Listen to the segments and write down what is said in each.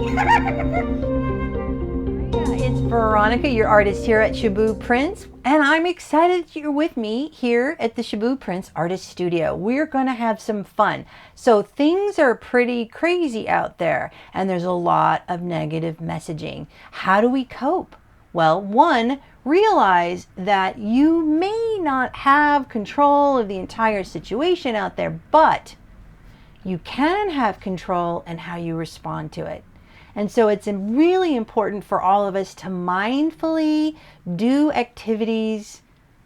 It's Veronica, your artist here at Shaboo Prints, and I'm excited that you're with me here at the Shaboo Prints Artist Studio. We're going to have some fun. So things are pretty crazy out there, and there's a lot of negative messaging. How do we cope? Well, one, realize that you may not have control of the entire situation out there, but you can have control in how you respond to it. And so it's really important for all of us to mindfully do activities,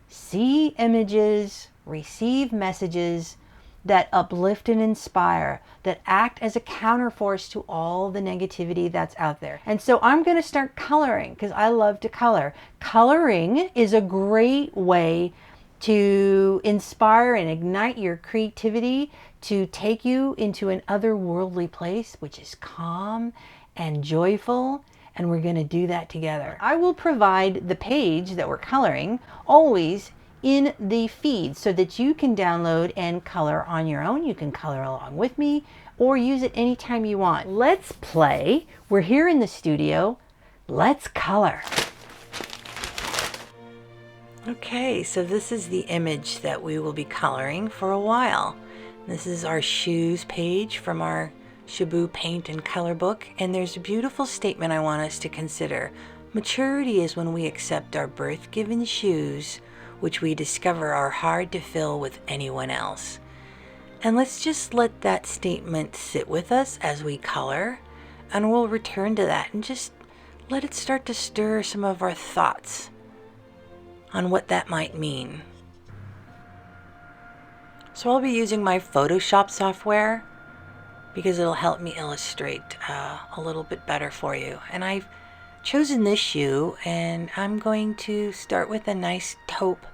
see images, receive messages that uplift and inspire, that act as a counterforce to all the negativity that's out there. And so I'm going to start coloring because I love to color. Coloring is a great way to inspire and ignite your creativity, to take you into an otherworldly place, which is calm and joyful, and we're going to do that together. I will provide the page that we're coloring always in the feed so that you can download and color on your own. You can color along with me or use it anytime you want. Let's play. We're here in the studio. Let's color. Okay, so this is the image that we will be coloring for a while. This is our shoes page from our Shaboo paint and color book, and there's a beautiful statement I want us to consider. Maturity is when we accept our birth-given shoes, which we discover are hard to fill with anyone else. And let's just let that statement sit with us as we color, and we'll return to that and just let it start to stir some of our thoughts on what that might mean. So I'll be using my Photoshop software because it'll help me illustrate a little bit better for you. And I've chosen this shoe, and I'm going to start with a nice taupe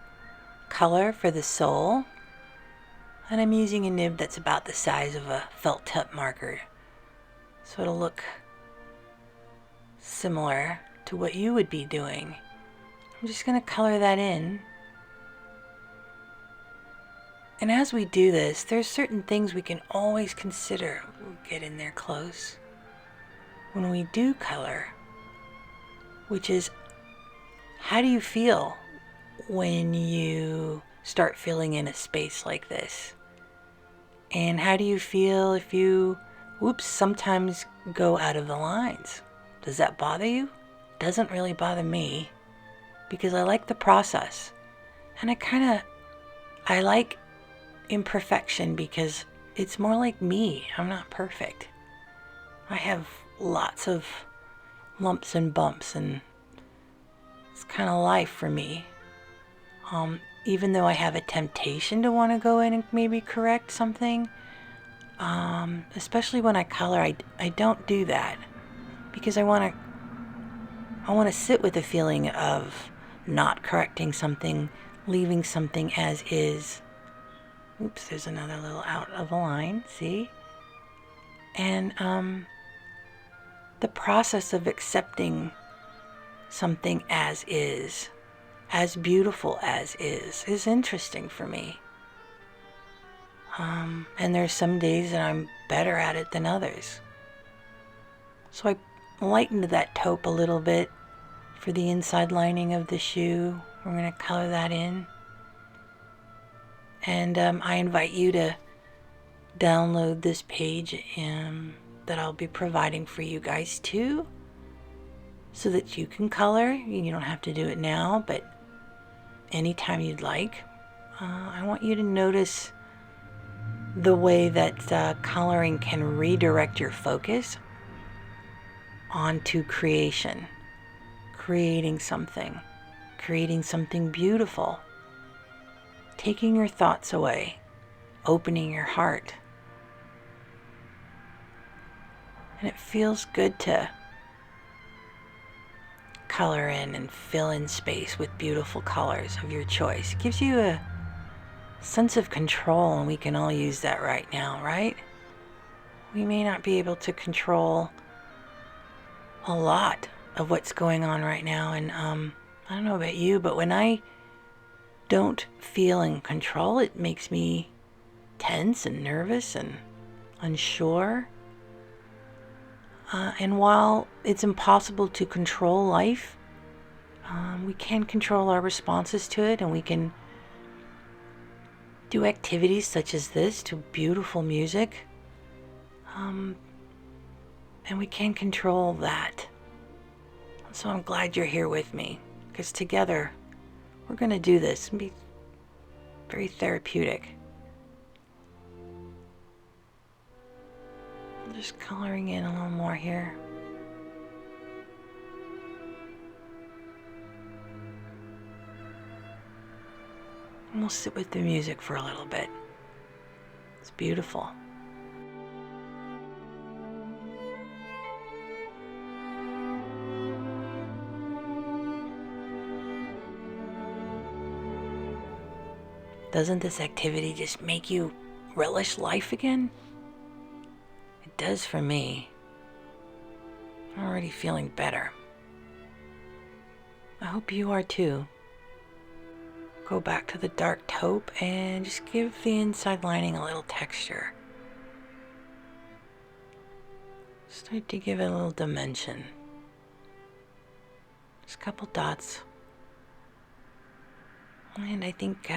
color for the sole. And I'm using a nib that's about the size of a felt tip marker. So it'll look similar to what you would be doing. I'm just going to color that in. And as we do this, there's certain things we can always consider. We'll get in there close. When we do color, which is, how do you feel when you start filling in a space like this? And how do you feel if you, sometimes go out of the lines? Does that bother you? Doesn't really bother me, because I like the process. And I like imperfection because it's more like me. I'm not perfect. I have lots of lumps and bumps, and it's kind of life for me. Even though I have a temptation to want to go in and maybe correct something, especially when I color, I don't do that because I want to sit with the feeling of not correcting something, leaving something as is. Oops, there's another little out of a line, see? And the process of accepting something as is, as beautiful as is interesting for me. And there's some days that I'm better at it than others. So I lightened that taupe a little bit for the inside lining of the shoe. We're going to color that in. And I invite you to download this page that I'll be providing for you guys too, so that you can color. You don't have to do it now, but anytime you'd like. I want you to notice the way that coloring can redirect your focus onto creation, creating something beautiful. Taking your thoughts away, opening your heart. And it feels good to color in and fill in space with beautiful colors of your choice. It gives you a sense of control, and we can all use that right now, right? We may not be able to control a lot of what's going on right now, and I don't know about you, but when I don't feel in control, it makes me tense and nervous and unsure. And while it's impossible to control life, we can control our responses to it, and we can do activities such as this to beautiful music. And we can control that. So I'm glad you're here with me, because together we're going to do this and be very therapeutic. I'm just coloring in a little more here. And we'll sit with the music for a little bit. It's beautiful. Doesn't this activity just make you relish life again? It does for me. I'm already feeling better. I hope you are too. Go back to the dark taupe and just give the inside lining a little texture. Start to give it a little dimension. Just a couple dots. And I think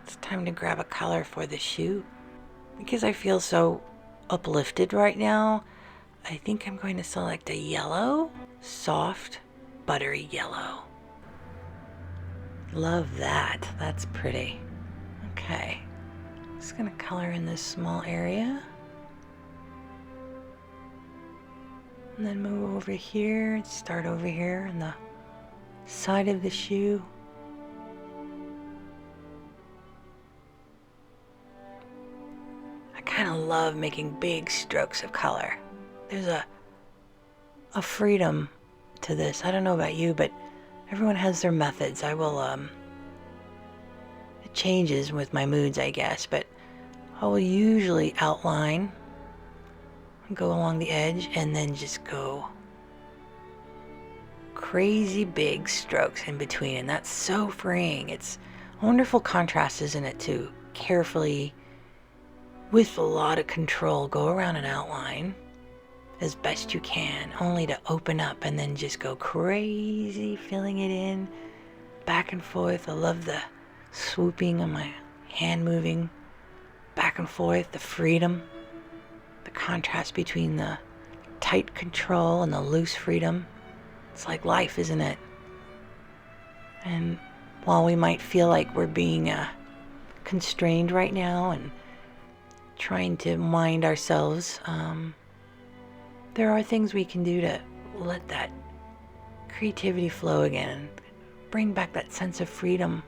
it's time to grab a color for the shoe. Because I feel so uplifted right now, I think I'm going to select a yellow, soft, buttery yellow. Love that. That's pretty. Okay. Just going to color in this small area. And then move over here. Start over here on the side of the shoe. I kind of love making big strokes of color. There's a freedom to this. I don't know about you, but everyone has their methods. I will, it changes with my moods, I guess, but I will usually outline, go along the edge, and then just go crazy big strokes in between, and that's so freeing. It's a wonderful contrast, isn't it, to carefully, with a lot of control, go around an outline as best you can, only to open up and then just go crazy, filling it in, back and forth. I love the swooping of my hand moving back and forth, the freedom, the contrast between the tight control and the loose freedom. It's like life, isn't it? And while we might feel like we're being constrained right now and trying to mind ourselves, there are things we can do to let that creativity flow again and bring back that sense of freedom.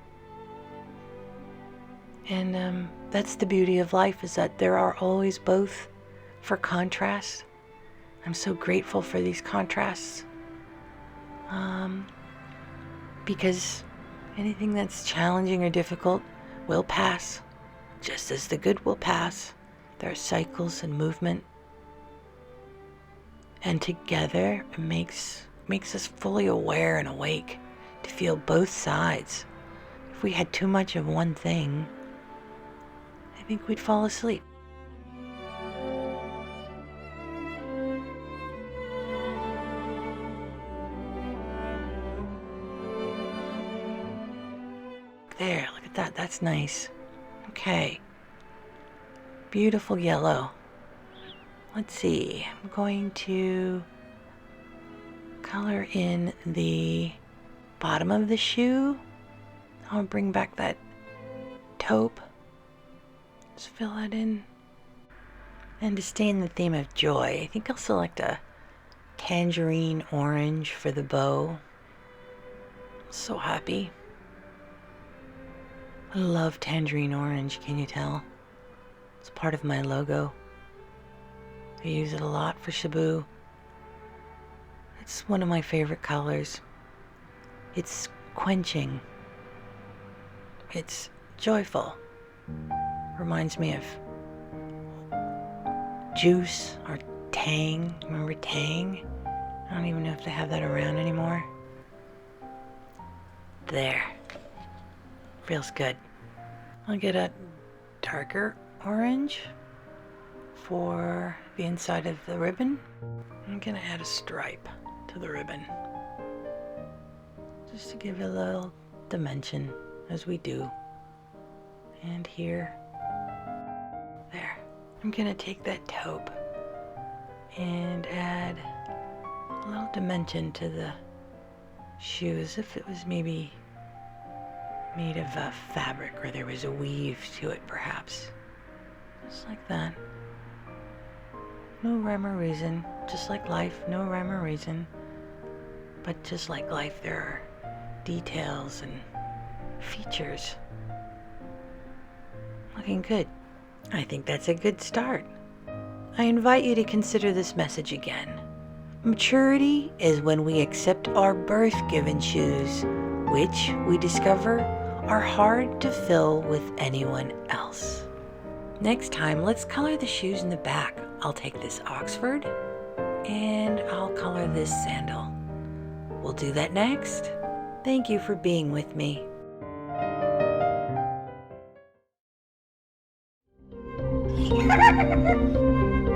And that's the beauty of life, is that there are always both for contrast. I'm so grateful for these contrasts, because anything that's challenging or difficult will pass, just as the good will pass. There are cycles and movement. And together it makes us fully aware and awake to feel both sides. If we had too much of one thing, I think we'd fall asleep. There, look at that. That's nice. Okay. Beautiful yellow. Let's see, I'm going to color in the bottom of the shoe. I'll bring back that taupe. Just fill that in. And to stay in the theme of joy, I think I'll select a tangerine orange for the bow. I'm so happy. I love tangerine orange, can you tell? It's part of my logo. I use it a lot for Shaboo. It's one of my favorite colors. It's quenching. It's joyful. Reminds me of juice or Tang. Remember Tang? I don't even know if they have that around anymore. There. Feels good. I'll get a darker orange for the inside of the ribbon. I'm gonna add a stripe to the ribbon, just to give it a little dimension, as we do. And here, there. I'm gonna take that taupe and add a little dimension to the shoe, as if it was maybe made of a fabric, or there was a weave to it perhaps. Just like that. No rhyme or reason, just like life, no rhyme or reason. But just like life, there are details and features. Looking good. I think that's a good start. I invite you to consider this message again. Maturity is when we accept our birth-given shoes, which we discover are hard to fill with anyone else. Next time, let's color the shoes in the back. I'll take this Oxford and I'll color this sandal. We'll do that next. Thank you for being with me.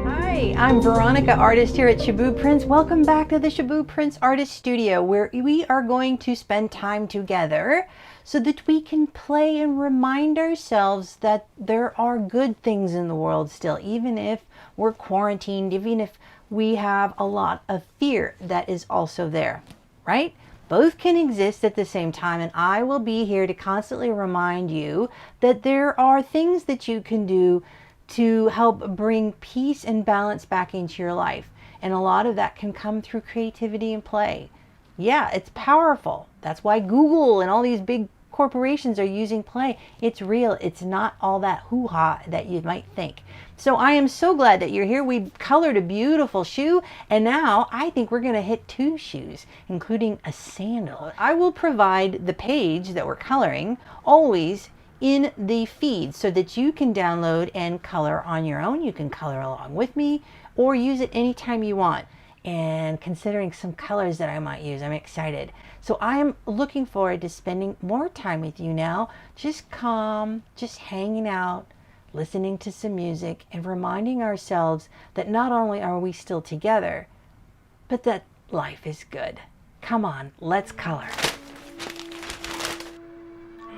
Hi, I'm Veronica, artist here at Shaboo Prints. Welcome back to the Shaboo Prints Artist Studio, where we are going to spend time together so that we can play and remind ourselves that there are good things in the world still, even if we're quarantined, even if we have a lot of fear that is also there, right? Both can exist at the same time, and I will be here to constantly remind you that there are things that you can do to help bring peace and balance back into your life. And a lot of that can come through creativity and play. Yeah, it's powerful. That's why Google and all these big corporations are using play. It's real. It's not all that hoo-ha that you might think. So I am so glad that you're here. We colored a beautiful shoe, and now I think we're going to hit 2 shoes, including a sandal. I will provide the page that we're coloring always in the feed so that you can download and color on your own. You can color along with me or use it anytime you want. And considering some colors that I might use, I'm excited. So I'm looking forward to spending more time with you now, just calm, just hanging out, listening to some music, and reminding ourselves that not only are we still together, but that life is good. Come on, let's color.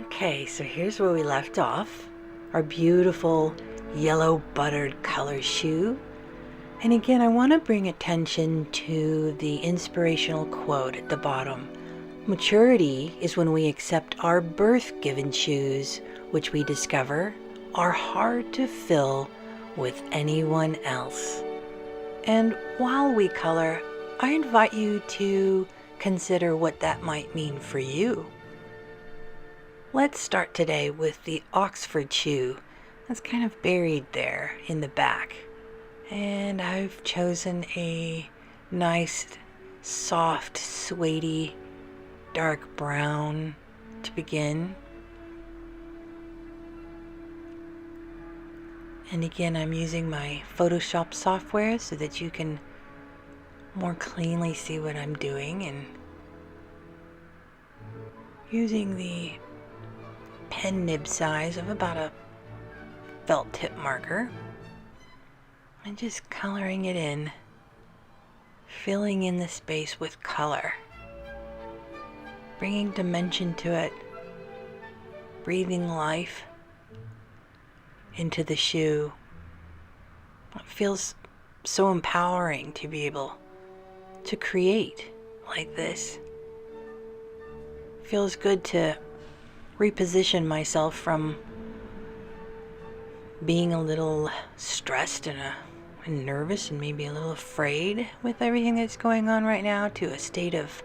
Okay, so here's where we left off. Our beautiful yellow buttered color shoe. And again, I want to bring attention to the inspirational quote at the bottom. Maturity is when we accept our birth-given shoes, which we discover are hard to fill with anyone else. And while we color, I invite you to consider what that might mean for you. Let's start today with the Oxford shoe that's kind of buried there in the back. And I've chosen a nice, soft, suede-y, dark brown to begin. And again, I'm using my Photoshop software so that you can more cleanly see what I'm doing, and using the pen nib size of about a felt tip marker. And just coloring it in, filling in the space with color, bringing dimension to it, breathing life into the shoe. It feels so empowering to be able to create like this. It feels good to reposition myself from being a little stressed and nervous and maybe a little afraid with everything that's going on right now, to a state of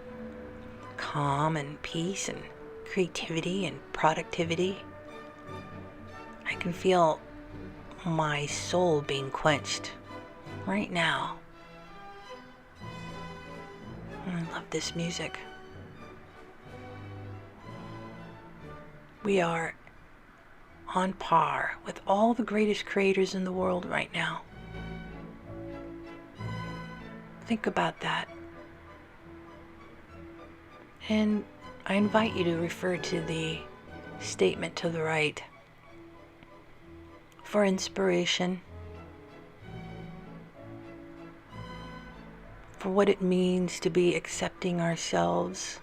calm and peace and creativity and productivity. I can feel my soul being quenched right now. I love this music. We are on par with all the greatest creators in the world right now. Think about that. And I invite you to refer to the statement to the right for inspiration for what it means to be accepting ourselves,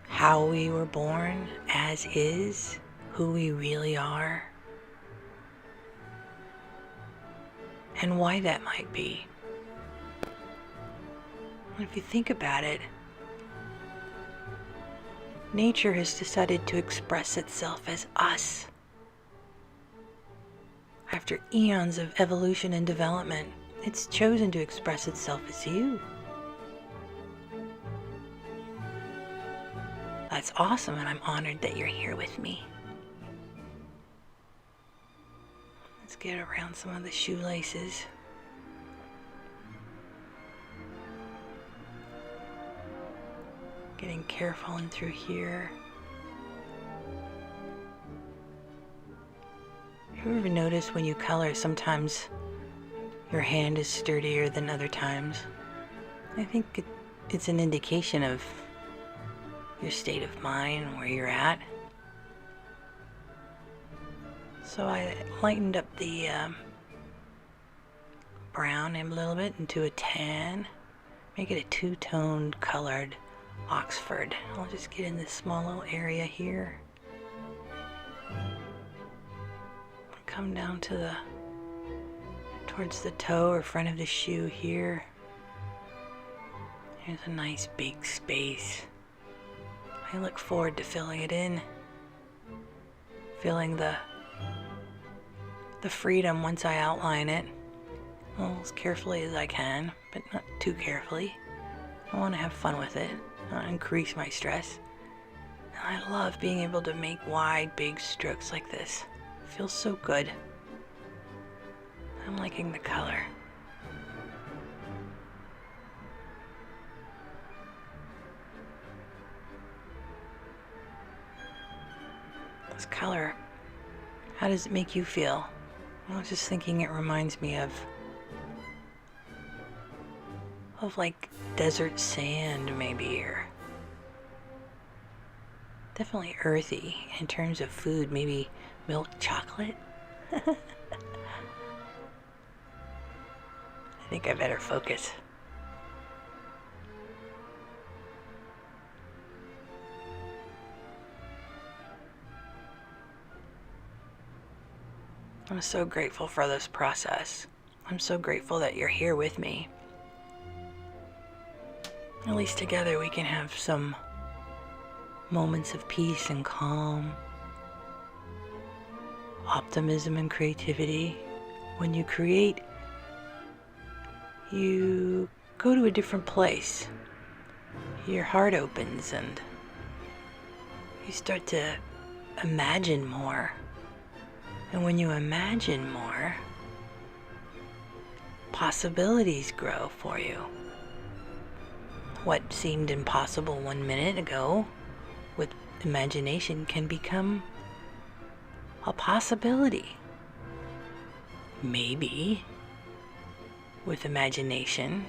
how we were born, as is, who we really are, and why that might be. And if you think about it, nature has decided to express itself as us. After eons of evolution and development, it's chosen to express itself as you. That's awesome, and I'm honored that you're here with me. Let's get around some of the shoelaces. Getting careful and through here. You ever notice when you color, sometimes your hand is sturdier than other times? I think it's an indication of your state of mind, where you're at. So I lightened up the brown a little bit into a tan. Make it a two-toned colored Oxford. I'll just get in this small little area here. Come down to towards the toe or front of the shoe here. Here's a nice big space. I look forward to filling it in. Feeling the freedom once I outline it. Well, as carefully as I can, but not too carefully. I want to have fun with it, not increase my stress. And I love being able to make wide, big strokes like this. It feels so good. I'm liking the color. This color, how does it make you feel? I was just thinking it reminds me of like desert sand maybe, or definitely earthy in terms of food, maybe milk chocolate. I think I better focus. I'm so grateful for this process. I'm so grateful that you're here with me. At least together we can have some moments of peace and calm, optimism and creativity. When you create, you go to a different place. Your heart opens and you start to imagine more. And when you imagine more, possibilities grow for you. What seemed impossible 1 minute ago with imagination can become a possibility. Maybe with imagination,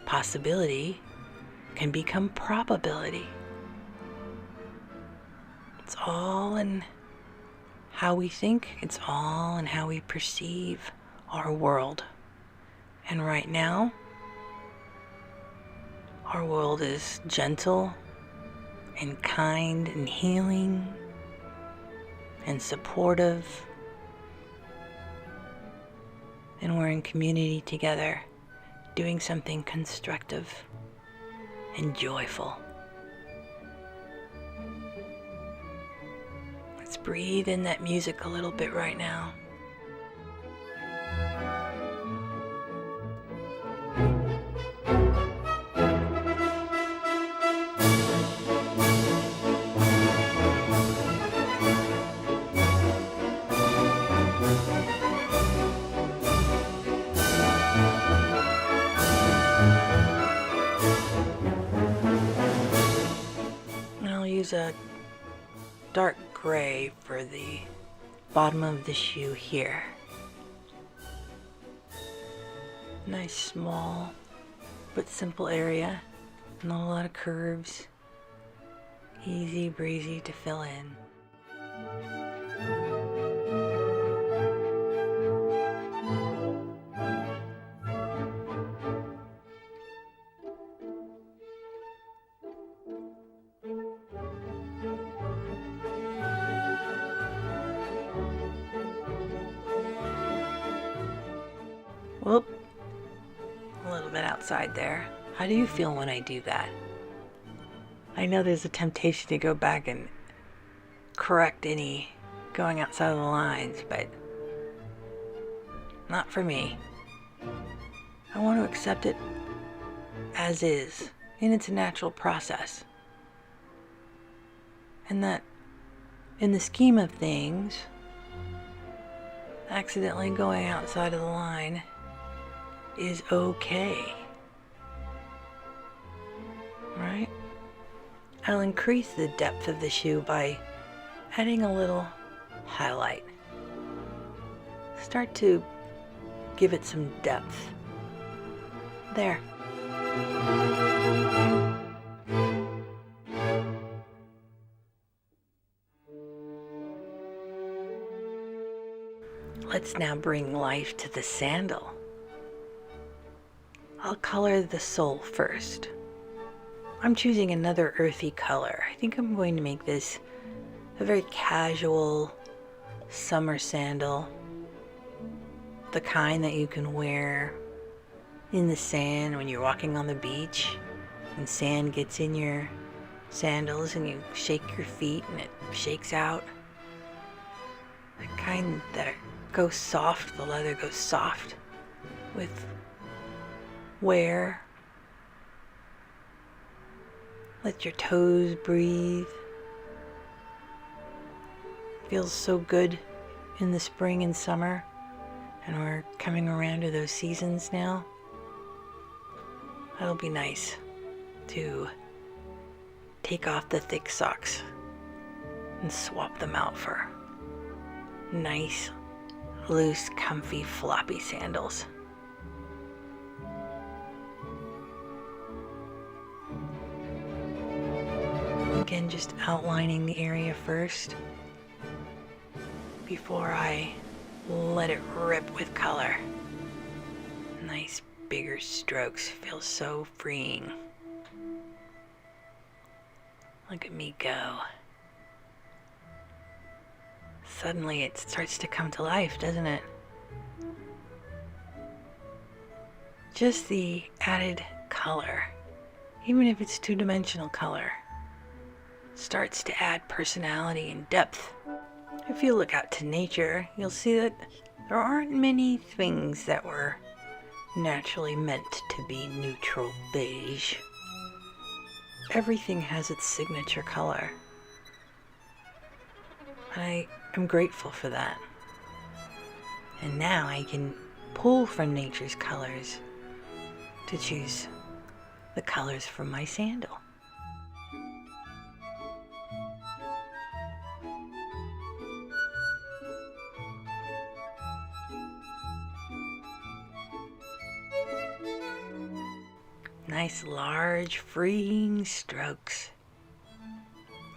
possibility can become probability. It's all in how we think, it's all in how we perceive our world. And right now, our world is gentle and kind and healing and supportive. And we're in community together, doing something constructive and joyful. Let's breathe in that music a little bit right now. And I'll use a dark gray for the bottom of the shoe here. Nice small but simple area, not a lot of curves, easy breezy to fill in. Whoop. A little bit outside there. How do you feel when I do that? I know there's a temptation to go back and correct any going outside of the lines, but not for me. I want to accept it as is, in its natural process. And that, in the scheme of things, accidentally going outside of the line is okay. Right? I'll increase the depth of the shoe by adding a little highlight. Start to give it some depth. There. Let's now bring life to the sandal. I'll color the sole first. I'm choosing another earthy color. I think I'm going to make this a very casual summer sandal. The kind that you can wear in the sand when you're walking on the beach and sand gets in your sandals and you shake your feet and it shakes out. The kind that goes soft, the leather goes soft with wear. Let your toes breathe. Feels so good in the spring and summer, and we're coming around to those seasons now. That'll be nice to take off the thick socks and swap them out for nice, loose, comfy, floppy sandals. Again, just outlining the area first before I let it rip with color. Nice bigger strokes, feels so freeing. Look at me go. Suddenly it starts to come to life, doesn't it? Just the added color, even if it's two-dimensional color, starts to add personality and depth. If you look out to nature, you'll see that there aren't many things that were naturally meant to be neutral beige. Everything has its signature color. I am grateful for that. And now I can pull from nature's colors to choose the colors for my sandal. Nice, large, freeing strokes.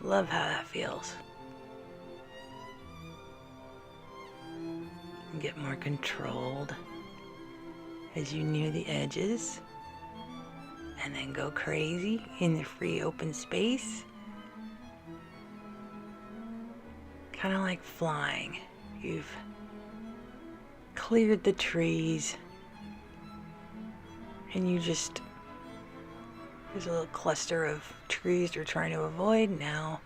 Love how that feels. Get more controlled as you near the edges, and then go crazy in the free open space. Kind of like flying. You've cleared the trees, and you just, there's a little cluster of trees you're trying to avoid now.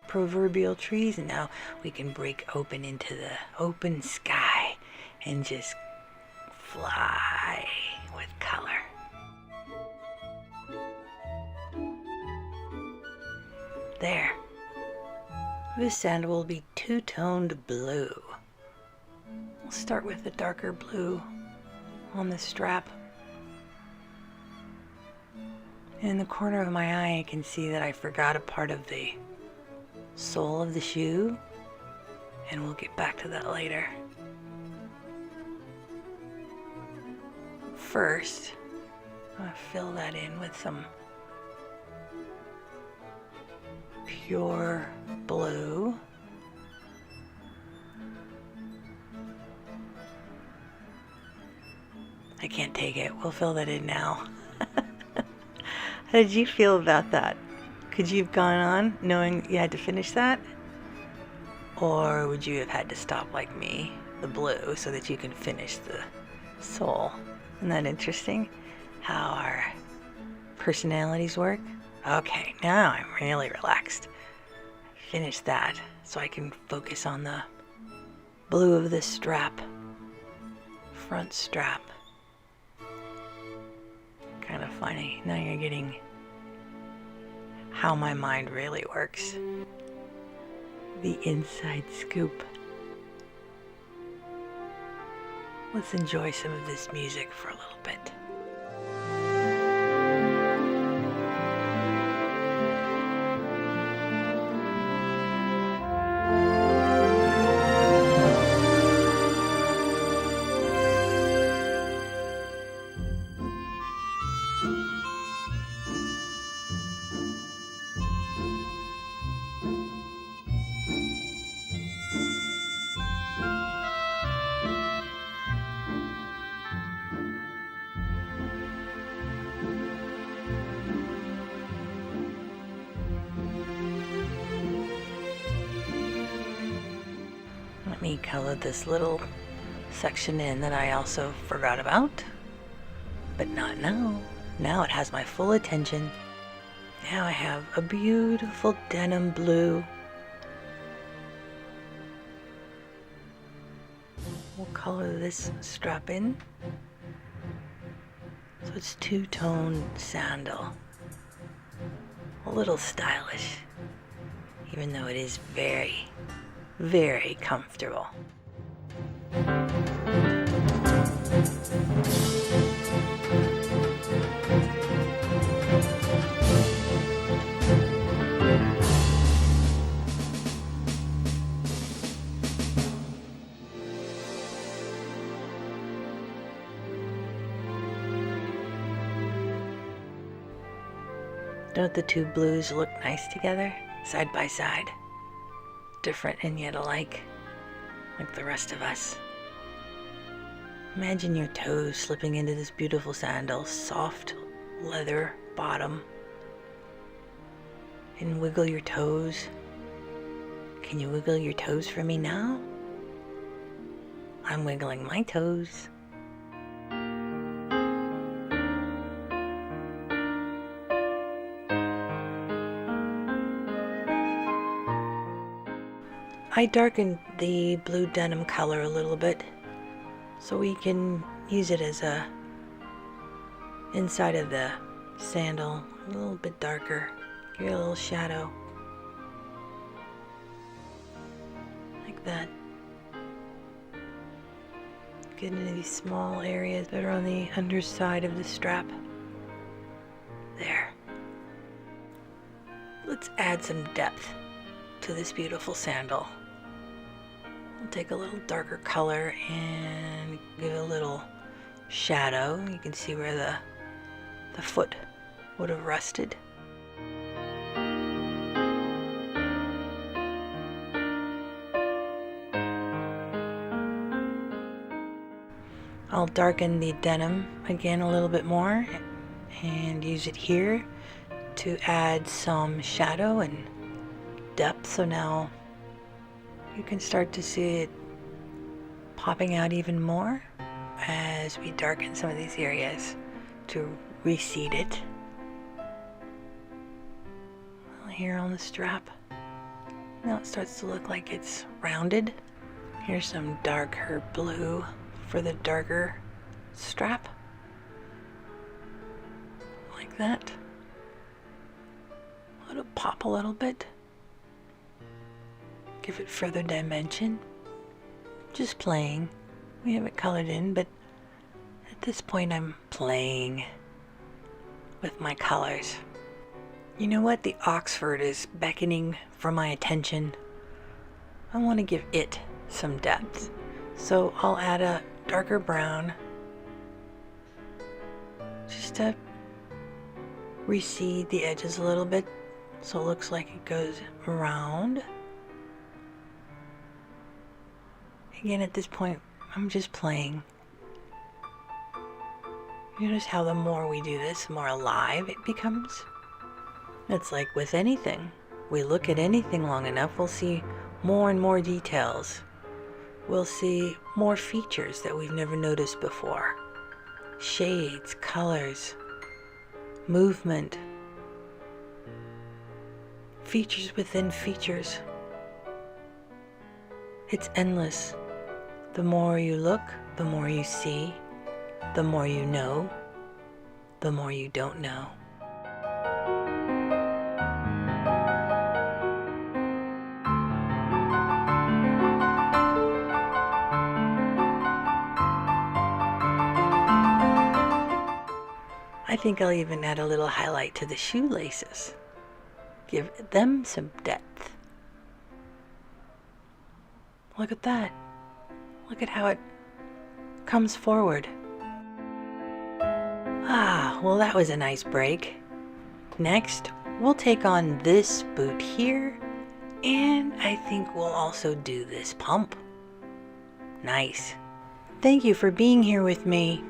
Proverbial trees, and now we can break open into the open sky and just fly with color. There. This sandal will be two-toned blue. We'll start with the darker blue on the strap. In the corner of my eye, I can see that I forgot a part of the sole of the shoe, and we'll get back to that later. First, I'm gonna fill that in with some pure blue. I can't take it. We'll fill that in now. How did you feel about that? Could you have gone on knowing you had to finish that? Or would you have had to stop like me the blue so that you can finish the soul. Isn't that interesting? How our personalities work? Okay, now I'm really relaxed. Finish that so I can focus on the blue of the strap. Front strap. Kind of funny. Now you're getting how my mind really works. The inside scoop. Let's enjoy some of this music for a little bit. Let me color this little section in that I also forgot about, but not now. Now it has my full attention. Now I have a beautiful denim blue. We'll color this strap in. So it's two-tone sandal. A little stylish, even though it is very, very comfortable. Don't the two blues look nice together, side by side? Different and yet alike, like the rest of us. Imagine your toes slipping into this beautiful sandal, soft leather bottom, and wiggle your toes. Can you wiggle your toes for me now? I'm wiggling my toes. I darkened the blue denim color a little bit so we can use it as a inside of the sandal, a little bit darker, give it a little shadow, like that. Get into these small areas that are on the underside of the strap. There. Let's add some depth to this beautiful sandal. We'll take a little darker color and give it a little shadow. You can see where the foot would have rested. I'll darken the denim again a little bit more and use it here to add some shadow and depth. So now you can start to see it popping out even more as we darken some of these areas to reseed it. Here on the strap, now it starts to look like it's rounded. Here's some darker blue for the darker strap, like that. Let it pop a little bit. Give it further dimension. Just playing. We have it colored in, but at this point I'm playing with my colors. You know what? The Oxford is beckoning for my attention. I want to give it some depth. So I'll add a darker brown just to reseed the edges a little bit so it looks like it goes around. Again, at this point, I'm just playing. Notice how the more we do this, the more alive it becomes. It's like with anything. We look at anything long enough, we'll see more and more details. we'll see more features that we've never noticed before. Shades, colors, movement, features within features. It's endless. The more you look, the more you see, the more you know, the more you don't know. I think I'll even add a little highlight to the shoelaces. Give them some depth. Look at that. Look at how it comes forward. Ah, well, that was a nice break. Next, we'll take on this boot here, and I think we'll also do this pump. Nice. Thank you for being here with me.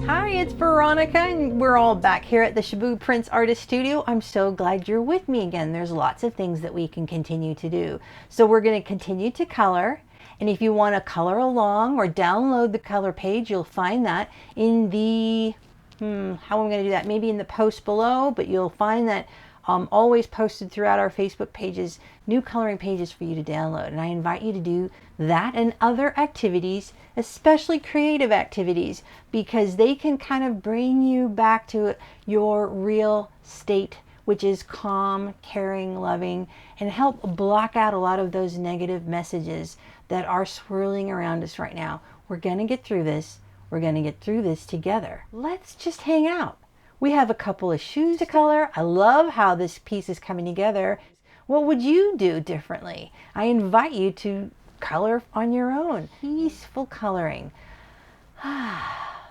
Hi, it's Veronica, and we're all back here at the Shaboo Prints Artist Studio. I'm so glad you're with me again. There's lots of things that we can continue to do. So we're going to continue to color, and if you want to color along or download the color page, you'll find that in the, how am I going to do that? Maybe in the post below, but you'll find that always posted throughout our Facebook pages, new coloring pages for you to download. And I invite you to do that and other activities, especially creative activities, because they can kind of bring you back to your real state, which is calm, caring, loving, and help block out a lot of those negative messages that are swirling around us right now. We're going to get through this. We're going to get through this together. Let's just hang out. We have a couple of shoes to color. I love how this piece is coming together. What would you do differently? I invite you to color on your own. Peaceful coloring.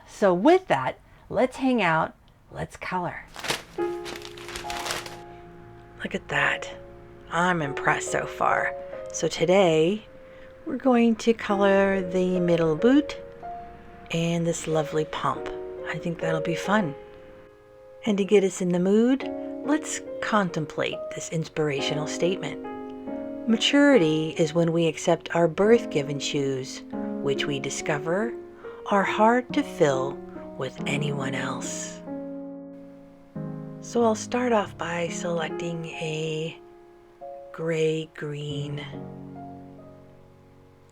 So with that, let's hang out. Let's color. Look at that. I'm impressed so far. So today, we're going to color the middle boot and this lovely pump. I think that'll be fun. And to get us in the mood, let's contemplate this inspirational statement. Maturity is when we accept our birth-given shoes, which we discover are hard to fill with anyone else. So I'll start off by selecting a gray-green,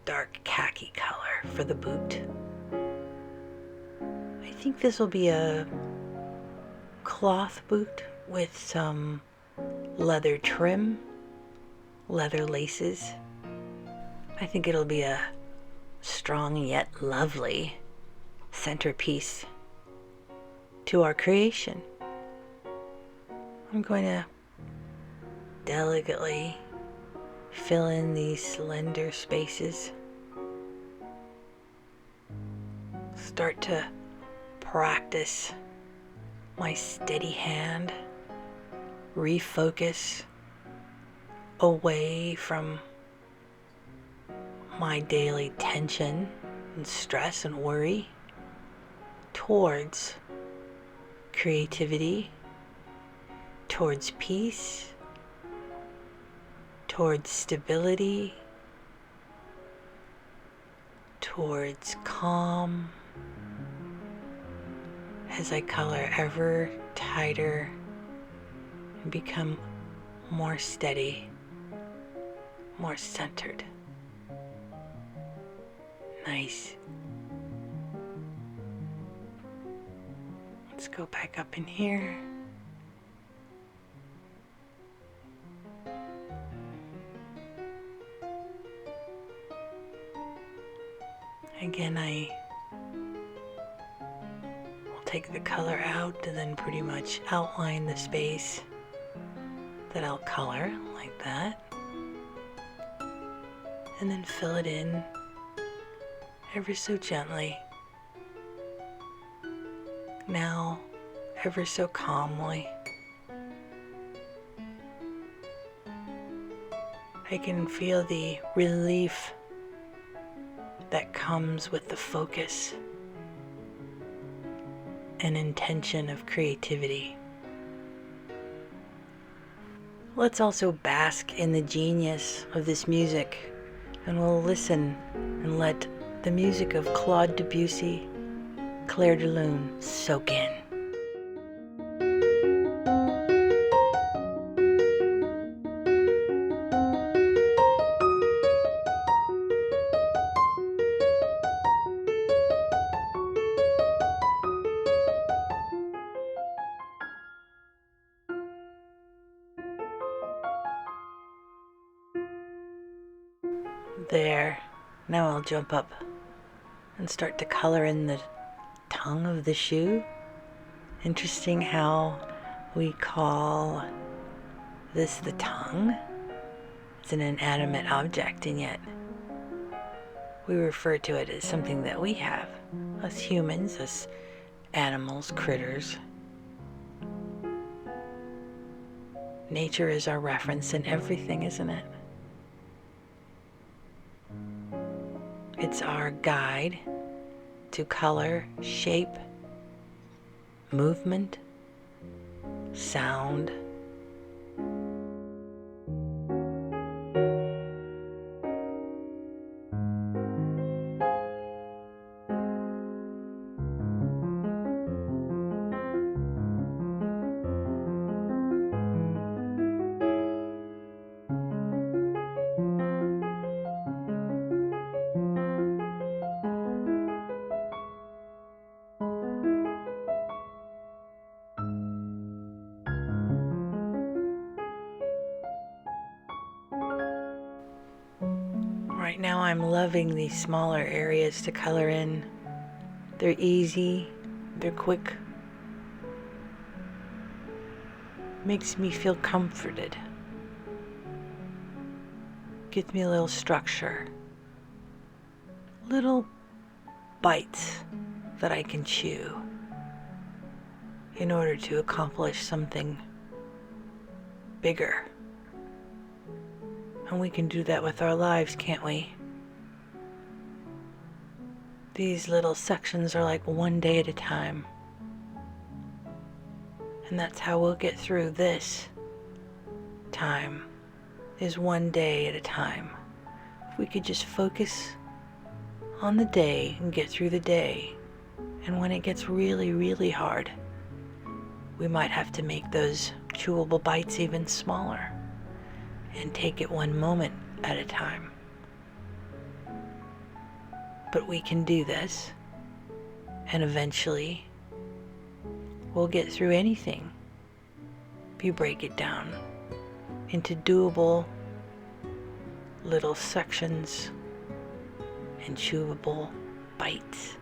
dark khaki color for the boot. I think this will be a cloth boot with some leather trim, leather laces. I think it'll be a strong yet lovely centerpiece to our creation. I'm going to delicately fill in these slender spaces. Start to practice my steady hand, refocus away from my daily tension and stress and worry towards creativity, towards peace, towards stability, towards calm, as I color ever tighter and become more steady, more centered. Nice. Let's go back up in here. Again, I will take the color out and then pretty much outline the space that I'll color like that. And then fill it in ever so gently. Now, ever so calmly. I can feel the relief that comes with the focus and intention of creativity. Let's also bask in the genius of this music, and we'll listen and let the music of Claude Debussy, Clair de Lune soak in. There, now I'll jump up and start to color in the tongue of the shoe. Interesting how we call this the tongue. It's an inanimate object, and yet we refer to it as something that we have, us humans, us animals, critters. Nature is our reference in everything, isn't it? It's our guide to color, shape, movement, sound. Right now I'm loving these smaller areas to color in. They're easy, they're quick. Makes me feel comforted. Gives me a little structure. Little bites that I can chew in order to accomplish something bigger. And we can do that with our lives, can't we? These little sections are like one day at a time. And that's how we'll get through this time, is one day at a time. If we could just focus on the day and get through the day. And when it gets really, really hard, we might have to make those chewable bites even smaller and take it one moment at a time. But we can do this, and eventually we'll get through anything if you break it down into doable little sections and chewable bites.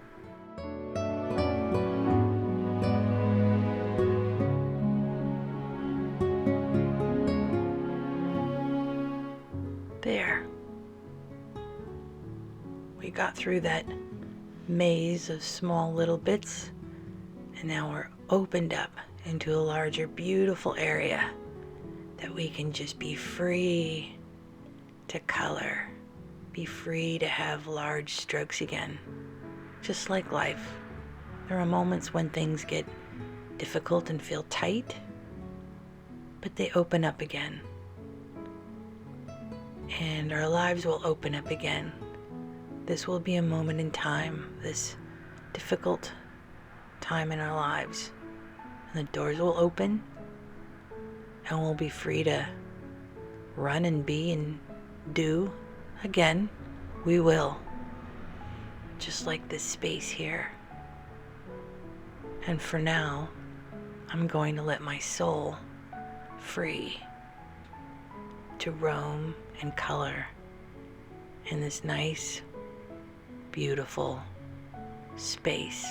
There. We got through that maze of small little bits, and now we're opened up into a larger, beautiful area that we can just be free to color, be free to have large strokes again. Just like life, there are moments when things get difficult and feel tight, but they open up again. And our lives will open up again. This will be a moment in time, this difficult time in our lives. And the doors will open, and we'll be free to run and be and do again. We will. Just like this space here. And for now, I'm going to let my soul free to roam and color in this nice, beautiful space.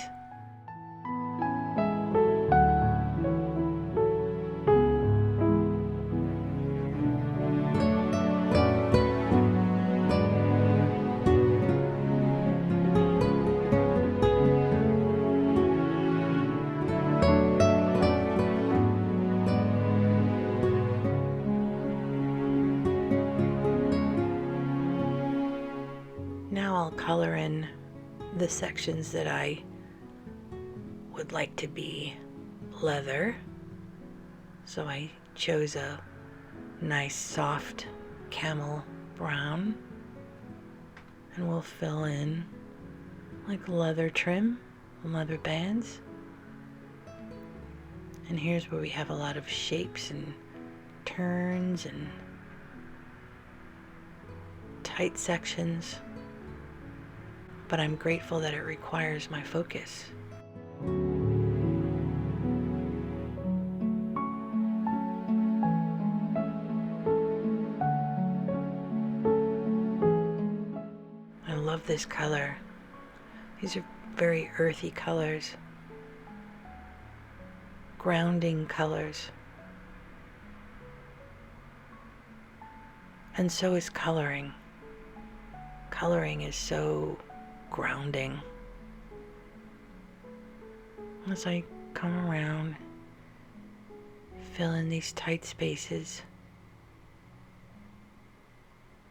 Now I'll color in the sections that I would like to be leather, so I chose a nice soft camel brown, and we'll fill in like leather trim and leather bands. And here's where we have a lot of shapes and turns and tight sections, but I'm grateful that it requires my focus. I love this color. These are very earthy colors, grounding colors. And so is coloring. Coloring is so grounding. As I come around, fill in these tight spaces,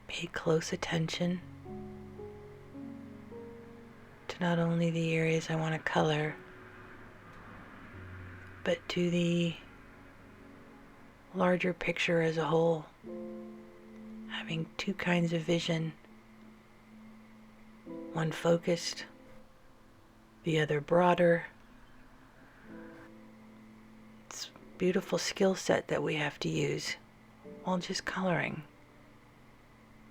pay close attention to not only the areas I want to color, but to the larger picture as a whole. Having two kinds of vision, one focused, the other broader. It's a beautiful skill set that we have to use while just coloring.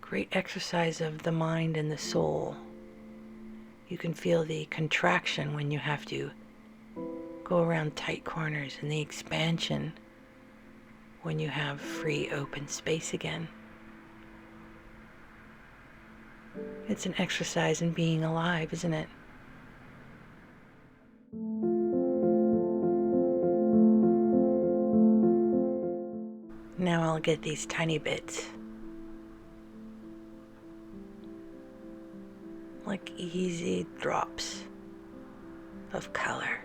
Great exercise of the mind and the soul. You can feel the contraction when you have to go around tight corners, and the expansion when you have free open space again. It's an exercise in being alive, isn't it? Now I'll get these tiny bits, like easy drops of color.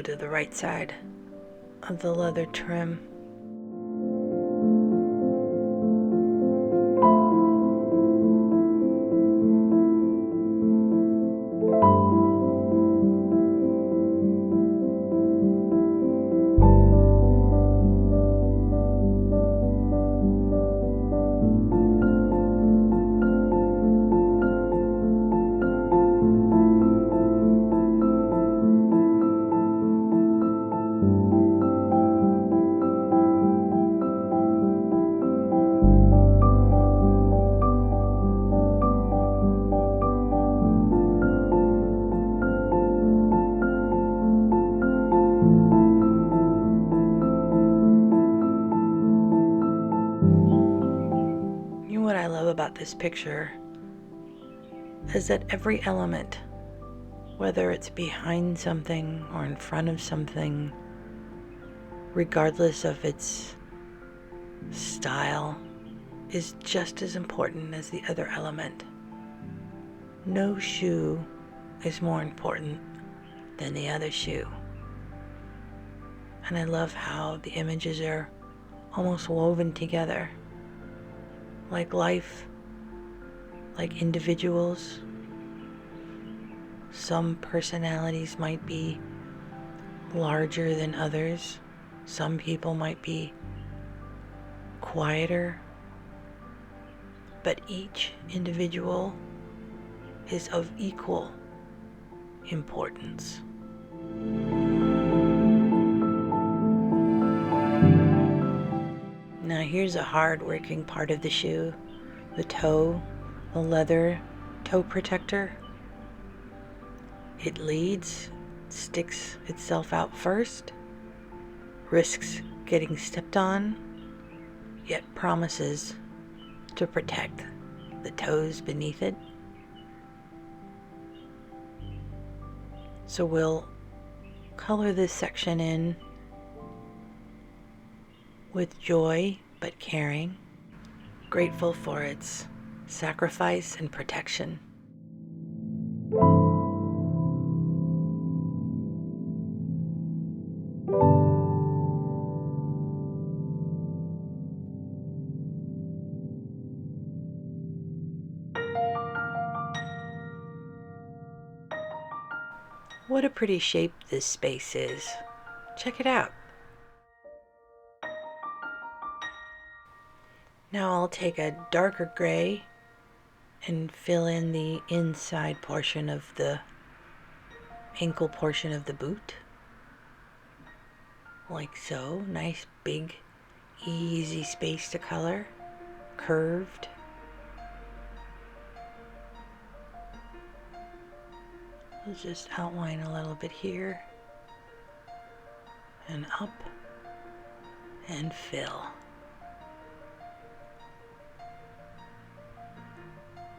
To the right side of the leather trim. What I love about this picture is that every element, whether it's behind something or in front of something, regardless of its style, is just as important as the other element. No shoe is more important than the other shoe. And I love how the images are almost woven together. Like life, like individuals. Some personalities might be larger than others. Some people might be quieter. But each individual is of equal importance. Now here's a hard-working part of the shoe, the toe, the leather toe protector. It leads, sticks itself out first, risks getting stepped on, yet promises to protect the toes beneath it. So we'll color this section in with joy but caring, grateful for its sacrifice, and protection. What a pretty shape this space is. Check it out. Now I'll take a darker gray and fill in the inside portion of the ankle portion of the boot. Like so. Nice, big, easy space to color. Curved. I'll just outline a little bit here. And up. And fill.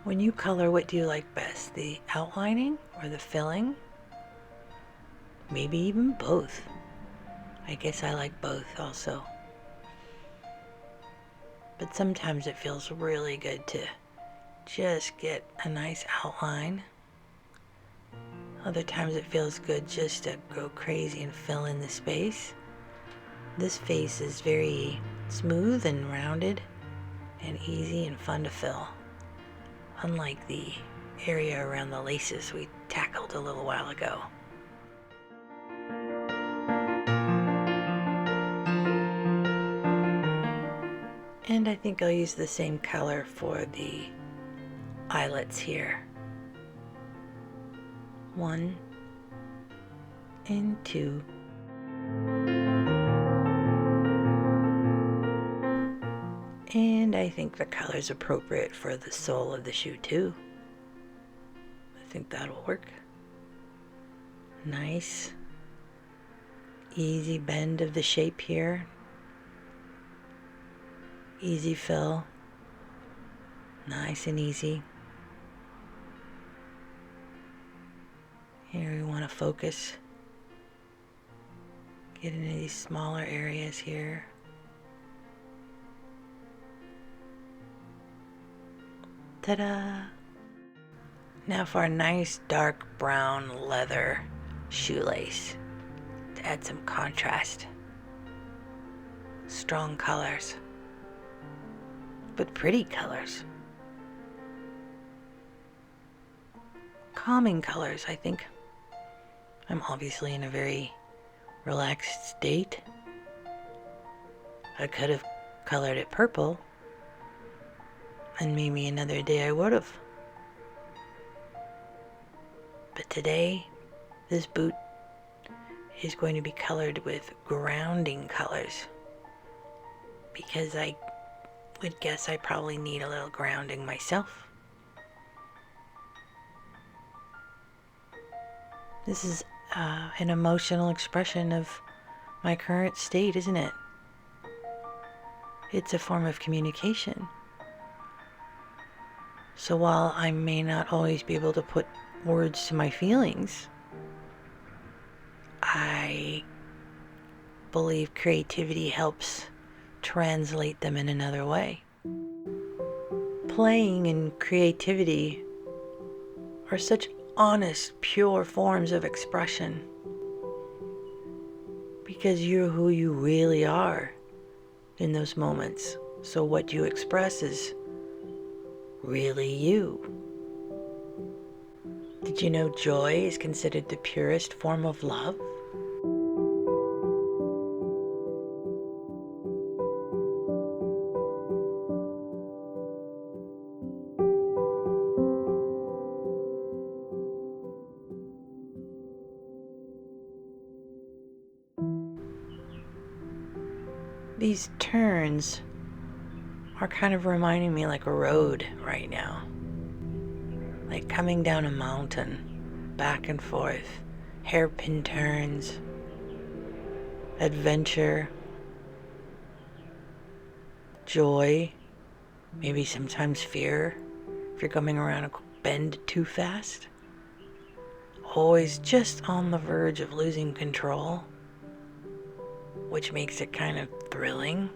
When you color, what do you like best? The outlining or the filling? Maybe even both. I guess I like both also. But sometimes it feels really good to just get a nice outline. Other times it feels good just to go crazy and fill in the space. This face is very smooth and rounded and easy and fun to fill. Unlike the area around the laces we tackled a little while ago. And I think I'll use the same color for the eyelets here. 1 and 2. And I think the color's appropriate for the sole of the shoe too. I think that'll work. Nice, easy bend of the shape here. Easy fill. Nice and easy. Here we want to focus. Get into these smaller areas here. Ta-da! Now for a nice dark brown leather shoelace to add some contrast. Strong colors, but pretty colors. Calming colors, I think. I'm obviously in a very relaxed state. I could have colored it purple, and maybe another day I would have. But today, this boot is going to be colored with grounding colors, because I would guess I probably need a little grounding myself. This is an emotional expression of my current state, isn't it? It's a form of communication. So while I may not always be able to put words to my feelings, I believe creativity helps translate them in another way. Playing and creativity are such honest, pure forms of expression, because you're who you really are in those moments. So what you express is really you. Did you know joy is considered the purest form of love? These turns are kind of reminding me like a road right now. Like coming down a mountain, back and forth, hairpin turns, adventure, joy, maybe sometimes fear if you're coming around a bend too fast. Always just on the verge of losing control, which makes it kind of thrilling.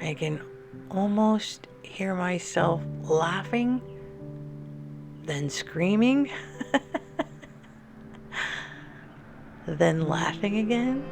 I can almost hear myself laughing, then screaming, then laughing again.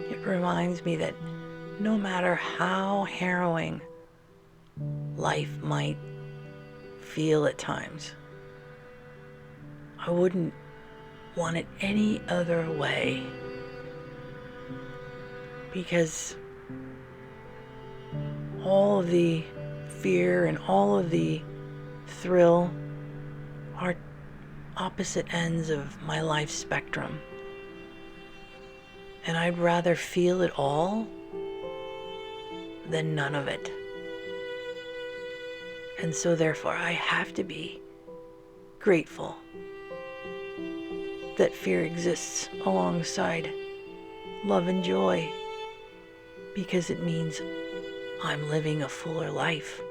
It reminds me that no matter how harrowing life might feel at times, I wouldn't want it any other way, because all of the fear and all of the thrill are opposite ends of my life spectrum. And I'd rather feel it all than none of it. And so therefore I have to be grateful that fear exists alongside love and joy, because it means I'm living a fuller life.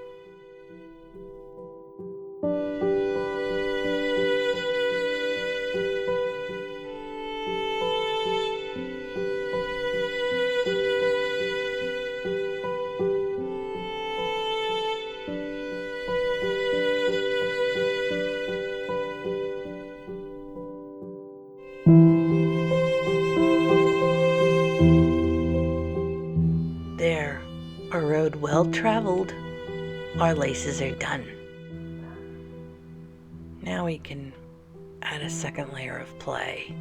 There, a road well traveled, our laces are done. Now we can add a second layer of play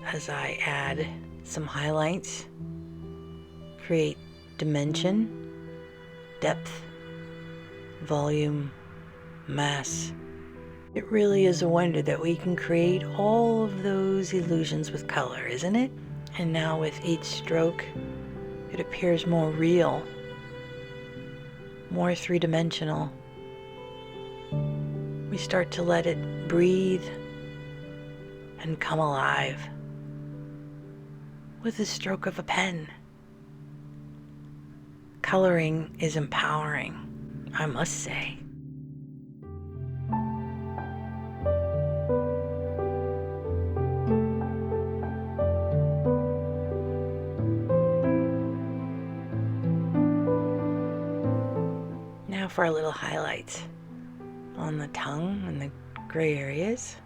as I add some highlights, create dimension, depth, volume, mass. It really is a wonder that we can create all of those illusions with color, isn't it? And now with each stroke, it appears more real, more three-dimensional. We start to let it breathe and come alive with the stroke of a pen. Coloring is empowering, I must say. Now for our little highlights on the tongue and the gray areas,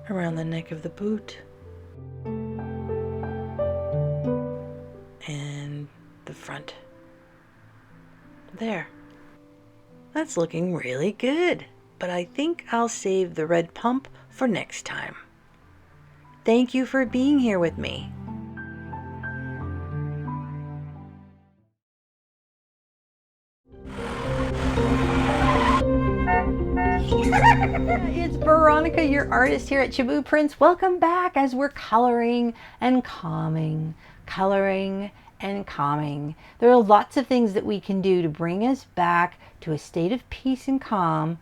around the neck of the boot, and the front. There. That's looking really good, but I think I'll save the red pump for next time. Thank you for being here with me. It's Veronica, your artist here at Shaboo Prints. Welcome back as we're coloring and calming, coloring and calming. There are lots of things that we can do to bring us back to a state of peace and calm,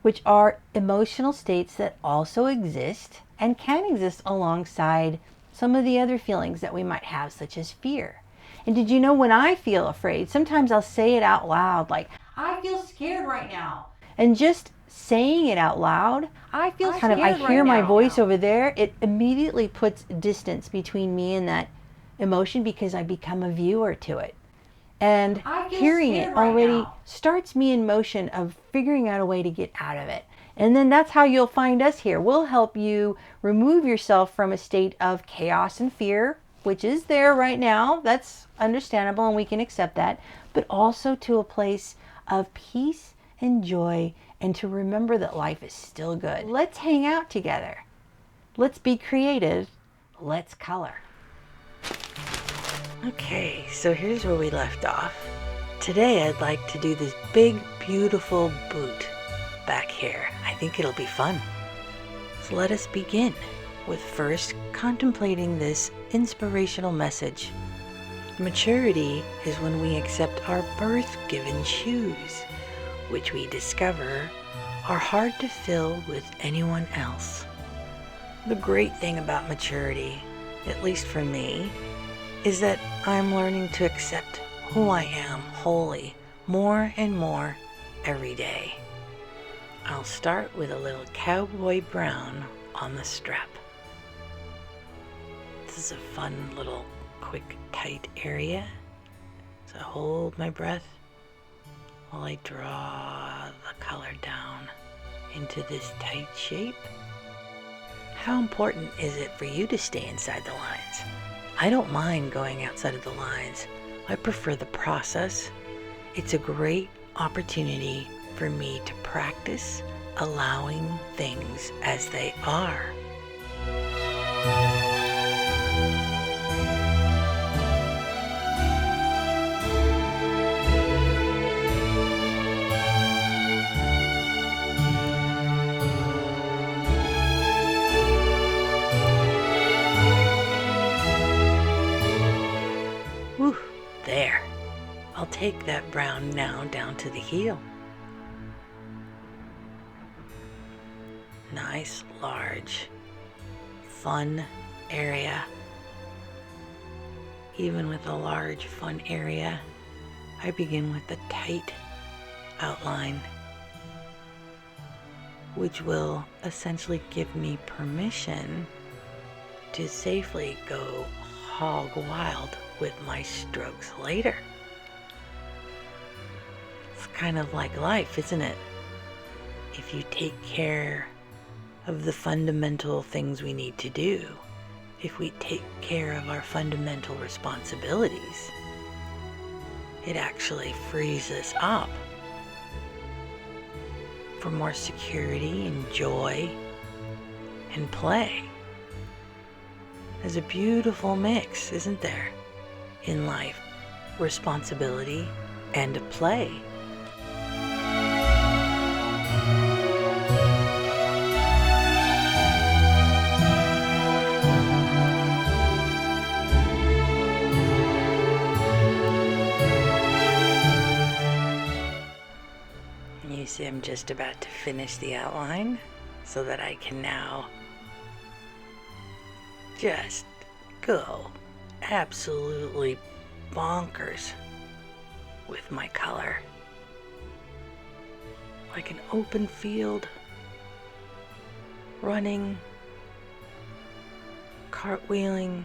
which are emotional states that also exist and can exist alongside some of the other feelings that we might have, such as fear. And did you know, when I feel afraid, sometimes I'll say it out loud, like, I feel scared right now. And just saying it out loud, I feel kind of, I hear my voice over there, it immediately puts distance between me and that emotion, because I become a viewer to it. And hearing it already starts me in motion of figuring out a way to get out of it. And then that's how you'll find us here. We'll help you remove yourself from a state of chaos and fear, which is there right now. That's understandable and we can accept that. But also to a place of peace and joy, and to remember that life is still good. Let's hang out together. Let's be creative. Let's color. Okay, so here's where we left off. Today I'd like to do this big, beautiful boot back here. I think it'll be fun. So let us begin with first contemplating this inspirational message. Maturity is when we accept our birth-given shoes, which we discover are hard to fill with anyone else. The great thing about maturity, at least for me, is that I'm learning to accept who I am wholly more and more every day. I'll start with a little cowboy brown on the strap. This is a fun little quick tight area. So I hold my breath while I draw the color down into this tight shape. How important is it for you to stay inside the lines? I don't mind going outside of the lines. I prefer the process. It's a great opportunity for me to practice allowing things as they are. Whew, there. I'll take that brown now down to the heel. Nice, large, fun area. Even with a large, fun area, I begin with a tight outline, which will essentially give me permission to safely go hog wild with my strokes later. It's kind of like life, isn't it? If you take care of the fundamental things we need to do, if we take care of our fundamental responsibilities, it actually frees us up for more security and joy and play. There's a beautiful mix, isn't there, in life? Responsibility and play. You see, I'm just about to finish the outline so that I can now just go absolutely bonkers with my color. Like an open field, running, cartwheeling,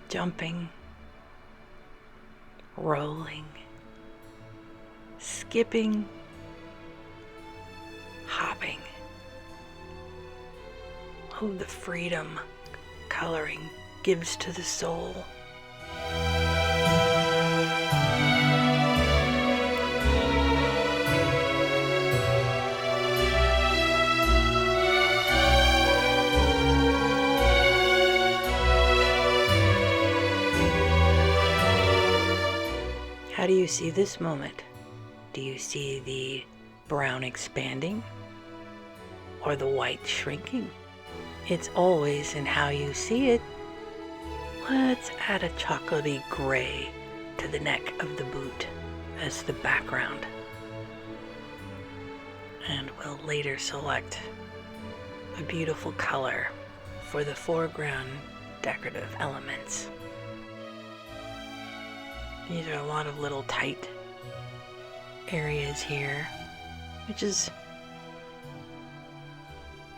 jumping, rolling, skipping, hopping. Oh, the freedom coloring gives to the soul. How do you see this moment? Do you see the brown expanding or the white shrinking? It's always in how you see it. Let's add a chocolatey gray to the neck of the boot as the background. And we'll later select a beautiful color for the foreground decorative elements. These are a lot of little tight areas here, which is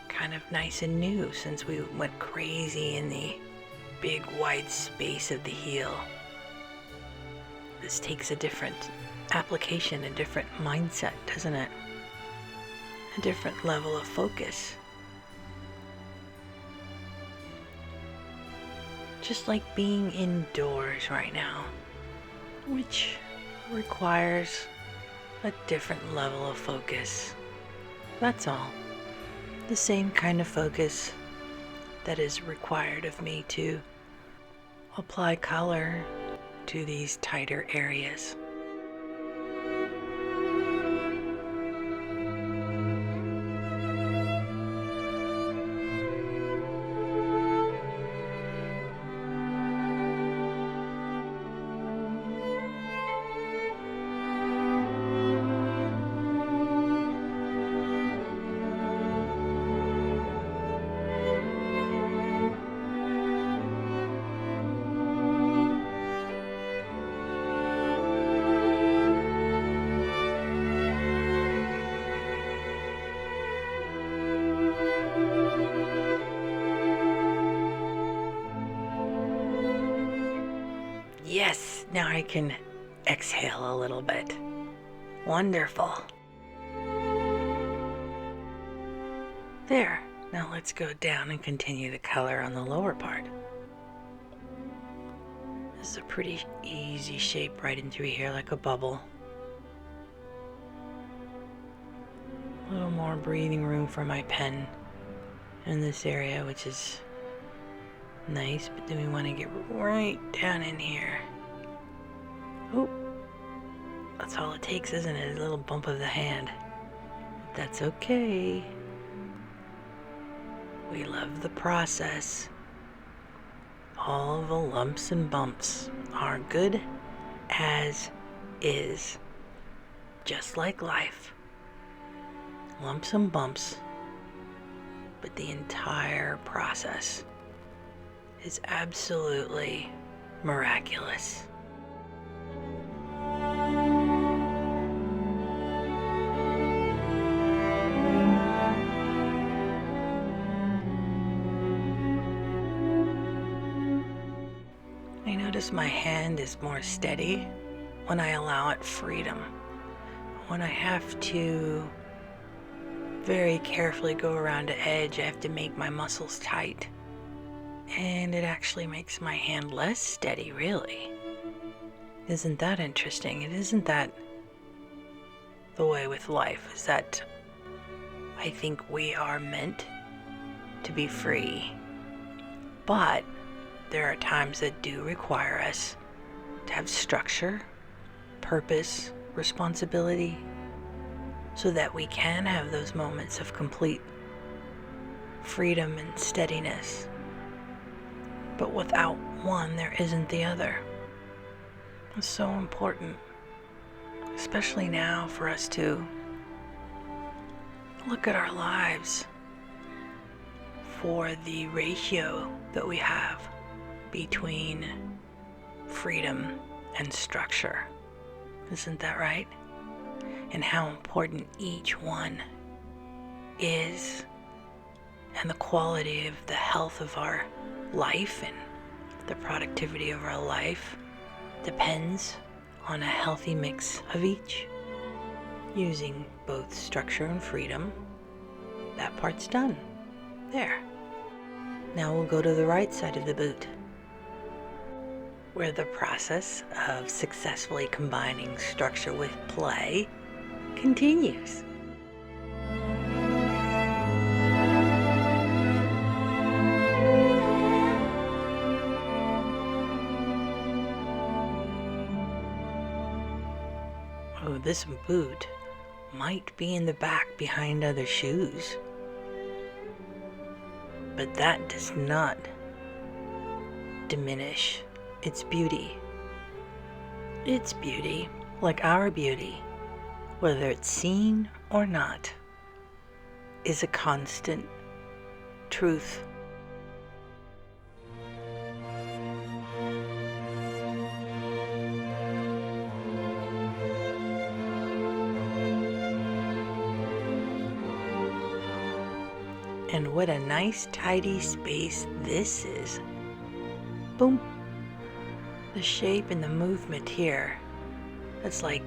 kind of nice and new since we went crazy in the big wide space of the heel. This takes a different application, a different mindset, doesn't it? A different level of focus. Just like being indoors right now, which requires a different level of focus. That's all. The same kind of focus that is required of me to apply color to these tighter areas. Yes, now I can exhale a little bit. Wonderful. There. Now let's go down and continue the color on the lower part. This is a pretty easy shape right in through here, like a bubble. A little more breathing room for my pen in this area, which is nice, but then we want to get right down in here. Oh, that's all it takes, isn't it? A little bump of the hand. But that's okay. We love the process. All the lumps and bumps are good as is, just like life. Lumps and bumps, but the entire process is absolutely miraculous. I notice my hand is more steady when I allow it freedom. When I have to very carefully go around an edge, I have to make my muscles tight. And it actually makes my hand less steady, really. Isn't that interesting? Isn't that the way with life? Is that I think we are meant to be free. But there are times that do require us to have structure, purpose, responsibility, so that we can have those moments of complete freedom and steadiness. But without one, there isn't the other. It's so important, especially now, for us to look at our lives for the ratio that we have between freedom and structure. Isn't that right? And how important each one is, and the quality of the health of our life and the productivity of our life depends on a healthy mix of each. Using both structure and freedom, that part's done. There. Now we'll go to the right side of the boot, where the process of successfully combining structure with play continues. Oh, this boot might be in the back behind other shoes, but that does not diminish its beauty. Its beauty, like our beauty, whether it's seen or not, is a constant truth. And what a nice tidy space this is. Boom. The shape and the movement here, it's like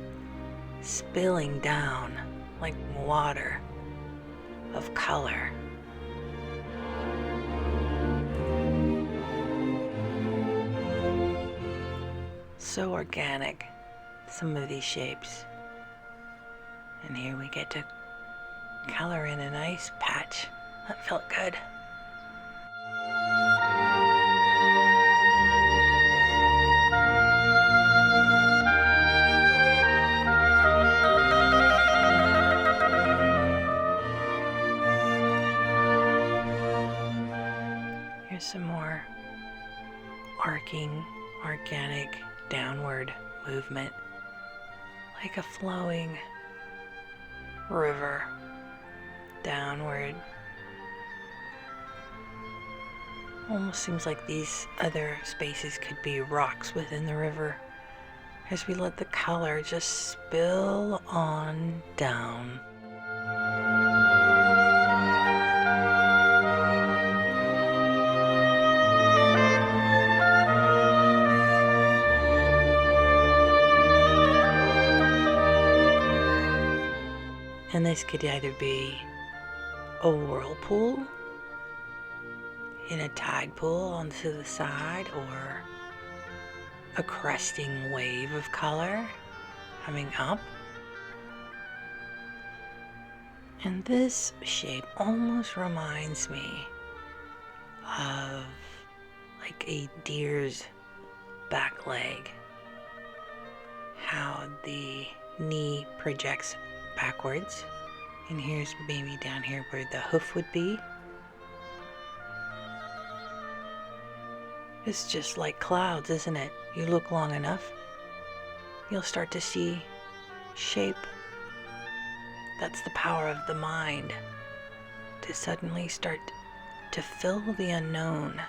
spilling down like water of color. So organic, some of these shapes. And here we get to color in a nice patch. That felt good. Here's some more arcing, organic, downward movement, like a flowing river downward. Almost seems like these other spaces could be rocks within the river as we let the color just spill on down. this could either be a whirlpool in a tide pool onto the side, or a cresting wave of color coming up. And this shape almost reminds me of like a deer's back leg. How the knee projects backwards. And here's maybe down here where the hoof would be. It's just like clouds, isn't it? You look long enough, you'll start to see shape. That's the power of the mind, to suddenly start to fill the unknown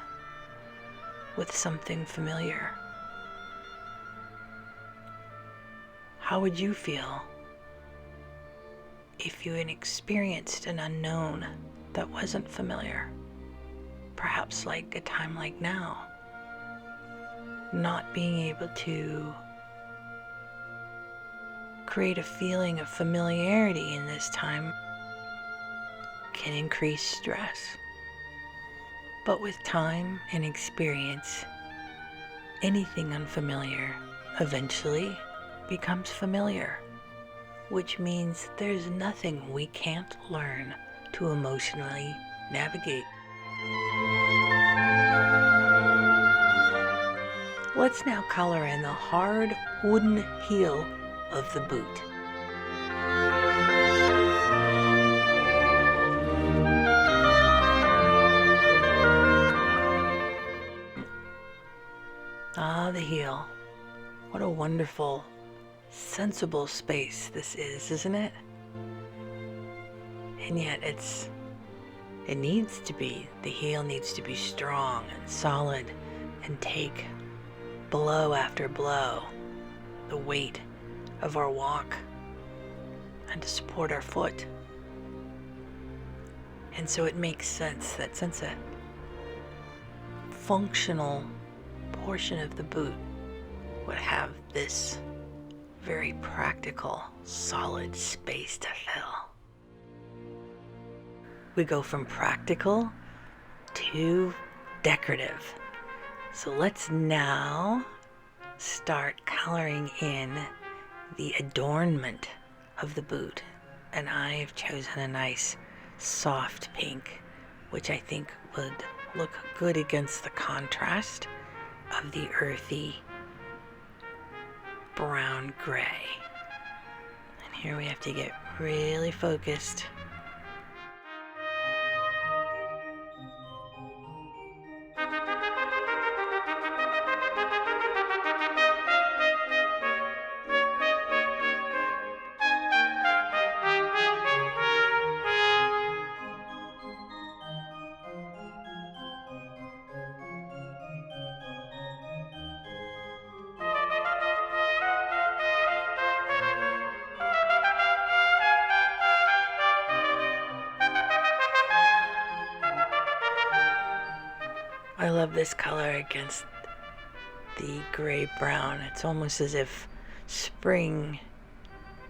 with something familiar. How would you feel if you had experienced an unknown that wasn't familiar? Perhaps like a time like now. Not being able to create a feeling of familiarity in this time can increase stress. But with time and experience, anything unfamiliar eventually becomes familiar, which means there's nothing we can't learn to emotionally navigate. Let's now color in the hard wooden heel of the boot. Ah, the heel. What a wonderful, sensible space this is, isn't it? And yet it needs to be. The heel needs to be strong and solid and take blow after blow, the weight of our walk, and to support our foot. And so it makes sense that since a functional portion of the boot would have this very practical, solid space to fill. We go from practical to decorative. So let's now start coloring in the adornment of the boot. And I've chosen a nice soft pink, which I think would look good against the contrast of the earthy brown gray. And here we have to get really focused. I love this color against the gray brown. It's almost as if spring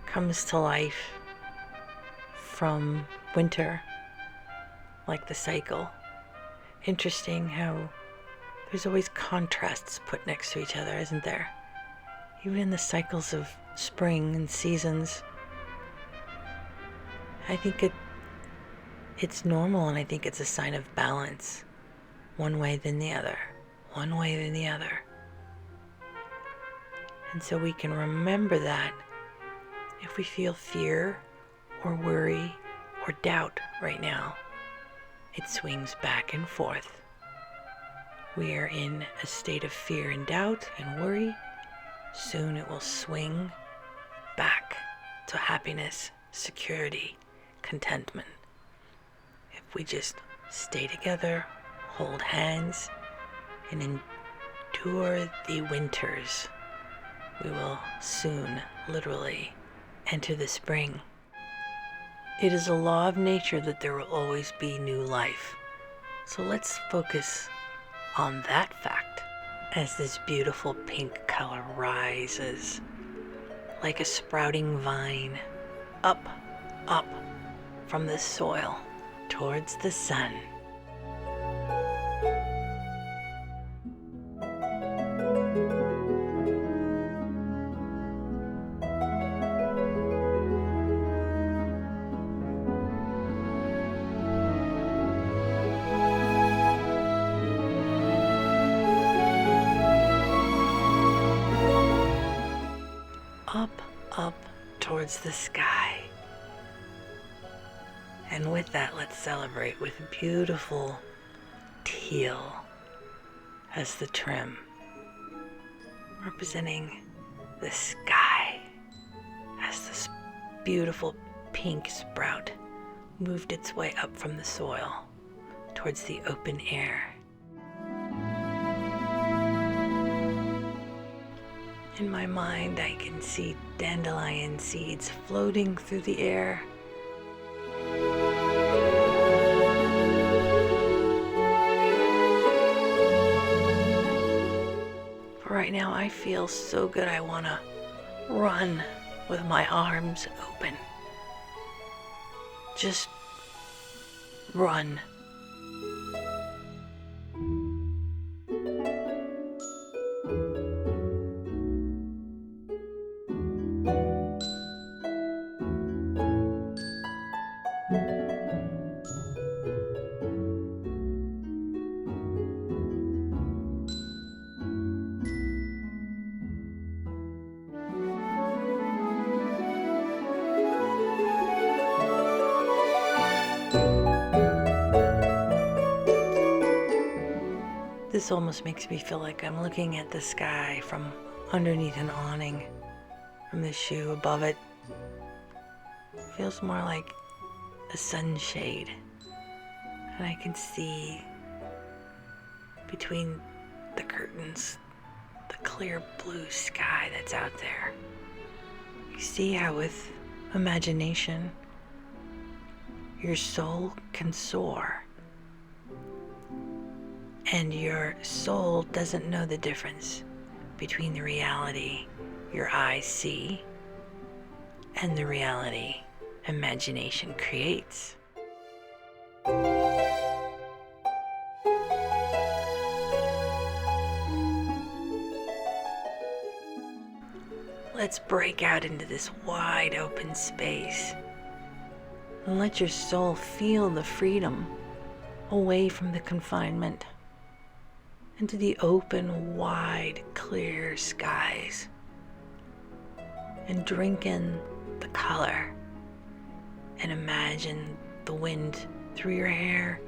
comes to life from winter, like the cycle. Interesting how there's always contrasts put next to each other, isn't there? Even in the cycles of spring and seasons. I think it's normal, and I think it's a sign of balance. One way then the other, one way then the other. And so we can remember that if we feel fear or worry or doubt right now, it swings back and forth. We are in a state of fear and doubt and worry. Soon it will swing back to happiness, security, contentment. If we just stay together, hold hands, and endure the winters, we will soon, literally, enter the spring. It is a law of nature that there will always be new life. So let's focus on that fact as this beautiful pink color rises like a sprouting vine up up from the soil towards the sun. Up towards the sky. And with that, let's celebrate with beautiful teal as the trim, representing the sky as this beautiful pink sprout moved its way up from the soil towards the open air. In my mind, I can see dandelion seeds floating through the air. For right now, I feel so good. I want to run with my arms open. Just run. This almost makes me feel like I'm looking at the sky from underneath an awning, from the shoe above it. Feels more like a sunshade, and I can see between the curtains the clear blue sky that's out there. You see how with imagination your soul can soar. And your soul doesn't know the difference between the reality your eyes see and the reality imagination creates. Let's break out into this wide open space and let your soul feel the freedom away from the confinement into the open, wide, clear skies, and drink in the color and imagine the wind through your hair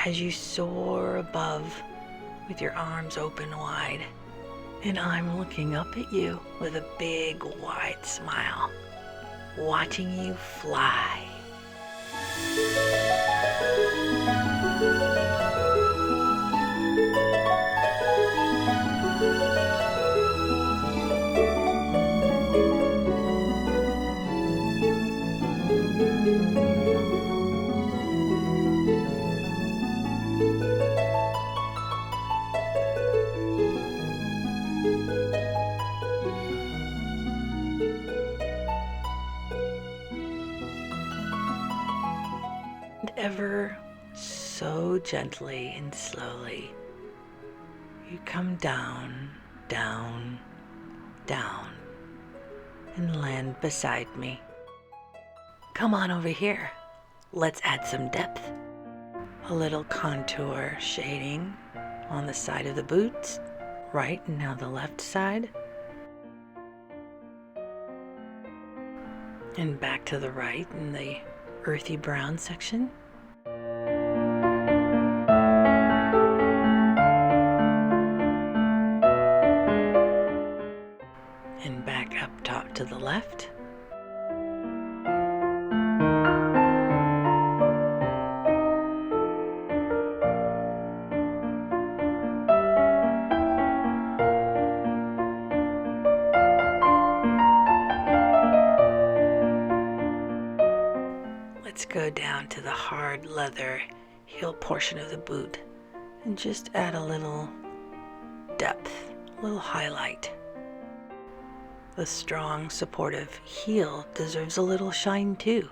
as you soar above with your arms open wide. And I'm looking up at you with a big, wide smile, watching you fly. And ever so gently and slowly, you come down, down, down, and land beside me. Come on over here. Let's add some depth. A little contour shading on the side of the boots, right, and now the left side. And back to the right in the earthy brown section. And back up top to the left. Let's go down to the hard leather heel portion of the boot and just add a little depth, a little highlight. The strong, supportive heel deserves a little shine too.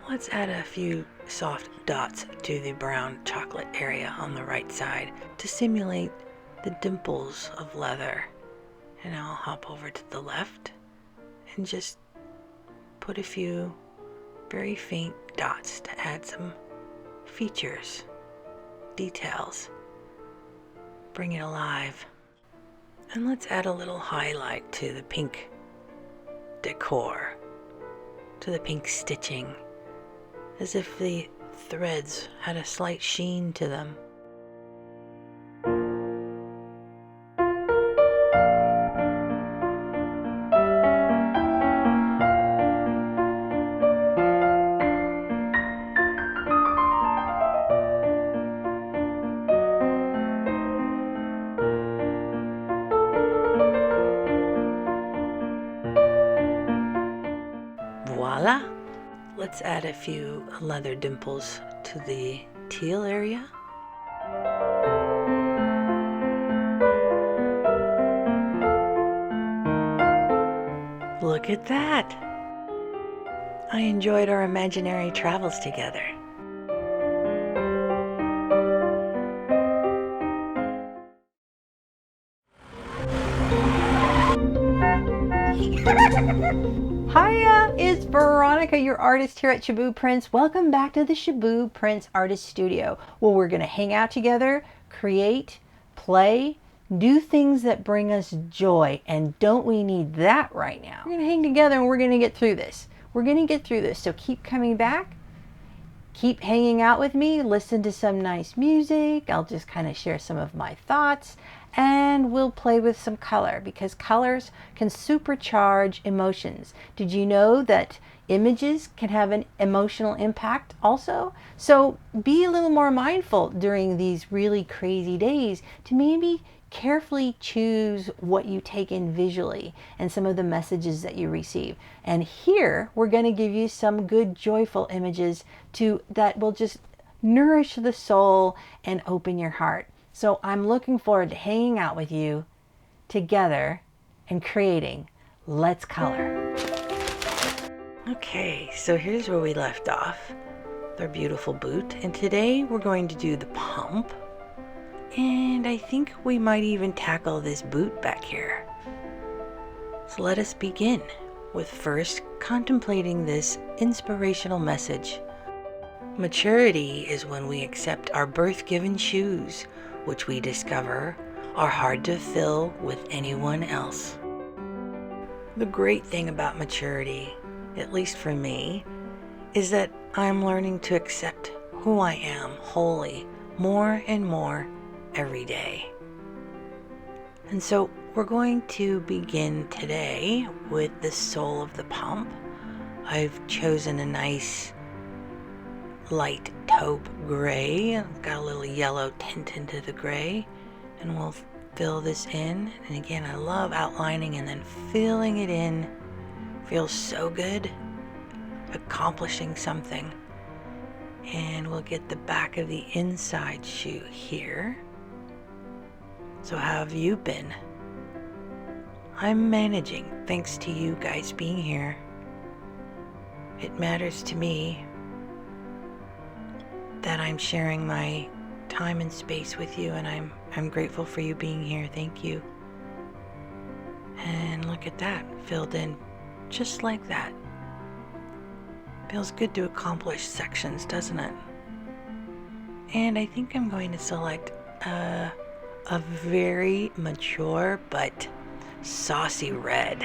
Let's add a few soft dots to the brown chocolate area on the right side to simulate the dimples of leather. And I'll hop over to the left and just put a few very faint dots to add some features, details, bring it alive. And let's add a little highlight to the pink decor, to the pink stitching, as if the threads had a slight sheen to them. Voila! Let's add a few leather dimples to the teal area. Look at that! I enjoyed our imaginary travels together. Hiya, it's Veronica, your artist here at Shaboo Prints. Welcome back to the Shaboo Prints Artist Studio, where we're going to hang out together, create, play, do things that bring us joy. And don't we need that right now? We're going to hang together and we're going to get through this. We're going to get through this. So keep coming back. Keep hanging out with me. Listen to some nice music. I'll just kind of share some of my thoughts. And we'll play with some color, because colors can supercharge emotions. Did you know that images can have an emotional impact also? So be a little more mindful during these really crazy days to maybe carefully choose what you take in visually and some of the messages that you receive. And here we're going to give you some good joyful images that will just nourish the soul and open your heart. So I'm looking forward to hanging out with you together and creating Let's Color. Okay, so here's where we left off, our beautiful boot. And today we're going to do the pump. And I think we might even tackle this boot back here. So let us begin with first contemplating this inspirational message. Maturity is when we accept our birth-given shoes, which we discover are hard to fill with anyone else. The great thing about maturity, at least for me, is that I'm learning to accept who I am wholly more and more every day. And so we're going to begin today with the sole of the pump. I've chosen a nice light taupe gray. Got a little yellow tint into the gray, and we'll fill this in. And again, I love outlining and then filling it in. Feels so good, accomplishing something. And we'll get the back of the inside shoe here. So how have you been? I'm managing thanks to you guys being here. It matters to me that I'm sharing my time and space with you, and I'm grateful for you being here. Thank you. And look at that, filled in just like that. Feels good to accomplish sections, doesn't it? And I think I'm going to select a very mature but saucy red.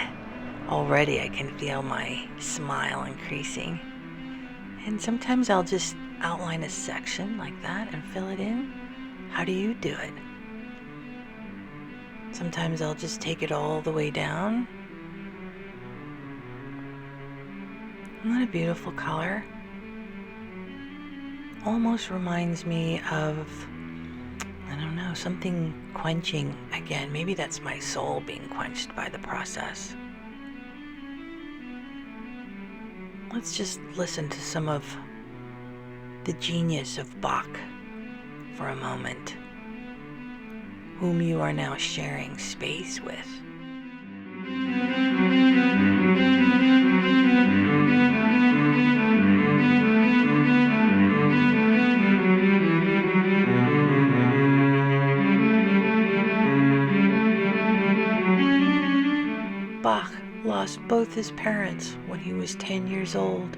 Already I can feel my smile increasing. And sometimes I'll just outline a section like that and fill it in. How do you do it? Sometimes I'll just take it all the way down. Isn't that a beautiful color? Almost reminds me of, I don't know, something quenching again. Maybe that's my soul being quenched by the process. Let's just listen to some of the genius of Bach for a moment, whom you are now sharing space with. Bach lost both his parents when he was 10 years old.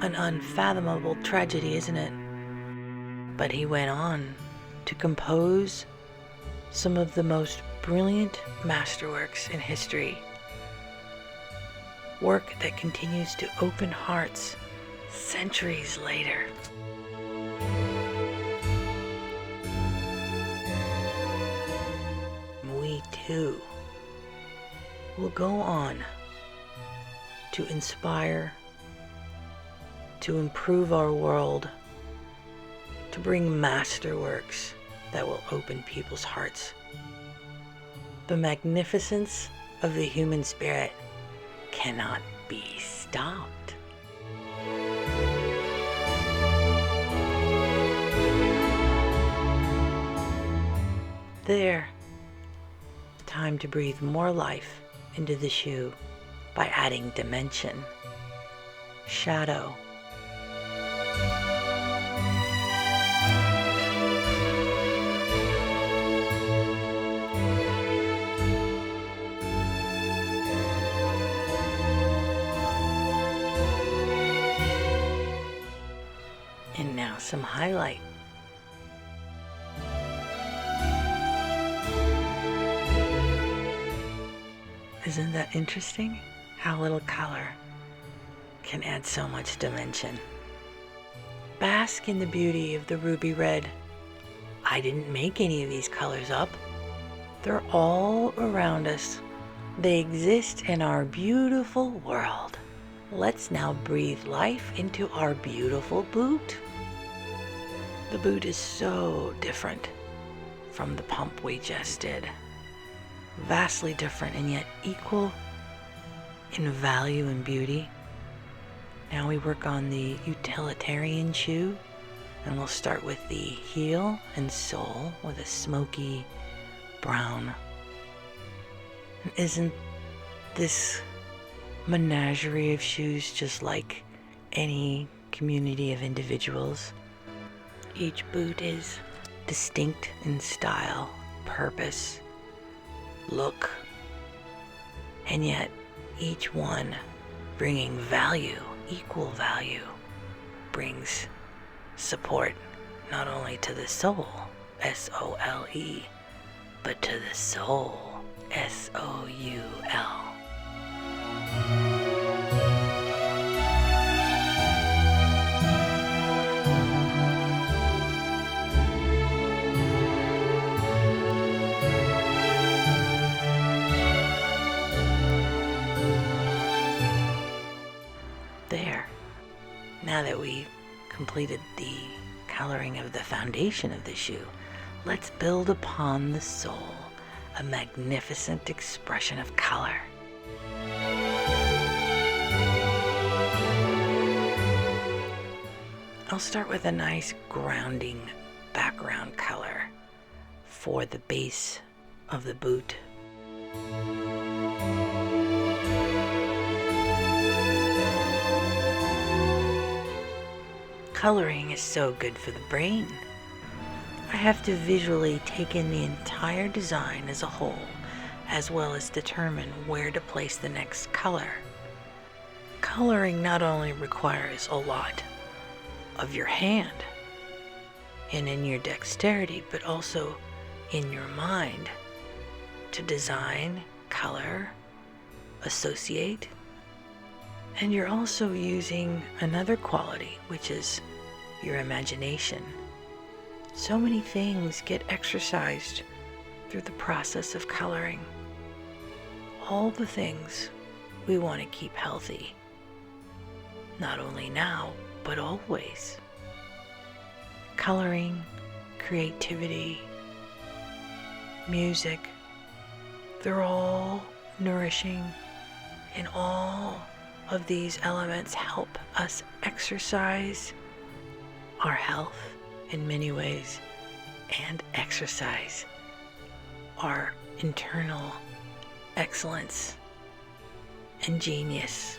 An unfathomable tragedy, isn't it? But he went on to compose some of the most brilliant masterworks in history. Work that continues to open hearts centuries later. We too will go on to inspire, to improve our world, to bring masterworks that will open people's hearts. The magnificence of the human spirit cannot be stopped. There, time to breathe more life into the shoe by adding dimension, shadow, and now some highlight. Isn't that interesting? How little color can add so much dimension. Bask in the beauty of the ruby red. I didn't make any of these colors up. They're all around us. They exist in our beautiful world. Let's now breathe life into our beautiful boot. The boot is so different from the pump we just did. Vastly different and yet equal in value and beauty. Now we work on the utilitarian shoe, and we'll start with the heel and sole with a smoky brown. And isn't this menagerie of shoes just like any community of individuals? Each boot is distinct in style, purpose, look, and yet each one bringing value, equal value, brings support not only to the soul, S-O-L-E, but to the soul, S-O-U-L. There. Now that we've completed the coloring of the foundation of the shoe, let's build upon the sole, a magnificent expression of color. I'll start with a nice grounding background color for the base of the boot. Coloring is so good for the brain. I have to visually take in the entire design as a whole, as well as determine where to place the next color. Coloring not only requires a lot of your hand and in your dexterity, but also in your mind to design, color, associate. And you're also using another quality, which is your imagination. So many things get exercised through the process of coloring. All the things we want to keep healthy, not only now, but always. Coloring, creativity, music, they're all nourishing, and all of these elements help us exercise our health in many ways and exercise our internal excellence and genius.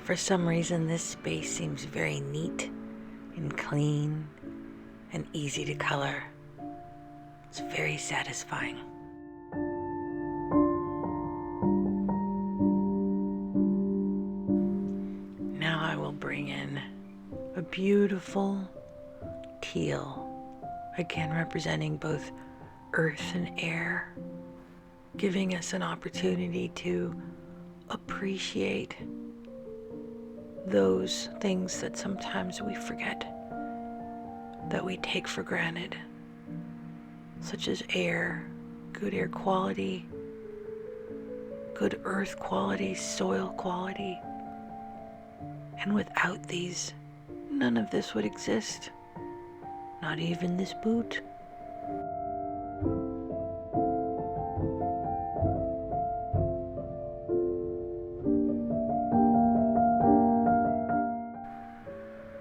For some reason, this space seems very neat and clean and easy to color. It's very satisfying. Now I will bring in a beautiful teal, again representing both earth and air, giving us an opportunity to appreciate those things that sometimes we forget, that we take for granted, such as air, good air quality, good earth quality, soil quality. And without these, none of this would exist. Not even this boot.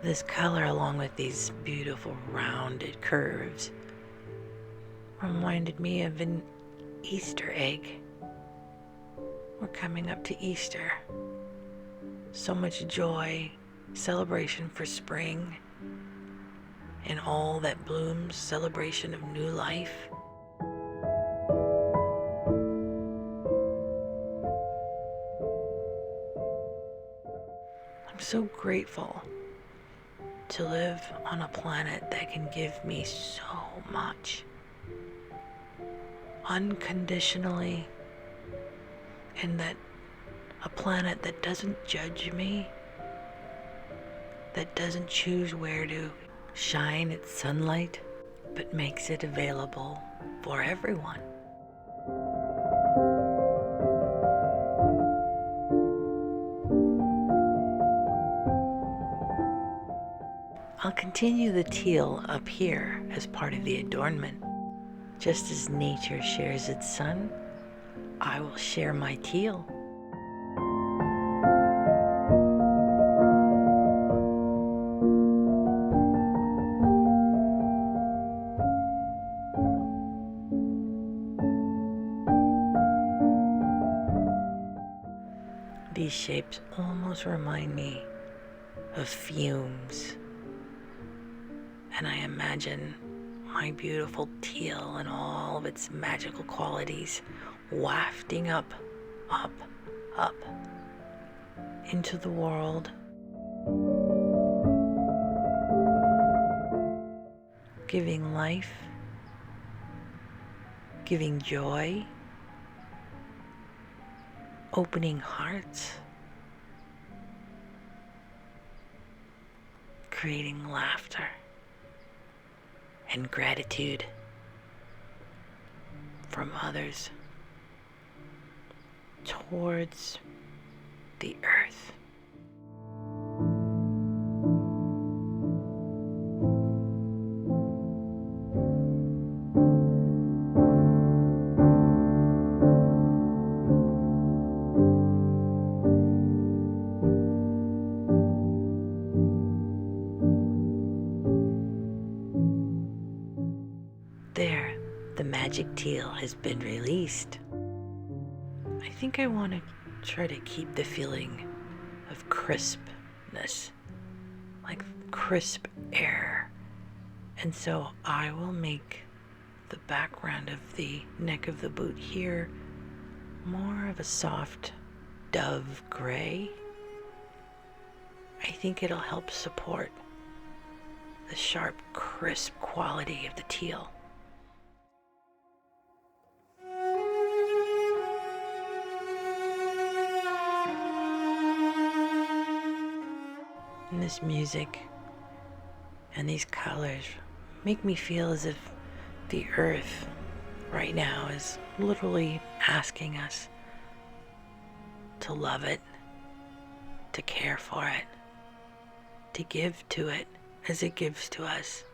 This color, along with these beautiful rounded curves, reminded me of an Easter egg. We're coming up to Easter. So much joy, celebration for spring, and all that blooms, celebration of new life. I'm so grateful to live on a planet that can give me so much unconditionally, and that a planet that doesn't judge me, that doesn't choose where to shine its sunlight, but makes it available for everyone. I'll continue the teal up here as part of the adornment. Just as nature shares its sun, I will share my teal. These shapes almost remind me of fumes, and I imagine my beautiful teal and all of its magical qualities wafting up, up, up into the world, giving life, giving joy, opening hearts, creating laughter and gratitude from others towards the earth. There, the magic teal has been released. I think I want to try to keep the feeling of crispness, like crisp air. And so I will make the background of the neck of the boot here more of a soft dove gray. I think it'll help support the sharp, crisp quality of the teal. And this music and these colors make me feel as if the earth right now is literally asking us to love it, to care for it, to give to it as it gives to us.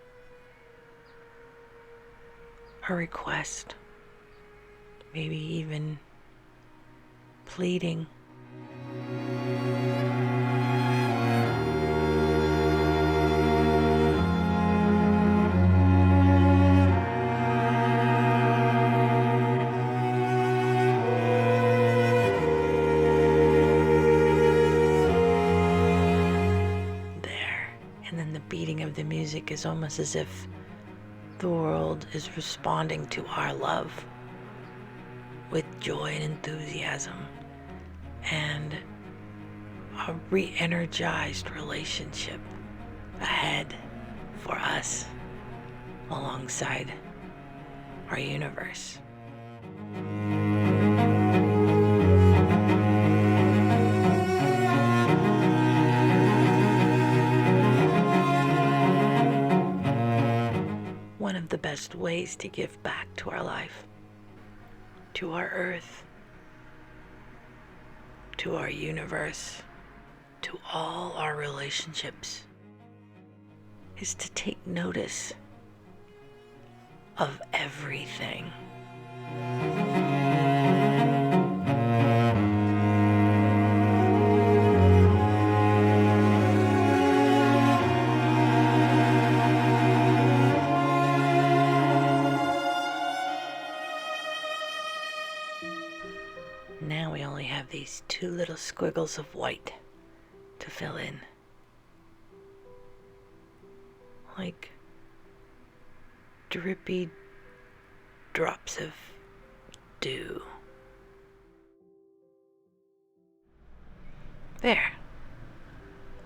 A request, maybe even pleading. beating of the music is almost as if the world is responding to our love with joy and enthusiasm and a re-energized relationship ahead for us alongside our universe. One of the best ways to give back to our life, to our earth, to our universe, to all our relationships, is to take notice of everything. Now we only have these two little squiggles of white to fill in, like drippy drops of dew. There.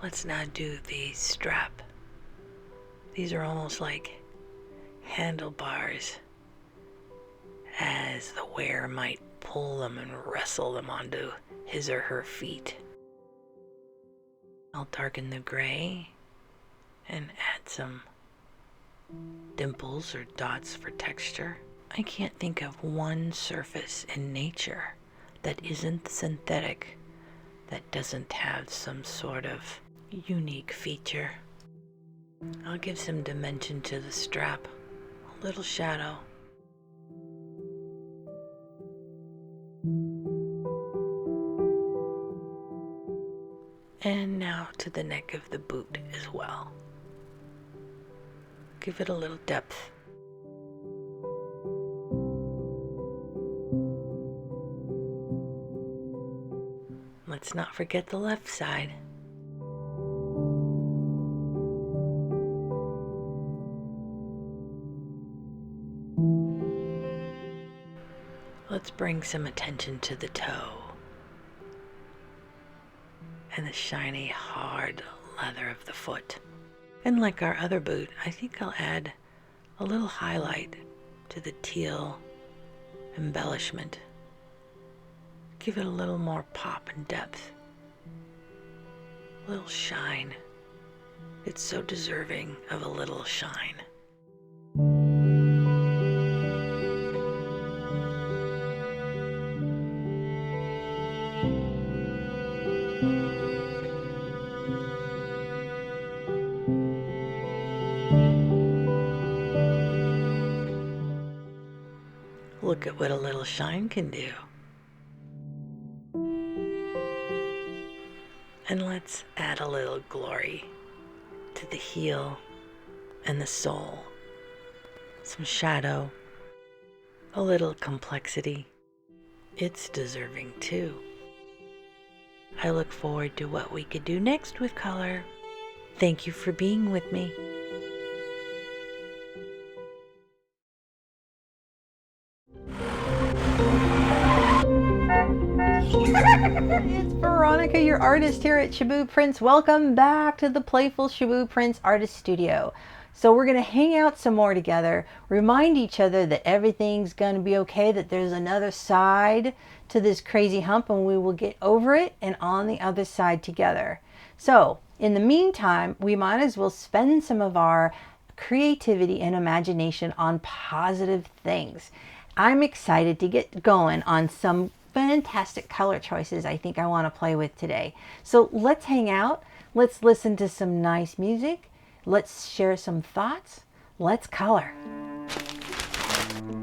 Let's now do the strap. These are almost like handlebars, as the wearer might pull them and wrestle them onto his or her feet. I'll darken the gray and add some dimples or dots for texture. I can't think of one surface in nature that isn't synthetic, that doesn't have some sort of unique feature. I'll give some dimension to the strap, a little shadow. And now to the neck of the boot as well. Give it a little depth. Let's not forget the left side. Let's bring some attention to the toe and the shiny, hard leather of the foot. And like our other boot, I think I'll add a little highlight to the teal embellishment. Give it a little more pop and depth, a little shine. It's so deserving of a little shine. Look at what a little shine can do. And let's add a little glory to the heel and the sole. Some shadow, a little complexity. It's deserving too. I look forward to what we could do next with color. Thank you for being with me. It's Veronica, your artist here at Shaboo Prints. Welcome back to the Playful Shaboo Prints Artist Studio. So we're going to hang out some more together, remind each other that everything's going to be okay, that there's another side to this crazy hump and we will get over it and on the other side together. So in the meantime, we might as well spend some of our creativity and imagination on positive things. I'm excited to get going on some fantastic color choices I think I want to play with today. So let's hang out, let's listen to some nice music, let's share some thoughts, let's color.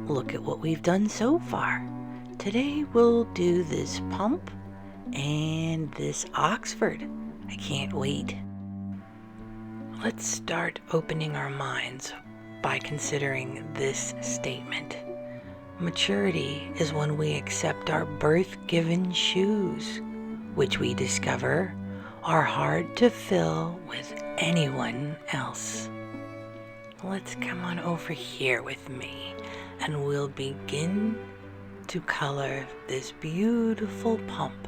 Look at what we've done so far. Today we'll do this pump and this Oxford. I can't wait. Let's start opening our minds by considering this statement. Maturity is when we accept our birth-given shoes, which we discover are hard to fill with anyone else. Let's come on over here with me and we'll begin to color this beautiful pump.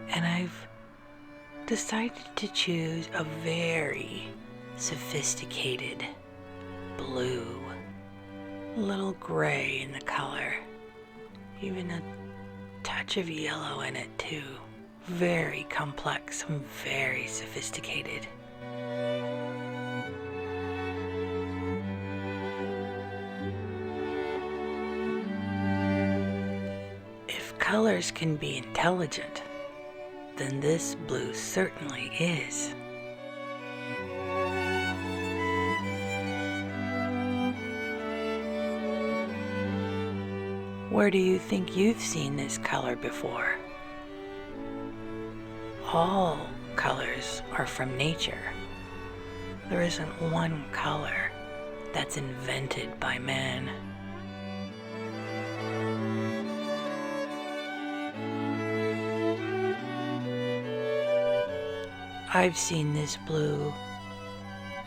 And I've decided to choose a very sophisticated blue, a little gray in the color, even a touch of yellow in it too. Very complex and very sophisticated. If colors can be intelligent, then this blue certainly is. Where do you think you've seen this color before? All colors are from nature. There isn't one color that's invented by man. I've seen this blue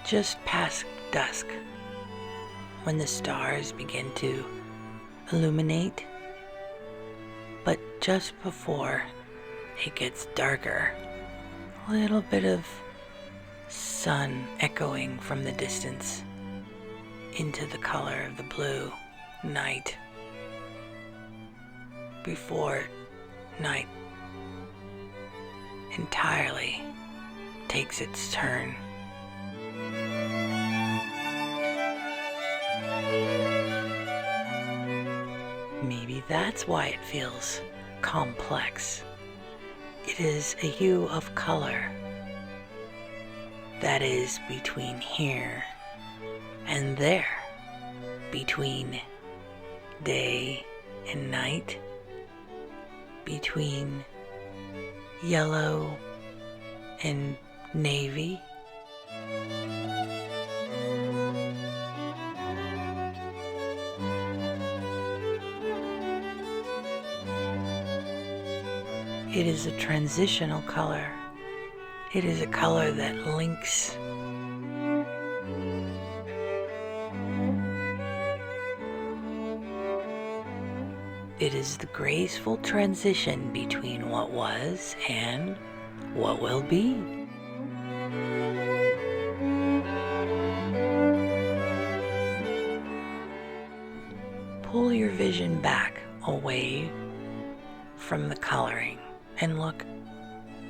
just past dusk, when the stars begin to illuminate, but just before it gets darker, a little bit of sun echoing from the distance into the color of the blue night before night entirely takes its turn. Maybe that's why it feels complex. It is a hue of color that is between here and there, between day and night, between yellow and navy. It is a transitional color. It is a color that links. It is the graceful transition between what was and what will be. Pull your vision back away from the coloring and look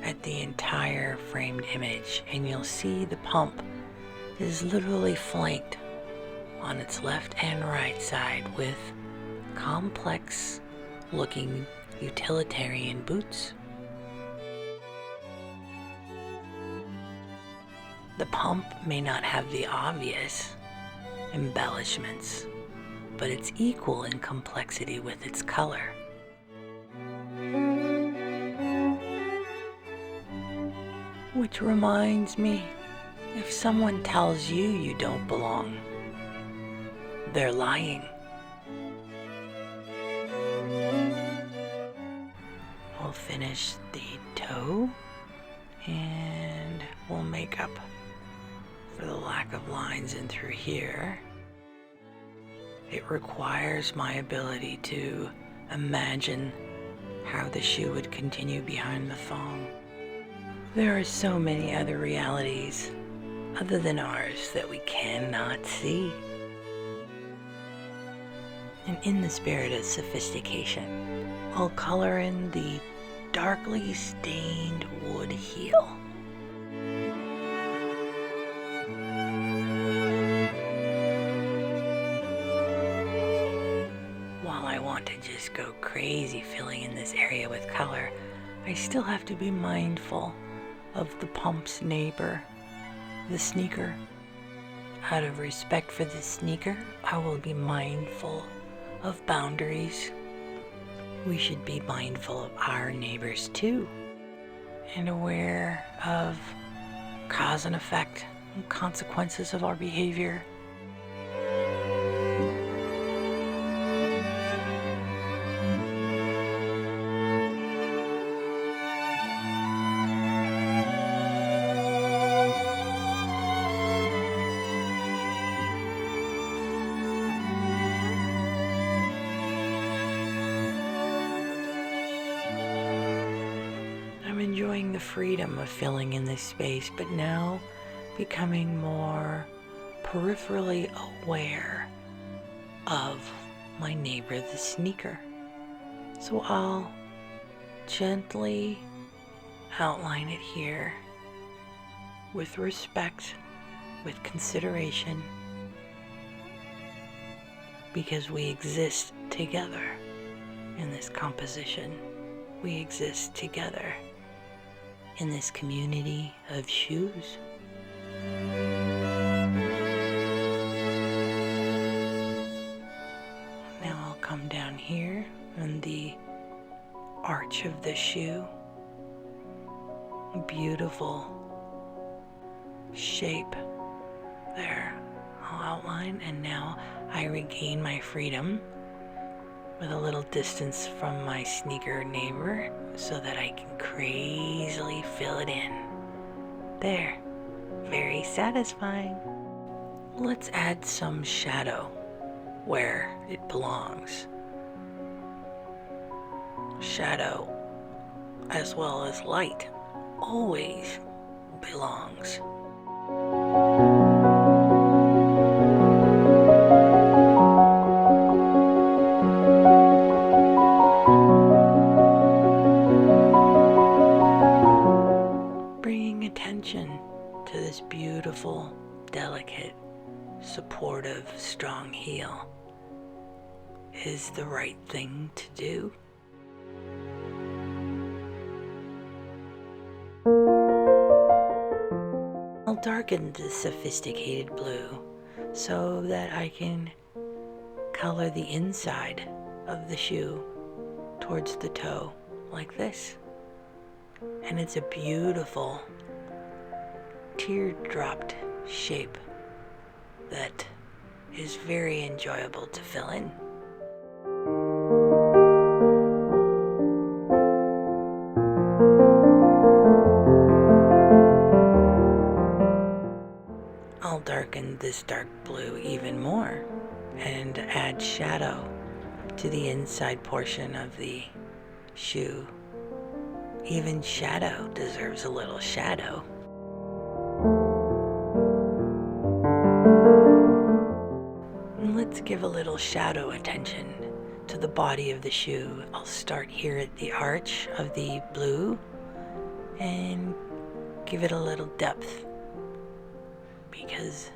at the entire framed image, and you'll see the pump is literally flanked on its left and right side with complex looking utilitarian boots. The pump may not have the obvious embellishments, but it's equal in complexity with its color. Which reminds me, if someone tells you you don't belong, they're lying. We'll finish the toe and we'll make up for the lack of lines in through here. It requires my ability to imagine how the shoe would continue behind the thong. There are so many other realities other than ours that we cannot see. And in the spirit of sophistication, I'll color in the darkly stained wood heel. While I want to just go crazy filling in this area with color, I still have to be mindful of the pump's neighbor, the sneaker. Out of respect for the sneaker, I will be mindful of boundaries. We should be mindful of our neighbors too, and aware of cause and effect and consequences of our behavior. I'm enjoying the freedom of filling in this space, but now becoming more peripherally aware of my neighbor, the sneaker. So I'll gently outline it here with respect, with consideration, because we exist together in this composition. We exist together in this community of shoes. Now I'll come down here on the arch of the shoe. Beautiful shape there. I'll outline, and now I regain my freedom with a little distance from my sneaker neighbor so that I can crazily fill it in. There. Very satisfying. Let's add some shadow where it belongs. Shadow, as well as light, always belongs. Bringing attention to this beautiful, delicate, supportive, strong heel is the right thing to do. I'll darken the sophisticated blue so that I can color the inside of the shoe towards the toe like this. And it's a beautiful teardropped shape that is very enjoyable to fill in. I'll darken this dark blue even more and add shadow to the inside portion of the shoe. Even shadow deserves a little shadow. And let's give a little shadow attention to the body of the shoe. I'll start here at the arch of the blue and give it a little depth, because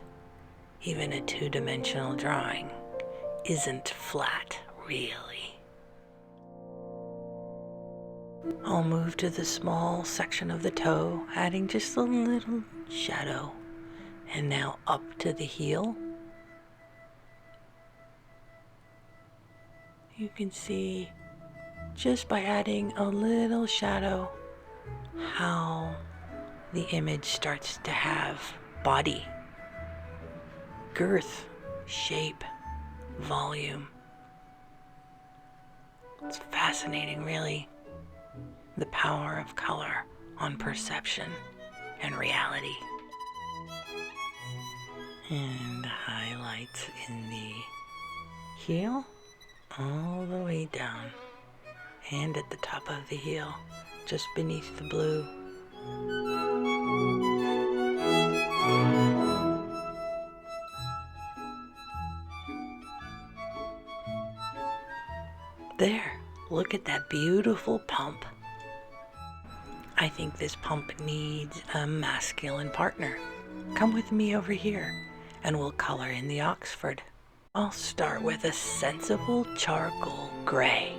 even a two-dimensional drawing isn't flat, really. I'll move to the small section of the toe, adding just a little shadow, and now up to the heel. You can see, just by adding a little shadow, how the image starts to have body, girth, shape, volume. It's fascinating, really, the power of color on perception and reality. And highlights in the heel all the way down, and at the top of the heel, just beneath the blue. There, look at that beautiful pump. I think this pump needs a masculine partner. Come with me over here and we'll color in the Oxford. I'll start with a sensible charcoal gray.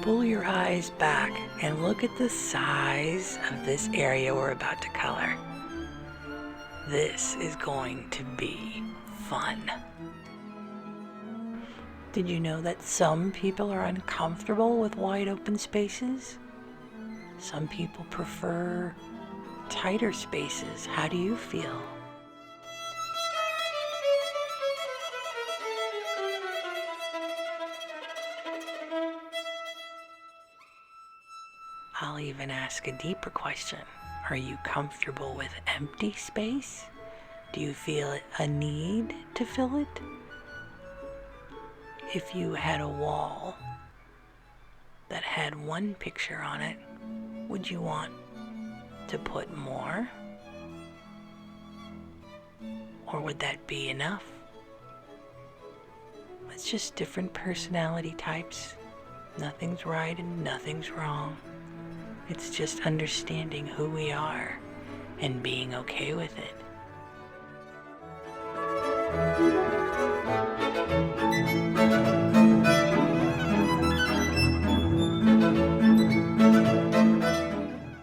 Pull your eyes back and look at the size of this area we're about to color. This is going to be fun. Did you know that some people are uncomfortable with wide open spaces? Some people prefer tighter spaces. How do you feel? I'll even ask a deeper question. Are you comfortable with empty space? Do you feel a need to fill it? If you had a wall that had one picture on it, would you want to put more? Or would that be enough? It's just different personality types. Nothing's right and nothing's wrong. It's just understanding who we are and being okay with it.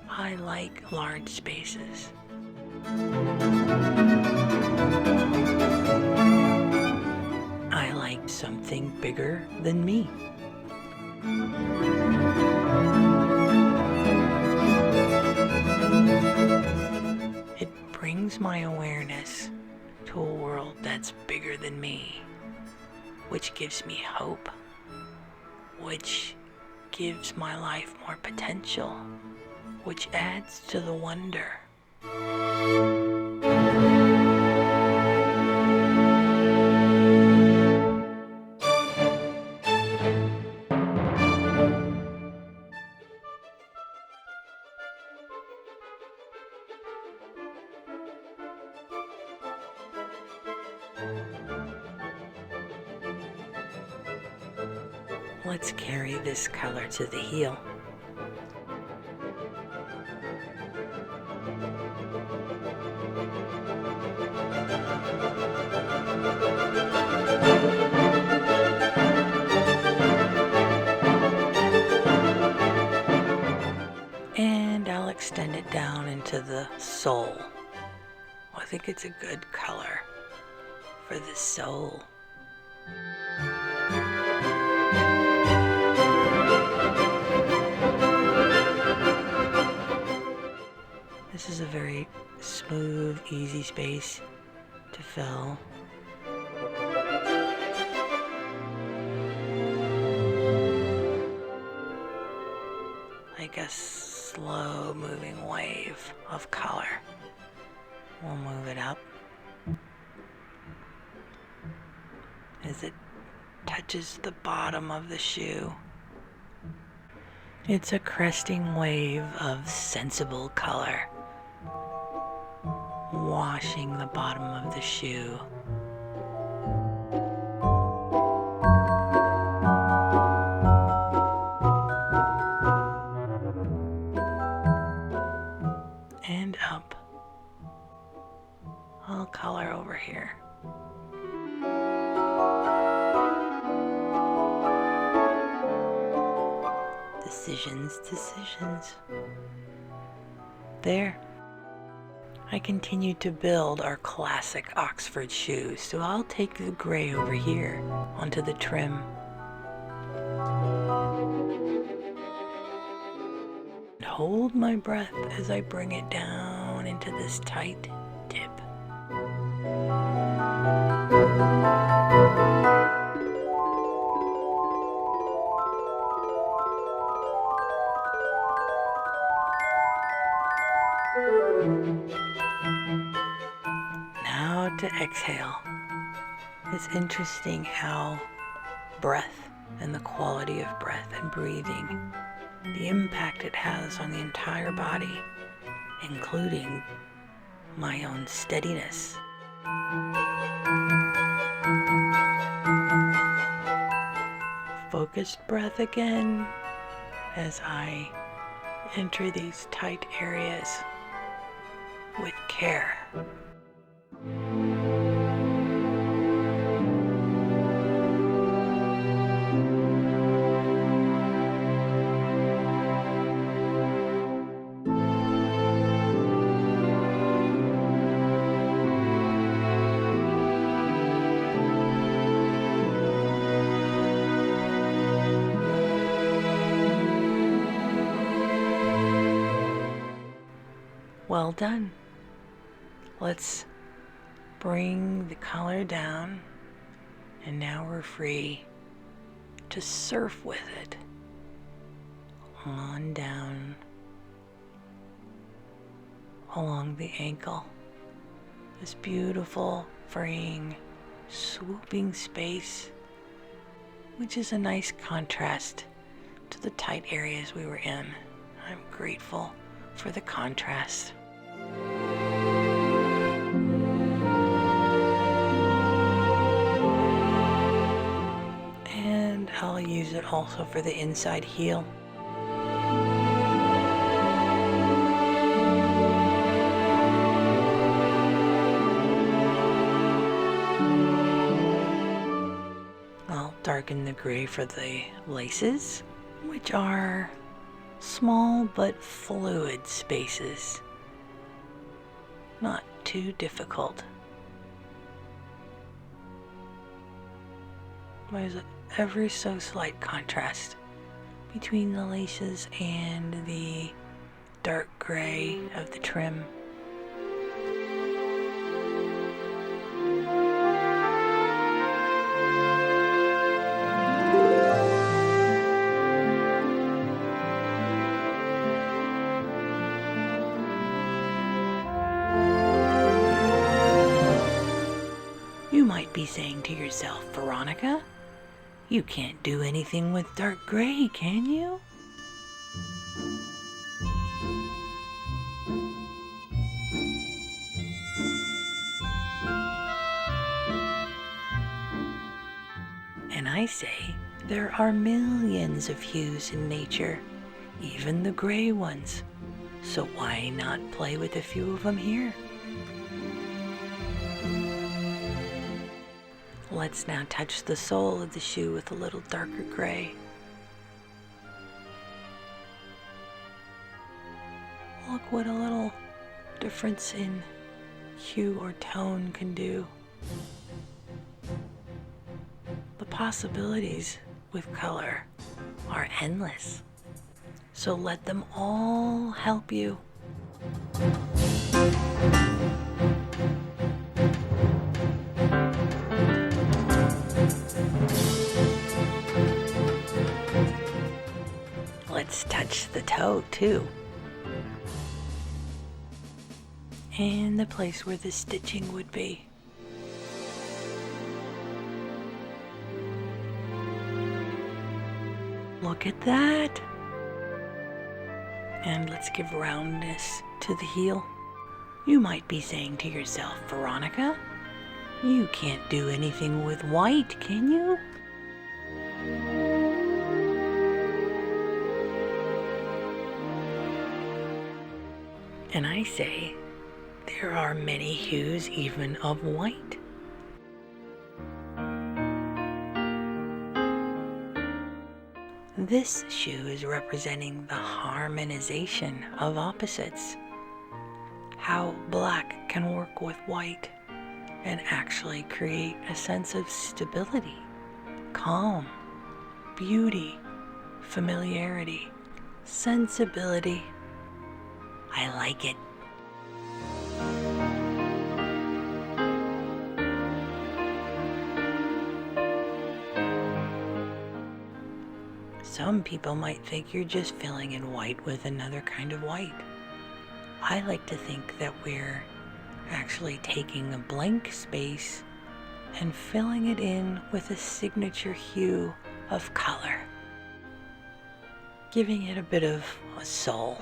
I like large spaces. I like something bigger than me. It brings my awareness to a world that's bigger than me, which gives me hope, which gives my life more potential, which adds to the wonder. Let's carry this color to the heel. And I'll extend it down into the sole. I think it's a good color for the sole. This is a very smooth, easy space to fill. Like a slow moving wave of color. We'll move it up as it touches the bottom of the shoe. It's a cresting wave of sensible color, washing the bottom of the shoe. And up. I'll color over here. Decisions. There. I continue to build our classic Oxford shoes, so I'll take the gray over here onto the trim. And hold my breath as I bring it down into this tight dip. Now to exhale. It's interesting how breath and the quality of breath and breathing, the impact it has on the entire body, including my own steadiness. Focused breath again as I enter these tight areas with care. Well done. Let's bring the color down, and now we're free to surf with it on down along the ankle. This beautiful, freeing, swooping space, which is a nice contrast to the tight areas we were in. I'm grateful for the contrast. And I'll use it also for the inside heel. I'll darken the gray for the laces, which are small but fluid spaces. Not too difficult. There's an ever so slight contrast between the laces and the dark gray of the trim. You might be saying to yourself, Veronica, you can't do anything with dark gray, can you? And I say, there are millions of hues in nature, even the gray ones. So why not play with a few of them here? Let's now touch the sole of the shoe with a little darker gray. Look what a little difference in hue or tone can do. The possibilities with color are endless. So let them all help you. Let's touch the toe too. And the place where the stitching would be. Look at that. And let's give roundness to the heel. You might be saying to yourself, Veronica, you can't do anything with white, can you? And I say, there are many hues even of white. This shoe is representing the harmonization of opposites. How black can work with white and actually create a sense of stability, calm, beauty, familiarity, sensibility. I like it. Some people might think you're just filling in white with another kind of white. I like to think that we're actually taking a blank space and filling it in with a signature hue of color, giving it a bit of a soul.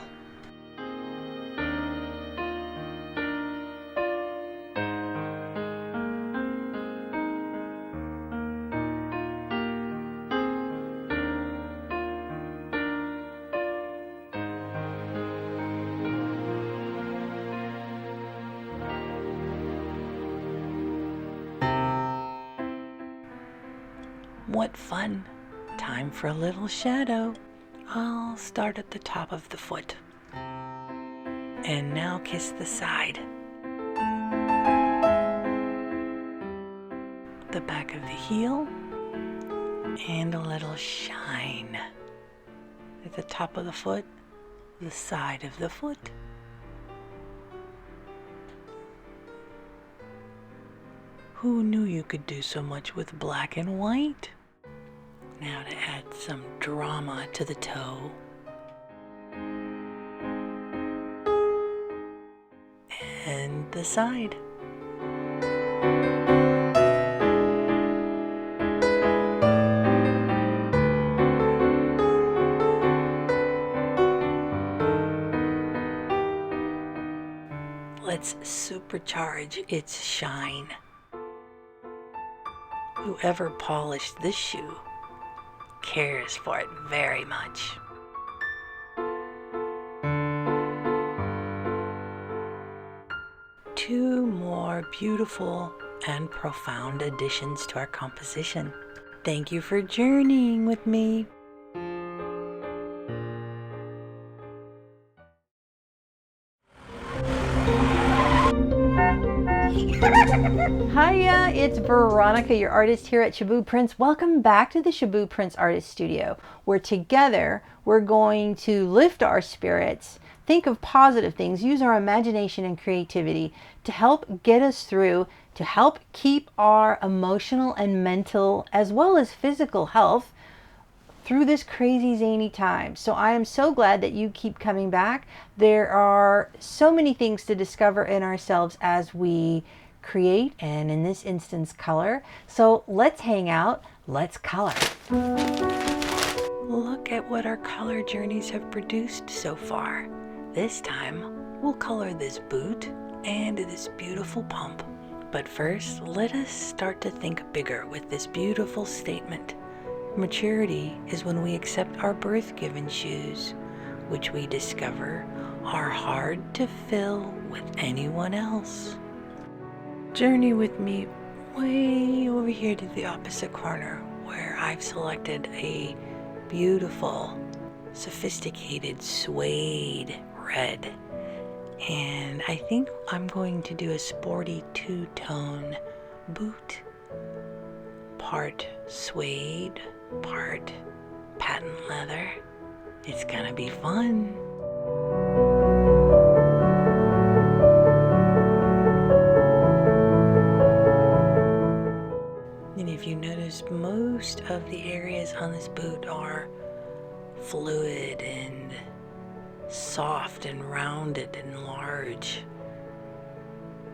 What fun! Time for a little shadow. I'll start at the top of the foot. And now kiss the side. The back of the heel. And a little shine. At the top of the foot, the side of the foot. Who knew you could do so much with black and white? Now to add some drama to the toe. And the side. Let's supercharge its shine. Whoever polished this shoe cares for it very much. Two more beautiful and profound additions to our composition. Thank you for journeying with me. Hiya, it's Veronica, your artist here at Shaboo Prints. Welcome back to the Shaboo Prints Artist Studio, where together we're going to lift our spirits, think of positive things, use our imagination and creativity to help get us through, to help keep our emotional and mental as well as physical health through this crazy zany time. So I am so glad that you keep coming back. There are so many things to discover in ourselves as we create, and in this instance color. So let's hang out, let's color. Look at what our color journeys have produced so far. This time we'll color this boot and this beautiful pump. But first, let us start to think bigger with this beautiful statement. Maturity is when we accept our birth-given shoes, which we discover are hard to fill with anyone else. Journey with me way over here to the opposite corner, where I've selected a beautiful, sophisticated suede red. And I think I'm going to do a sporty two-tone boot. Part suede, part patent leather. It's gonna be fun. And if you notice, most of the areas on this boot are fluid and soft and rounded and large.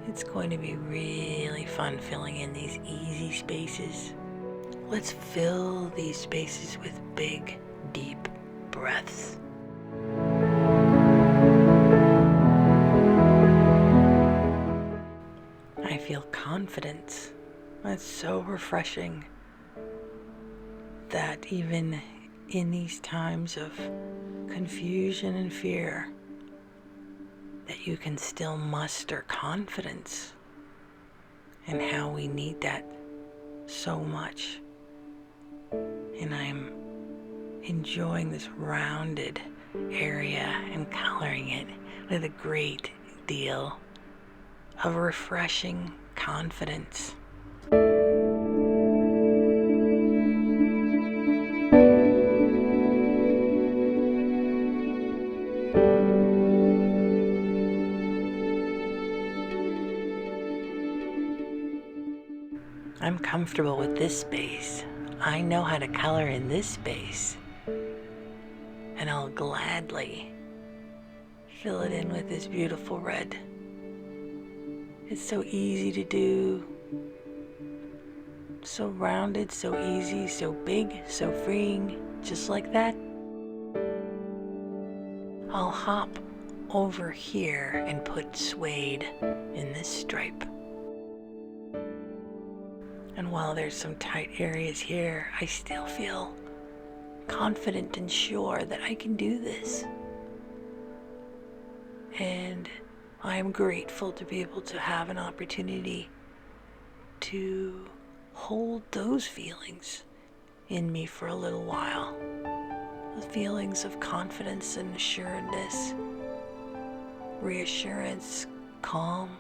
It's going to be really fun filling in these easy spaces. Let's fill these spaces with big, deep breaths. I feel confidence. That's so refreshing that even in these times of confusion and fear, that you can still muster confidence, and how we need that so much. And I'm enjoying this rounded area and coloring it with a great deal of refreshing confidence. I'm comfortable with this space. I know how to color in this space, and I'll gladly fill it in with this beautiful red. It's so easy to do, so rounded, so easy, so big, so freeing, just like that. I'll hop over here and put suede in this stripe. And while there's some tight areas here, I still feel confident and sure that I can do this. And I am grateful to be able to have an opportunity to hold those feelings in me for a little while. The feelings of confidence and assuredness, reassurance, calm,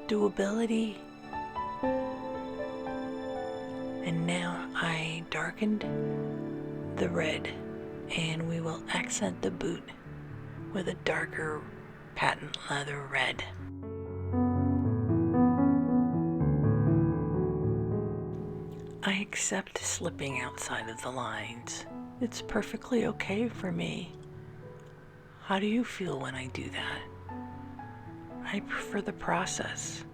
doability. And now I darkened the red, and we will accent the boot with a darker patent leather red. I accept slipping outside of the lines. It's perfectly okay for me. How do you feel when I do that? I prefer the process.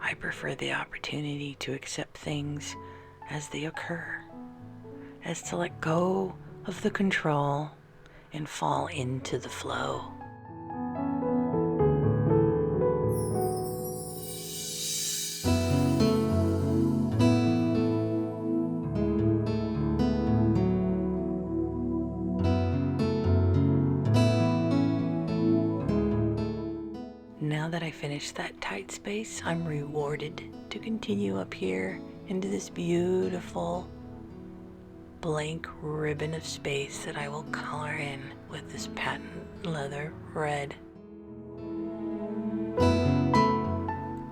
I prefer the opportunity to accept things as they occur, as to let go of the control and fall into the flow. that I finished that tight space, I'm rewarded to continue up here into this beautiful blank ribbon of space that I will color in with this patent leather red.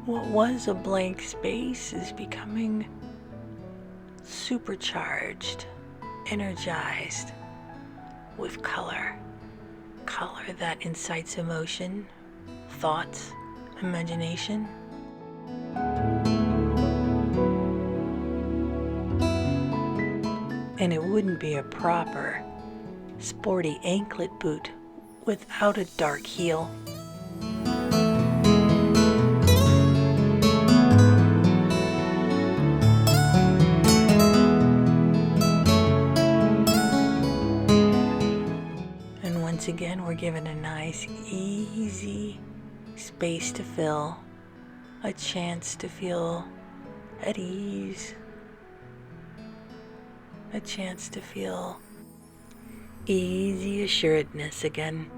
What was a blank space is becoming supercharged, energized with color. Color that incites emotion, thoughts, imagination. And it wouldn't be a proper, sporty anklet boot without a dark heel. And once again, we're given a nice, easy space to fill, a chance to feel at ease, a chance to feel easy assuredness again.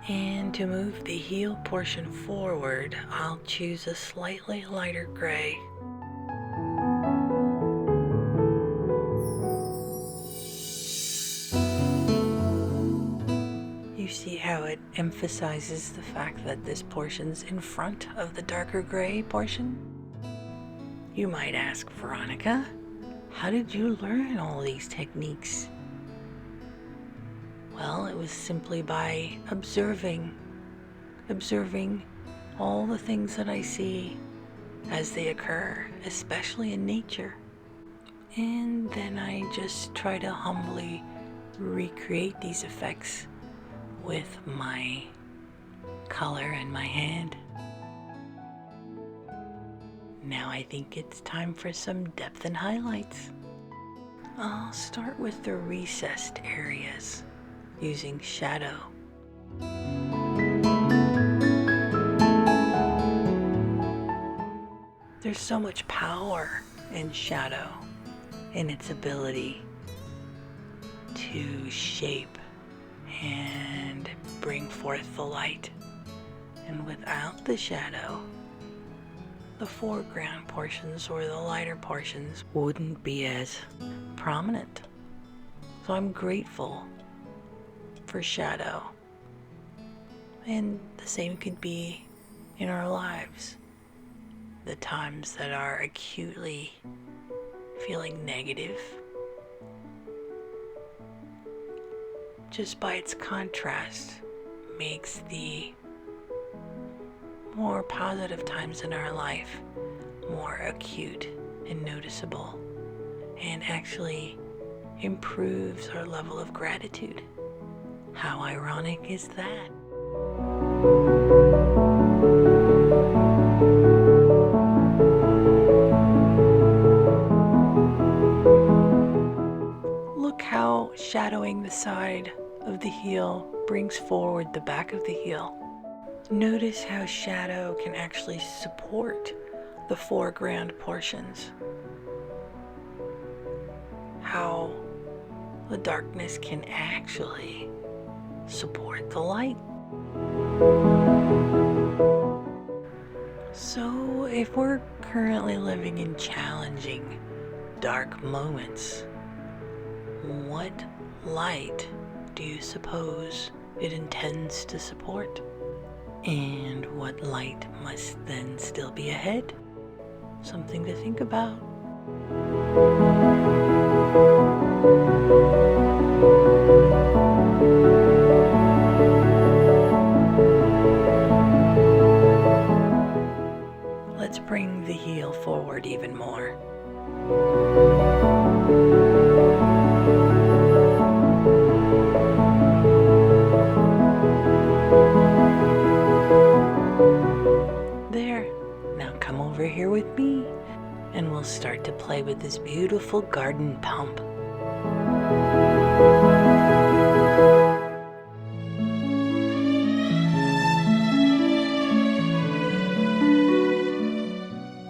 And to move the heel portion forward, I'll choose a slightly lighter gray. You see how it emphasizes the fact that this portion's in front of the darker gray portion? You might ask, Veronica, how did you learn all these techniques? Well, it was simply by observing all the things that I see as they occur, especially in nature. And then I just try to humbly recreate these effects with my color and my hand. Now I think it's time for some depth and highlights. I'll start with the recessed areas using shadow. There's so much power in shadow, in its ability to shape and bring forth the light. And without the shadow, the foreground portions or the lighter portions wouldn't be as prominent. So I'm grateful for shadow. And the same could be in our lives. The times that are acutely feeling negative, just by its contrast, makes the more positive times in our life more acute and noticeable, and actually improves our level of gratitude. How ironic is that? Look how shadowing the side of the heel brings forward the back of the heel. Notice how shadow can actually support the foreground portions. How the darkness can actually support the light. So if we're currently living in challenging, dark moments, what light do you suppose it intends to support? And what light must then still be ahead? Something to think about. Let's bring the heel forward even more. There. Now come over here with me and we'll start to play with this beautiful garden pump.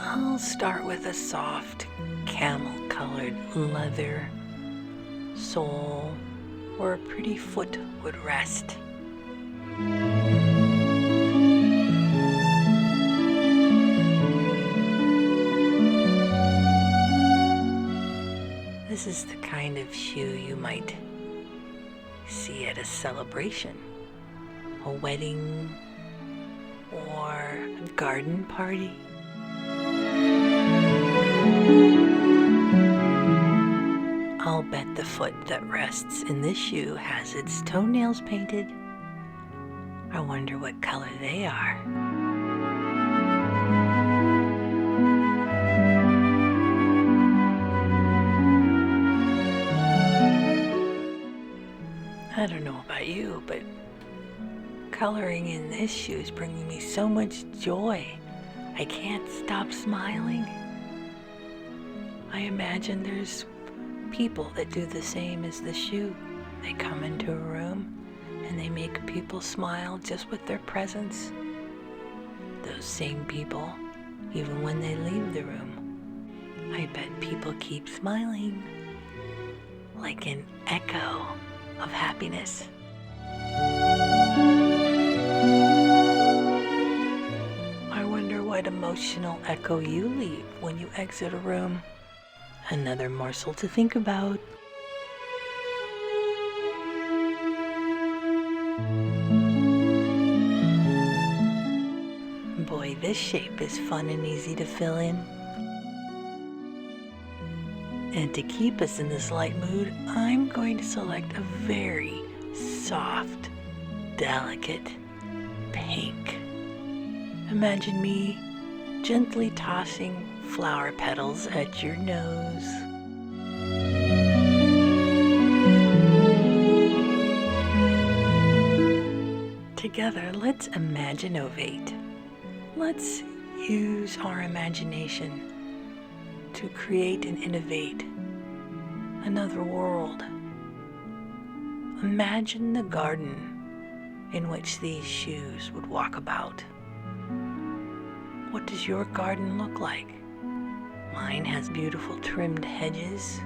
I'll start with a soft camel-colored leather sole where a pretty foot would rest. This is the kind of shoe you might see at a celebration, a wedding, or a garden party. I'll bet the foot that rests in this shoe has its toenails painted. I wonder what color they are. I don't know about you, but coloring in this shoe is bringing me so much joy. I can't stop smiling. I imagine there's people that do the same as the shoe. They come into a room and they make people smile just with their presence. Those same people, even when they leave the room, I bet people keep smiling like an echo of happiness. I wonder what emotional echo you leave when you exit a room. Another morsel to think about. Boy, this shape is fun and easy to fill in. And to keep us in this light mood, I'm going to select a very soft, delicate pink. Imagine me gently tossing flower petals at your nose. Together, let's imaginovate. Let's use our imagination to create and innovate another world. Imagine the garden in which these shoes would walk about. What does your garden look like? Mine has beautiful trimmed hedges.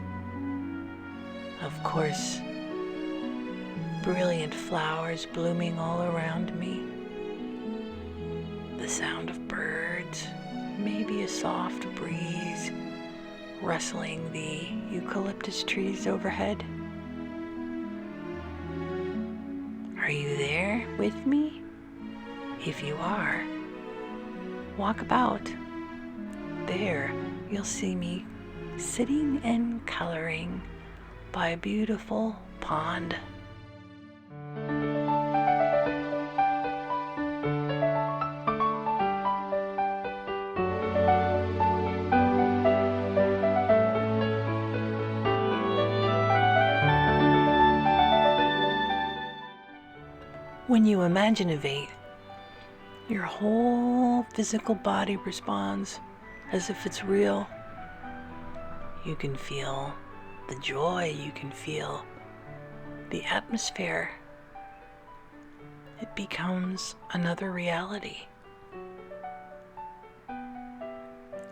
Of course, brilliant flowers blooming all around me. The sound of birds, maybe a soft breeze rustling the eucalyptus trees overhead. Are you there with me? If you are, walk about. There, you'll see me sitting and coloring by a beautiful pond. When you imaginovate, your whole physical body responds as if it's real. You can feel the joy, you can feel the atmosphere. It becomes another reality.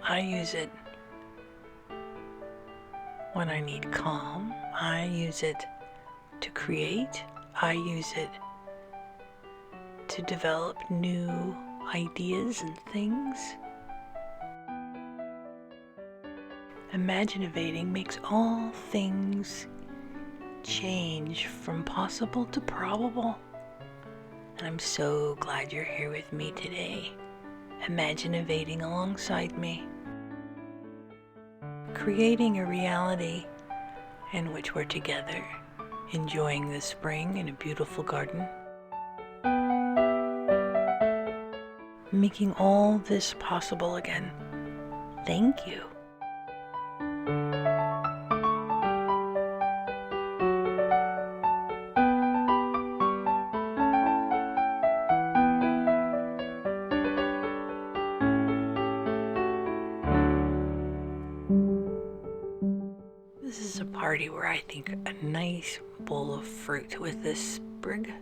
I use it when I need calm. I use it to create. I use it to develop new ideas and things. Imaginovating makes all things change from possible to probable. And I'm so glad you're here with me today, imaginovating alongside me, creating a reality in which we're together, enjoying the spring in a beautiful garden, making all this possible again. Thank you. party where I think a nice bowl of fruit with this sprig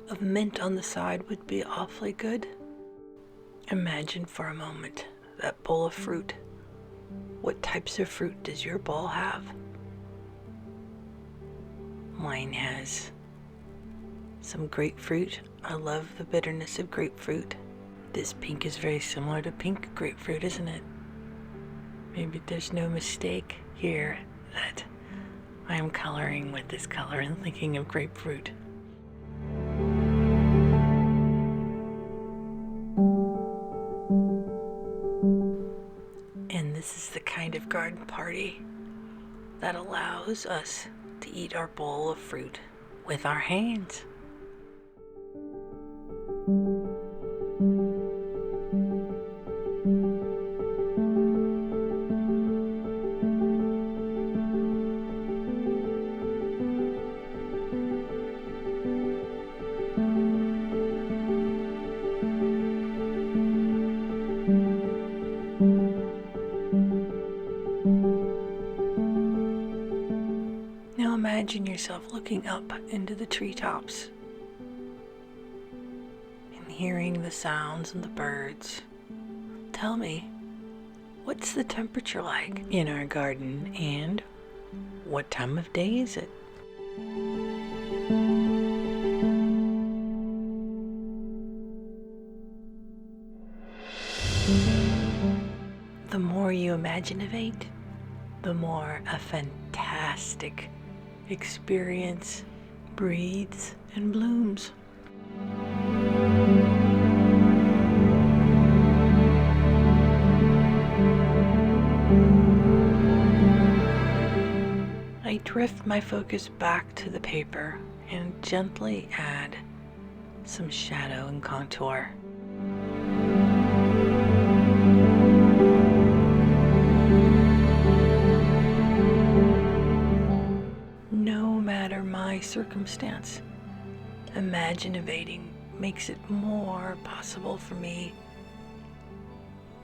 of mint on the side would be awfully good. Imagine for a moment that bowl of fruit. What types of fruit does your bowl have? Mine has some grapefruit. I love the bitterness of grapefruit. This pink is very similar to pink grapefruit, isn't it? Maybe there's no mistake here that I am coloring with this color and thinking of grapefruit. And this is the kind of garden party that allows us to eat our bowl of fruit with our hands. Now imagine yourself looking up into the treetops and hearing the sounds and the birds. Tell me, what's the temperature like in our garden and what time of day is it? The more you imaginate, the more a fantastic experience breathes and blooms. I drift my focus back to the paper and gently add some shadow and contour. No matter my circumstance, imaginating makes it more possible for me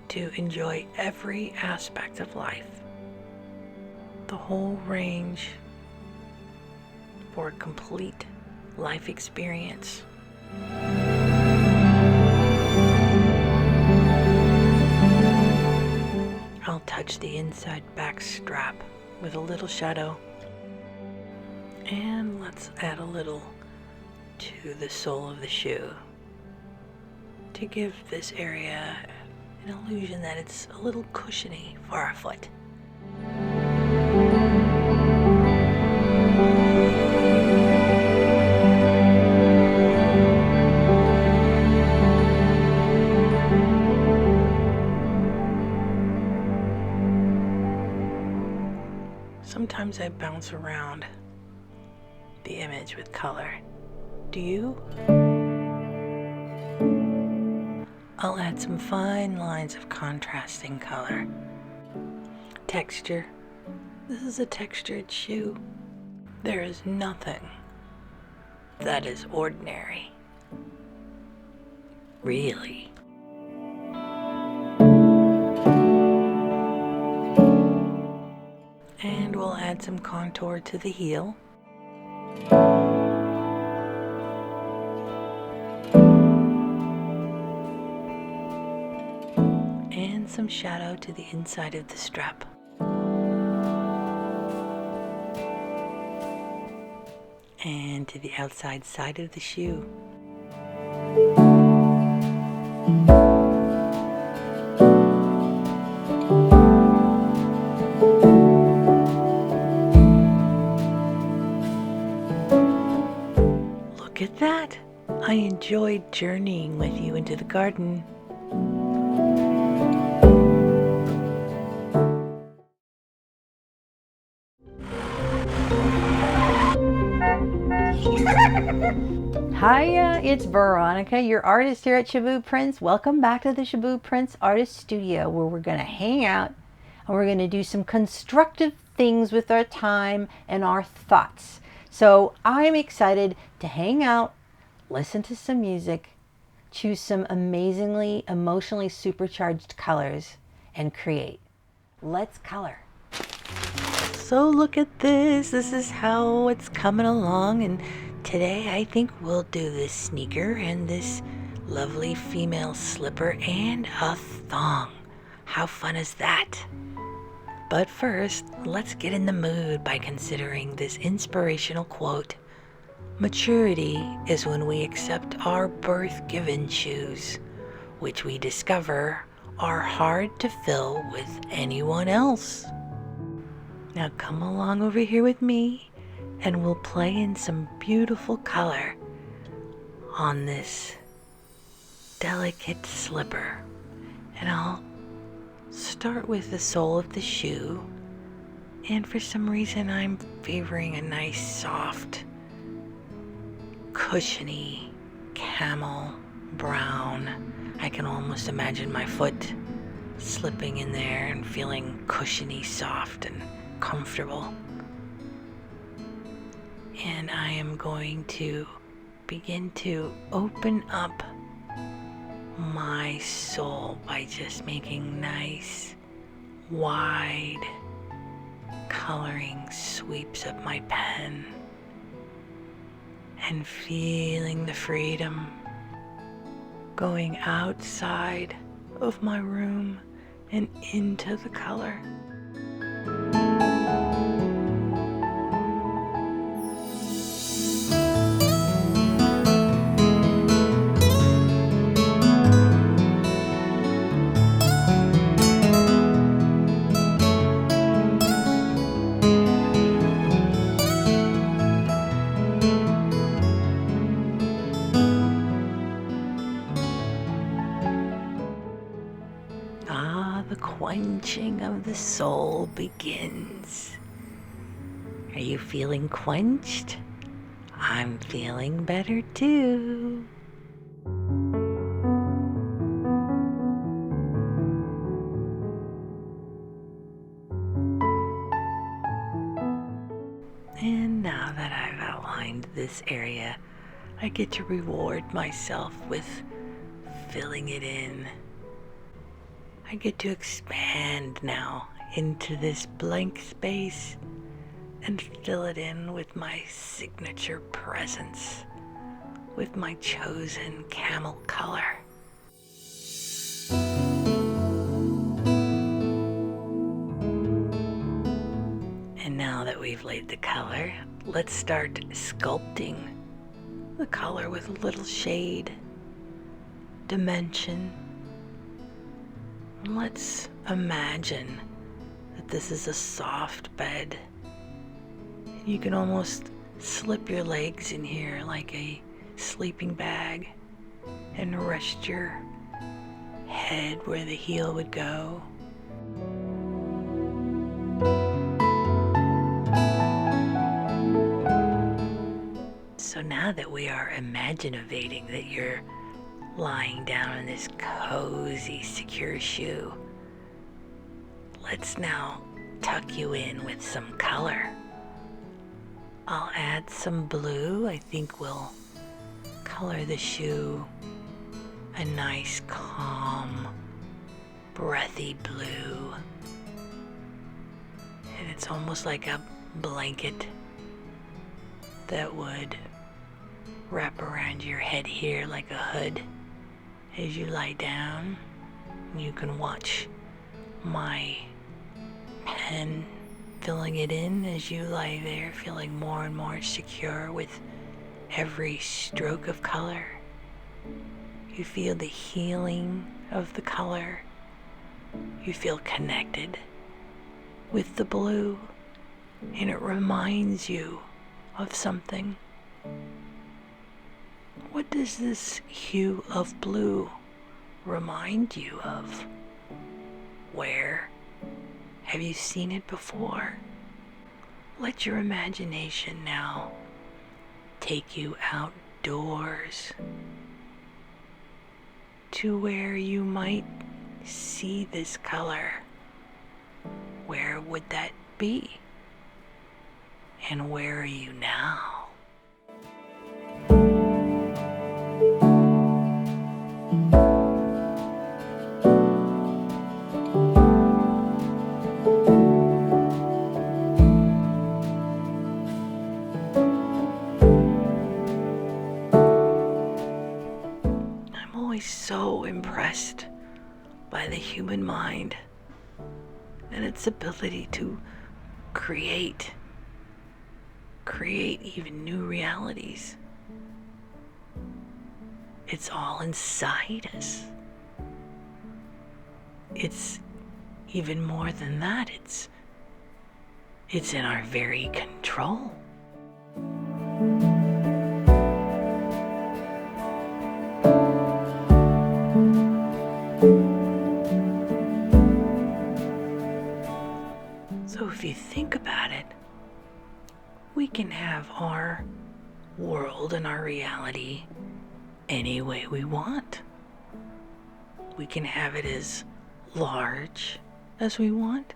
to enjoy every aspect of life, the whole range, for a complete life experience. I'll touch the inside back strap with a little shadow. And let's add a little to the sole of the shoe to give this area an illusion that it's a little cushiony for our foot. Sometimes I bounce around the image with color. Do you? I'll add some fine lines of contrasting color. Texture. This is a textured shoe. There is nothing that is ordinary. Really. And we'll add some contour to the heel. And some shadow to the inside of the strap. And to the outside side of the shoe. Look at that! I enjoyed journeying with you into the garden. Hiya, it's Veronica, your artist here at Shaboo Prints. Welcome back to the Shaboo Prints Artist Studio, where we're going to hang out and we're going to do some constructive things with our time and our thoughts. So I'm excited to hang out, listen to some music, choose some amazingly emotionally supercharged colors, and create. Let's color. So look at this. This is how it's coming along. And today I think we'll do this sneaker and this lovely female slipper and a thong. How fun is that? But first, let's get in the mood by considering this inspirational quote. Maturity is when we accept our birth-given shoes, which we discover are hard to fill with anyone else. Now come along over here with me and we'll play in some beautiful color on this delicate slipper. And I'll start with the sole of the shoe, and for some reason I'm favoring a nice soft cushiony camel brown. I can almost imagine my foot slipping in there and feeling cushiony, soft, and comfortable. And I am going to begin to open up my sole by just making nice, wide coloring sweeps of my pen and feeling the freedom going outside of my room and into the color. The quenching of the soul begins. Are you feeling quenched? I'm feeling better too. And now that I've outlined this area, I get to reward myself with filling it in. I get to expand now into this blank space and fill it in with my signature presence, with my chosen camel color. And now that we've laid the color, let's start sculpting the color with a little shade, dimension. Let's imagine that this is a soft bed. You can almost slip your legs in here like a sleeping bag and rest your head where the heel would go. So now that we are imaginating that you're lying down in this cozy, secure shoe, let's now tuck you in with some color. I'll add some blue. I think we'll color the shoe a nice, calm, breathy blue. And it's almost like a blanket that would wrap around your head here like a hood. As you lie down, you can watch my pen filling it in as you lie there, feeling more and more secure with every stroke of color. You feel the healing of the color. You feel connected with the blue, and it reminds you of something. What does this hue of blue remind you of? Where have you seen it before? Let your imagination now take you outdoors to where you might see this color. Where would that be? And where are you now? impressed by the human mind and its ability to create even new realities. It's all inside us. It's even more than that. It's in our very control. So if you think about it, we can have our world and our reality any way we want. We can have it as large as we want,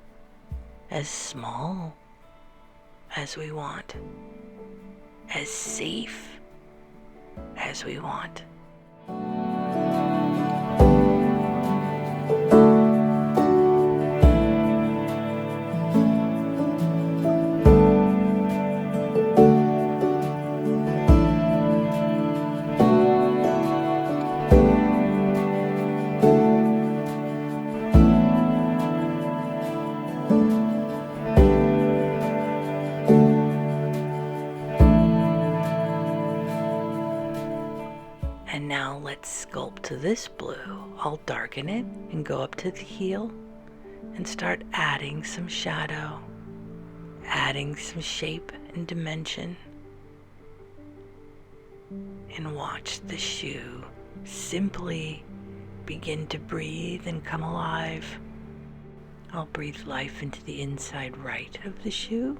as small as we want, as safe as we want. And now let's sculpt to this blue. I'll darken it and go up to the heel and start adding some shadow, adding some shape and dimension. And watch the shoe simply begin to breathe and come alive. I'll breathe life into the inside right of the shoe.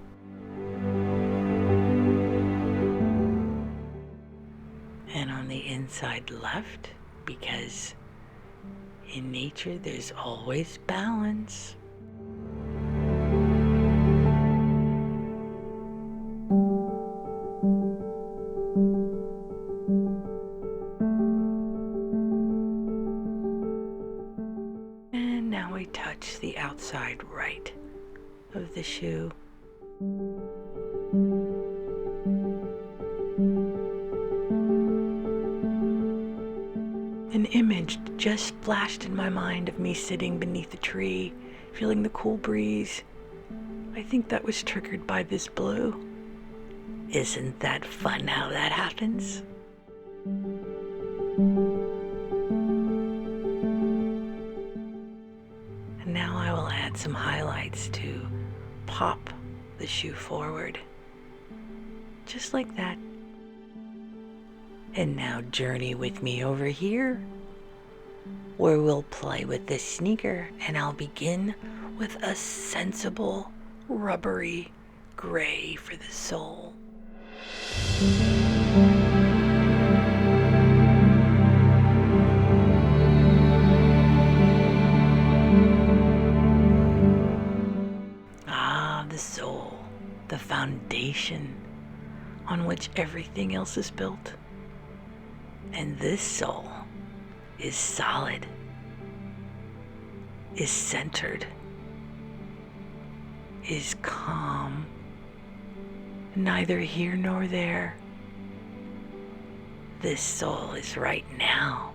And on the inside left, because in nature there's always balance. And now we touch the outside right of the shoe. An image just flashed in my mind of me sitting beneath a tree, feeling the cool breeze. I think that was triggered by this blue. Isn't that fun how that happens? And now I will add some highlights to pop the shoe forward. Just like that. And now journey with me over here, where we'll play with this sneaker, and I'll begin with a sensible, rubbery gray for the sole. Ah, the sole, the foundation on which everything else is built. And this sole is solid, is centered, is calm, neither here nor there. This sole is right now.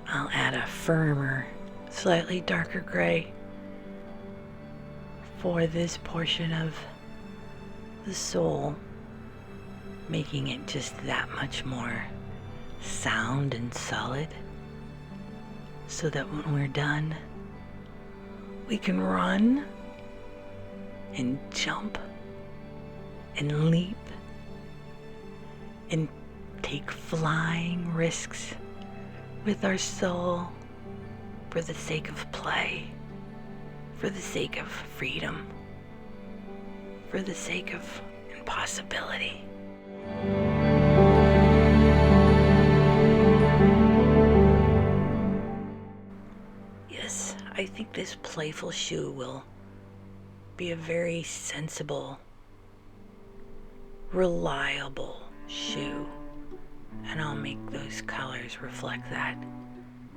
I'll add a firmer, slightly darker gray for this portion of the sole, making it just that much more sound and solid, so that when we're done, we can run and jump and leap and take flying risks with our soul, for the sake of play, for the sake of freedom, for the sake of impossibility. Yes, I think this playful shoe will be a very sensible, reliable shoe, and I'll make those colors reflect that.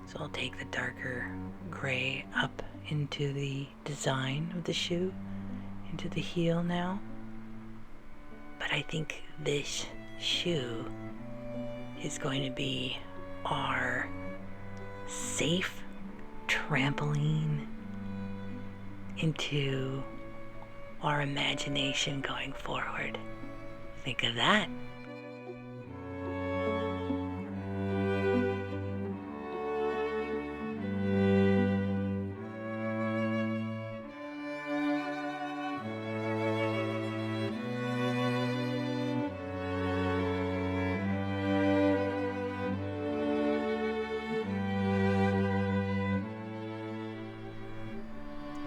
So I'll take the darker gray up into the design of the shoe, into the heel now. But I think this shoe is going to be our safe trampoline into our imagination going forward. Think of that.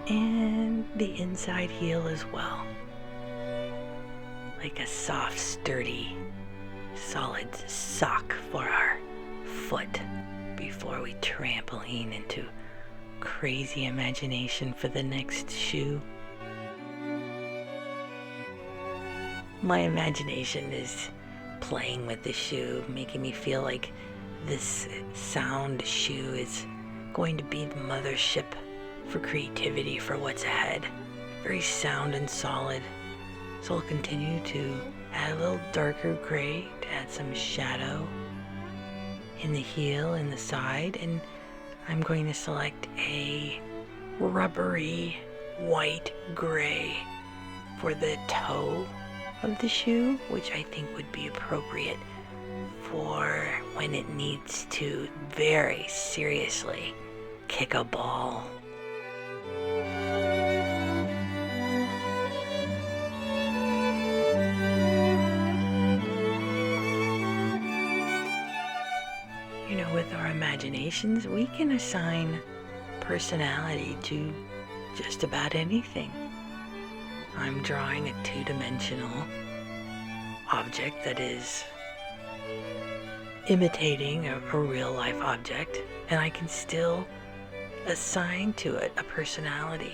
And the inside heel as well. Like a soft, sturdy, solid sock for our foot before we trampoline into crazy imagination for the next shoe. My imagination is playing with the shoe, making me feel like this sound shoe is going to be the mothership for creativity for what's ahead. Very sound and solid. So I'll continue to add a little darker gray to add some shadow in the heel and the side, and I'm going to select a rubbery white gray for the toe of the shoe, which I think would be appropriate for when it needs to very seriously kick a ball. You know, with our imaginations, we can assign personality to just about anything. I'm drawing a two-dimensional object that is imitating a real-life object, and I can still assign to it a personality,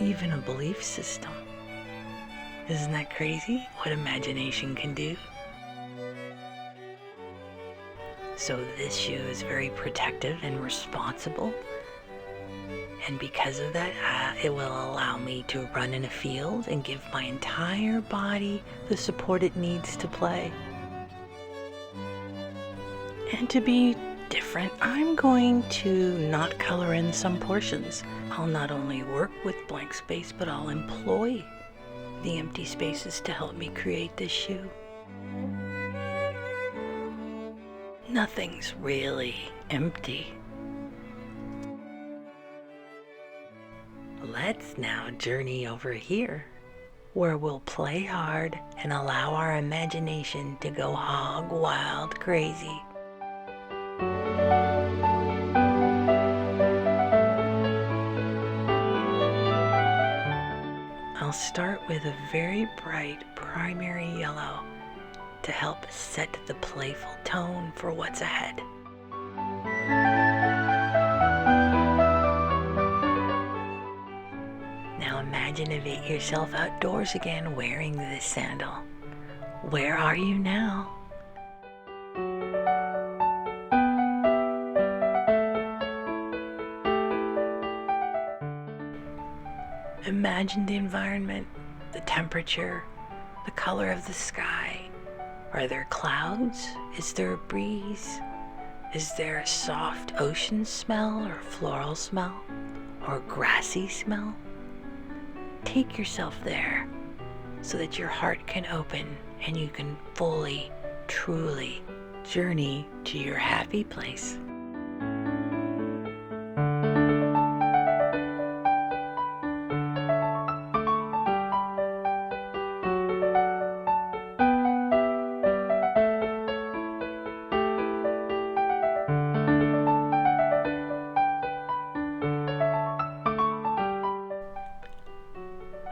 even a belief system. Isn't that crazy what imagination can do? So this shoe is very protective and responsible, and because of that, it will allow me to run in a field and give my entire body the support it needs to play. And to be different, I'm going to not color in some portions. I'll not only work with blank space, but I'll employ the empty spaces to help me create this shoe. Nothing's really empty. Let's now journey over here, where we'll play hard and allow our imagination to go hog wild crazy. I'll start with a very bright primary yellow to help set the playful tone for what's ahead. Now imagine yourself outdoors again wearing this sandal. Where are you now? Imagine the environment, the temperature, the color of the sky. Are there clouds? Is there a breeze? Is there a soft ocean smell or floral smell or grassy smell? Take yourself there so that your heart can open and you can fully, truly journey to your happy place.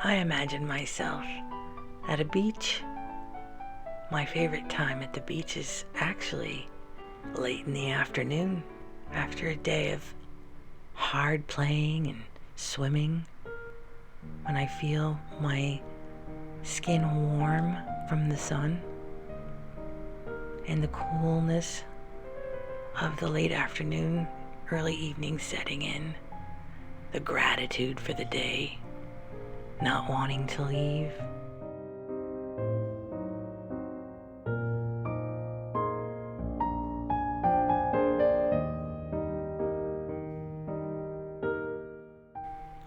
I imagine myself at a beach. My favorite time at the beach is actually late in the afternoon, after a day of hard playing and swimming, when I feel my skin warm from the sun and the coolness of the late afternoon, early evening setting in. the gratitude for the day, not wanting to leave.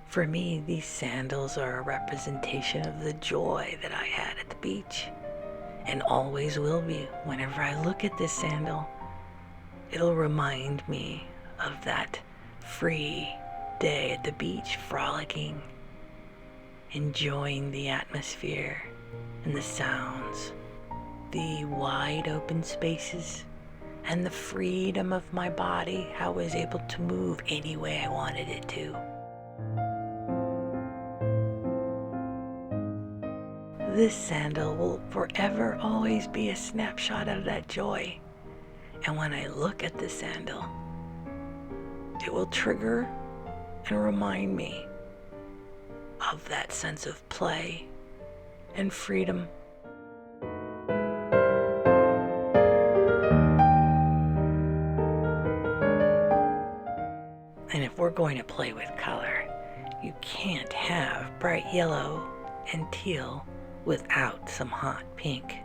For me, these sandals are a representation of the joy that I had at the beach, and always will be. Whenever I look at this sandal, it'll remind me of that free day at the beach, frolicking, enjoying the atmosphere and the sounds, the wide open spaces, and the freedom of my body, how I was able to move any way I wanted it to. This sandal will forever always be a snapshot of that joy. And when I look at this sandal, it will trigger and remind me of that sense of play and freedom. And if we're going to play with color, you can't have bright yellow and teal without some hot pink.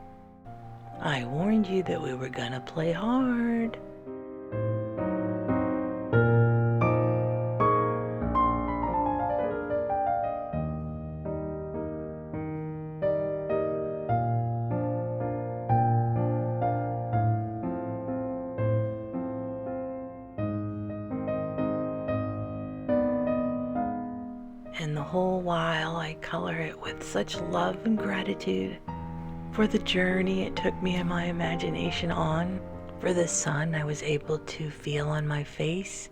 I warned you that we were gonna play hard. And the whole while I color it with such love and gratitude for the journey it took me and my imagination on, for the sun I was able to feel on my face,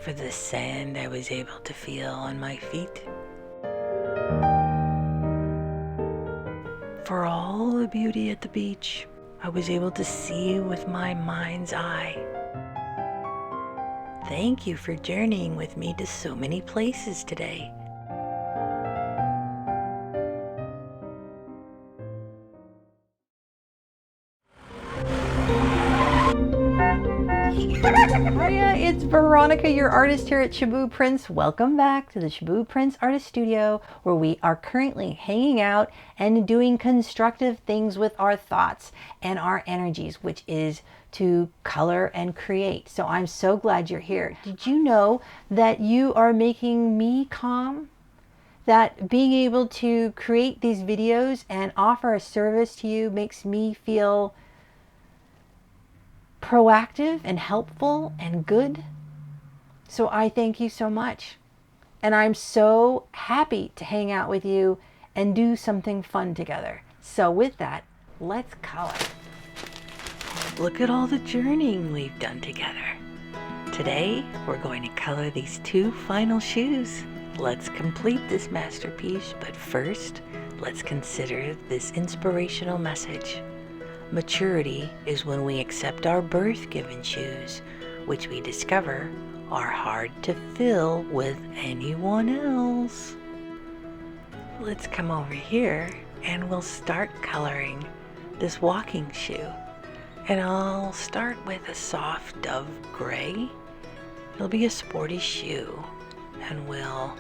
for the sand I was able to feel on my feet, for all the beauty at the beach I was able to see with my mind's eye. Thank you for journeying with me to so many places today. Hiya, it's Veronica, your artist here at Shaboo Prints. Welcome back to the Shaboo Prints Artist Studio, where we are currently hanging out and doing constructive things with our thoughts and our energies, which is to color and create. So I'm so glad you're here. Did you know that you are making me calm? That being able to create these videos and offer a service to you makes me feel proactive and helpful and good. So I thank you so much. And I'm so happy to hang out with you and do something fun together. So with that, let's color. Look at all the journeying we've done together. Today, we're going to color these two final shoes. Let's complete this masterpiece, but first, let's consider this inspirational message. Maturity is when we accept our birth-given shoes, which we discover are hard to fill with anyone else. Let's come over here and we'll start coloring this walking shoe. And I'll start with a soft dove gray. It'll be a sporty shoe, and we'll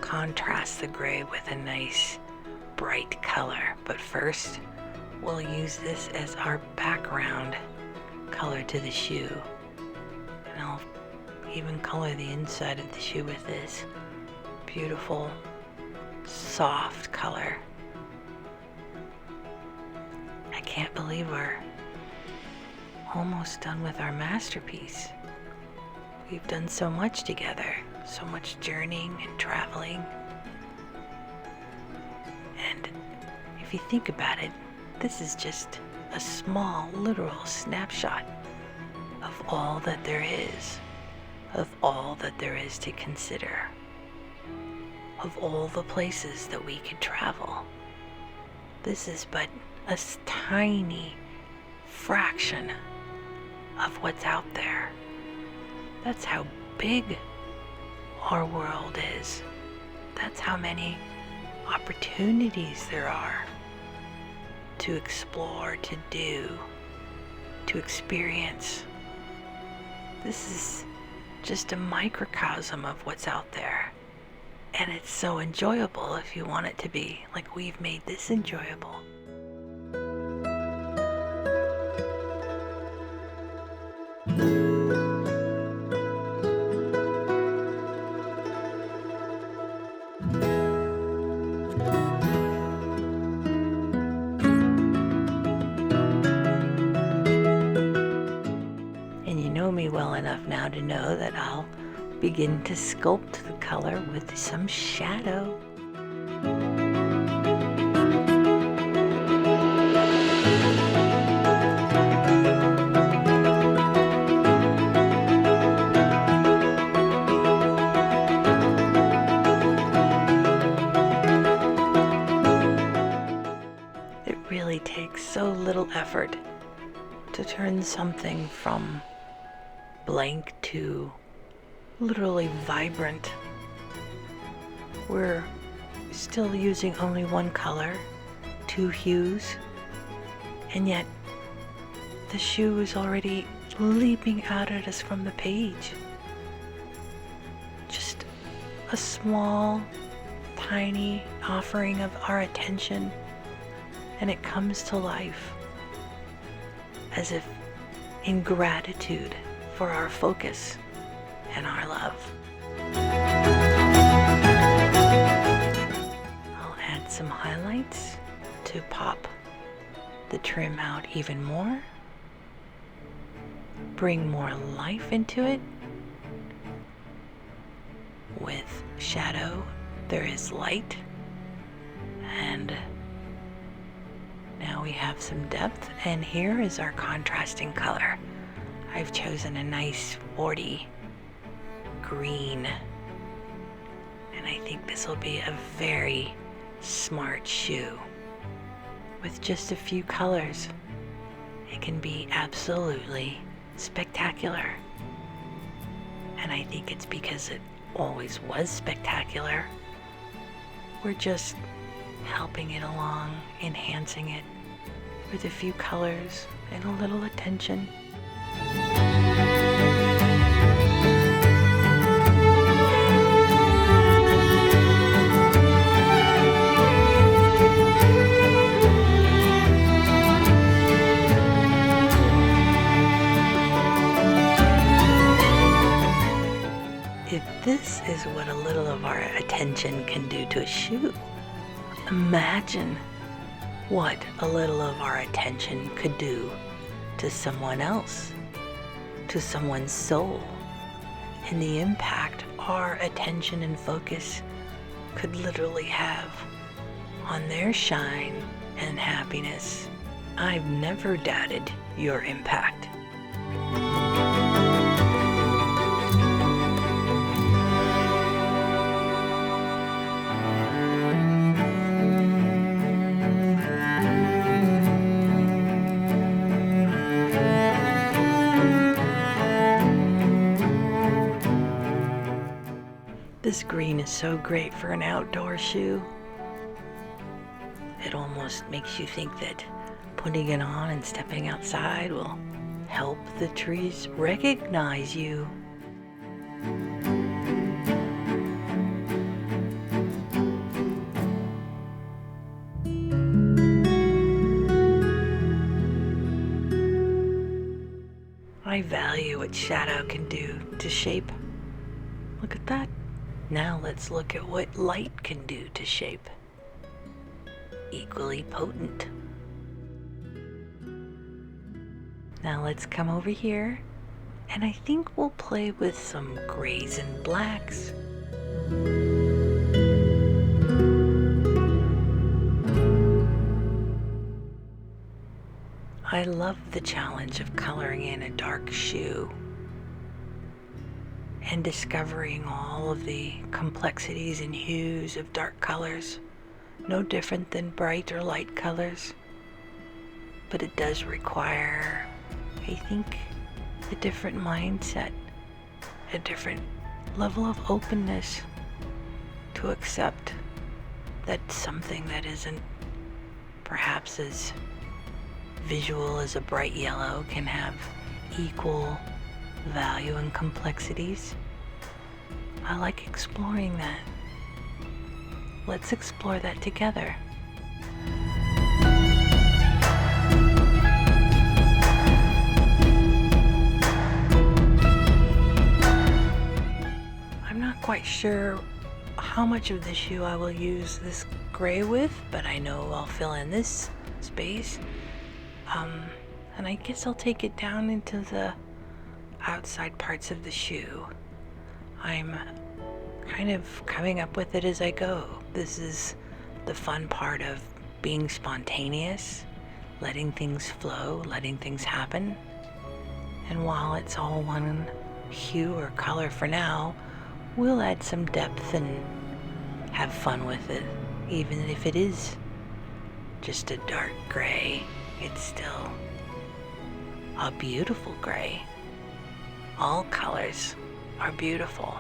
contrast the gray with a nice bright color. But first, we'll use this as our background color to the shoe. And I'll even color the inside of the shoe with this beautiful, soft color. I can't believe we're almost done with our masterpiece. We've done so much together, so much journeying and traveling. And if you think about it, this is just a small, literal snapshot of all that there is, of all that there is to consider, of all the places that we could travel. This is but a tiny fraction of what's out there. That's how big our world is. That's how many opportunities there are to explore, to do, to experience. This is just a microcosm of what's out there. And it's so enjoyable if you want it to be, like we've made this enjoyable. And you know me well enough now to know that I'll begin to sculpt the color with some shadow. It really takes so little effort to turn something from blank to literally vibrant. We're still using only one color, two hues, and yet the shoe is already leaping out at us from the page. Just a small, tiny offering of our attention, and it comes to life as if in gratitude for our focus and our love. I'll add some highlights to pop the trim out even more, bring more life into it. With shadow, there is light, and now we have some depth, and here is our contrasting color. I've chosen a nice sporty green, and I think this will be a very smart shoe. With just a few colors, it can be absolutely spectacular. And I think it's because it always was spectacular. We're just helping it along, enhancing it with a few colors and a little attention. If this is what a little of our attention can do to a shoe, imagine what a little of our attention could do to someone else, to someone's soul, and the impact our attention and focus could literally have on their shine and happiness. I've never doubted your impact. This green is so great for an outdoor shoe. It almost makes you think that putting it on and stepping outside will help the trees recognize you. I value what shadow can do to shape. Look at that. Now let's look at what light can do to shape. Equally potent. Now let's come over here, and I think we'll play with some grays and blacks. I love the challenge of coloring in a dark shoe and discovering all of the complexities and hues of dark colors, no different than bright or light colors. But it does require, I think, a different mindset, a different level of openness to accept that something that isn't perhaps as visual as a bright yellow can have equal value and complexities. I like exploring that. Let's explore that together. I'm not quite sure how much of the shoe I will use this gray with, but I know I'll fill in this space. And I guess I'll take it down into the outside parts of the shoe. I'm kind of coming up with it as I go. This is the fun part of being spontaneous, letting things flow, letting things happen. And while it's all one hue or color for now, we'll add some depth and have fun with it. Even if it is just a dark gray, it's still a beautiful gray. All colors are beautiful.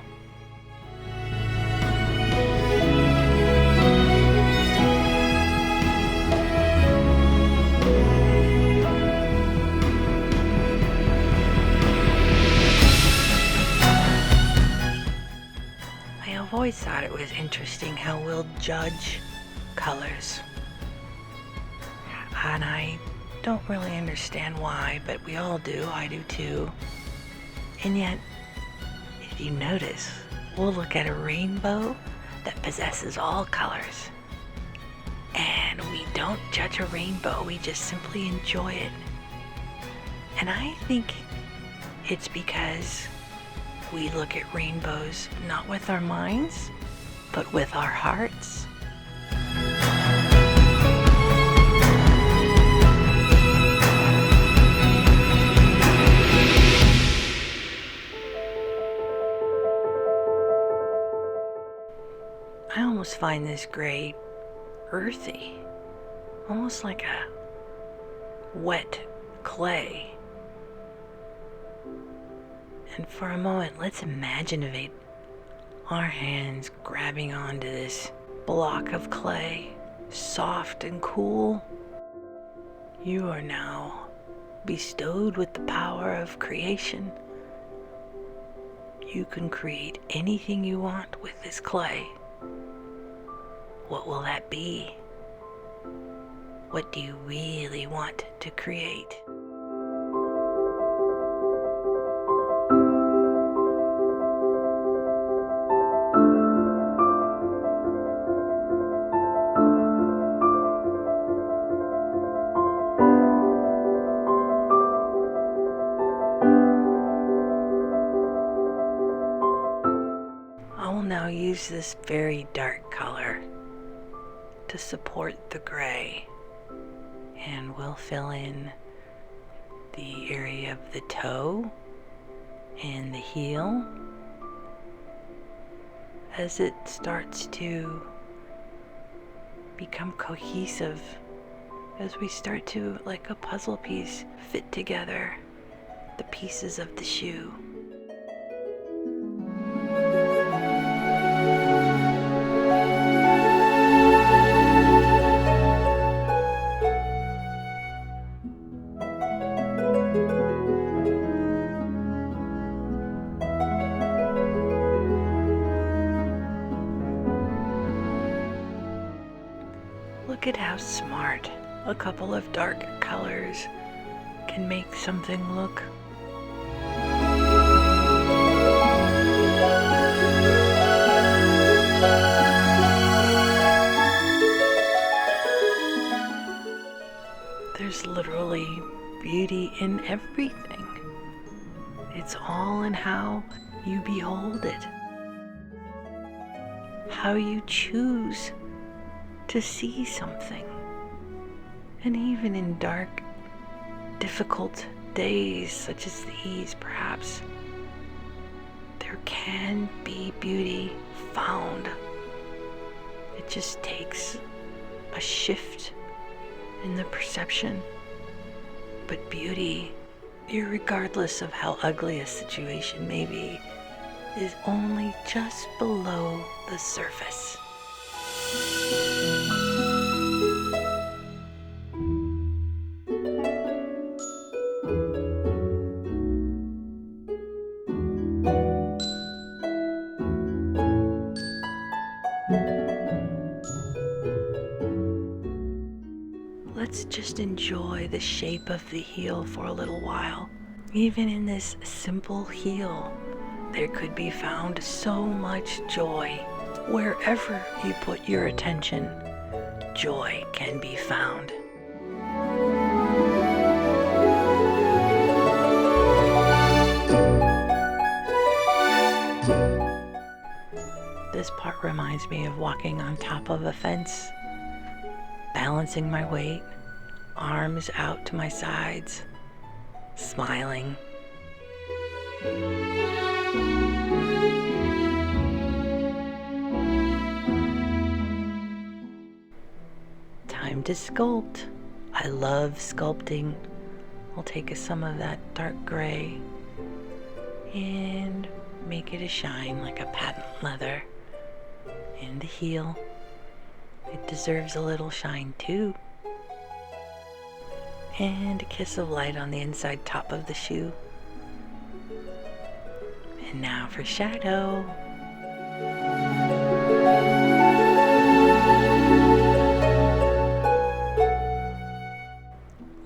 I've always thought it was interesting how we'll judge colors. And I don't really understand why, but we all do. I do too. And yet, if you notice, we'll look at a rainbow that possesses all colors. And we don't judge a rainbow, we just simply enjoy it. And I think it's because we look at rainbows not with our minds, but with our hearts. I almost find this gray earthy, almost like a wet clay. And for a moment, let's imagine our hands grabbing onto this block of clay, soft and cool. You are now bestowed with the power of creation. You can create anything you want with this clay. What will that be? What do you really want to create? I will now use this very dark color to support the gray, and we'll fill in the area of the toe and the heel as it starts to become cohesive, as we start to, like a puzzle piece, fit together the pieces of the shoe. Look at how smart a couple of dark colors can make something look. There's literally beauty in everything. It's all in how you behold it, how you choose to see something. And even in dark, difficult days such as these, perhaps, there can be beauty found. It just takes a shift in the perception. But beauty, irregardless of how ugly a situation may be, is only just below the surface. let's just enjoy the shape of the heel for a little while. Even in this simple heel, there could be found so much joy. Wherever you put your attention, joy can be found. This part reminds me of walking on top of a fence, balancing my weight, arms out to my sides, smiling. Time to sculpt. I love sculpting. I'll take some of that dark gray and make it a shine like a patent leather. And the heel, it deserves a little shine too. And a kiss of light on the inside top of the shoe. And now for shadow.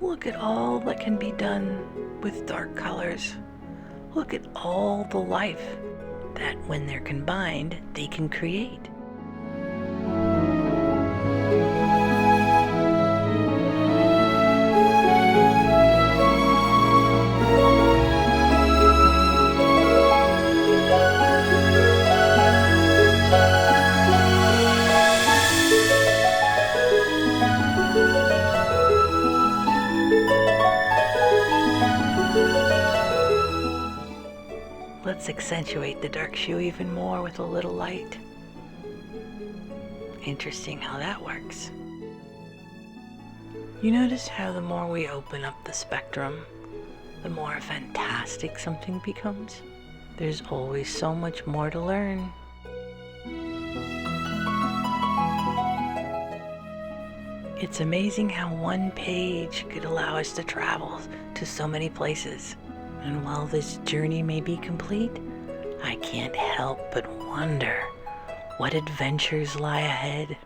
Look at all that can be done with dark colors. Look at all the life that when they're combined, they can create. Let's accentuate the dark shoe even more with a little light. Interesting how that works. You notice how the more we open up the spectrum, the more fantastic something becomes? There's always so much more to learn. It's amazing how one page could allow us to travel to so many places. And while this journey may be complete, I can't help but wonder what adventures lie ahead.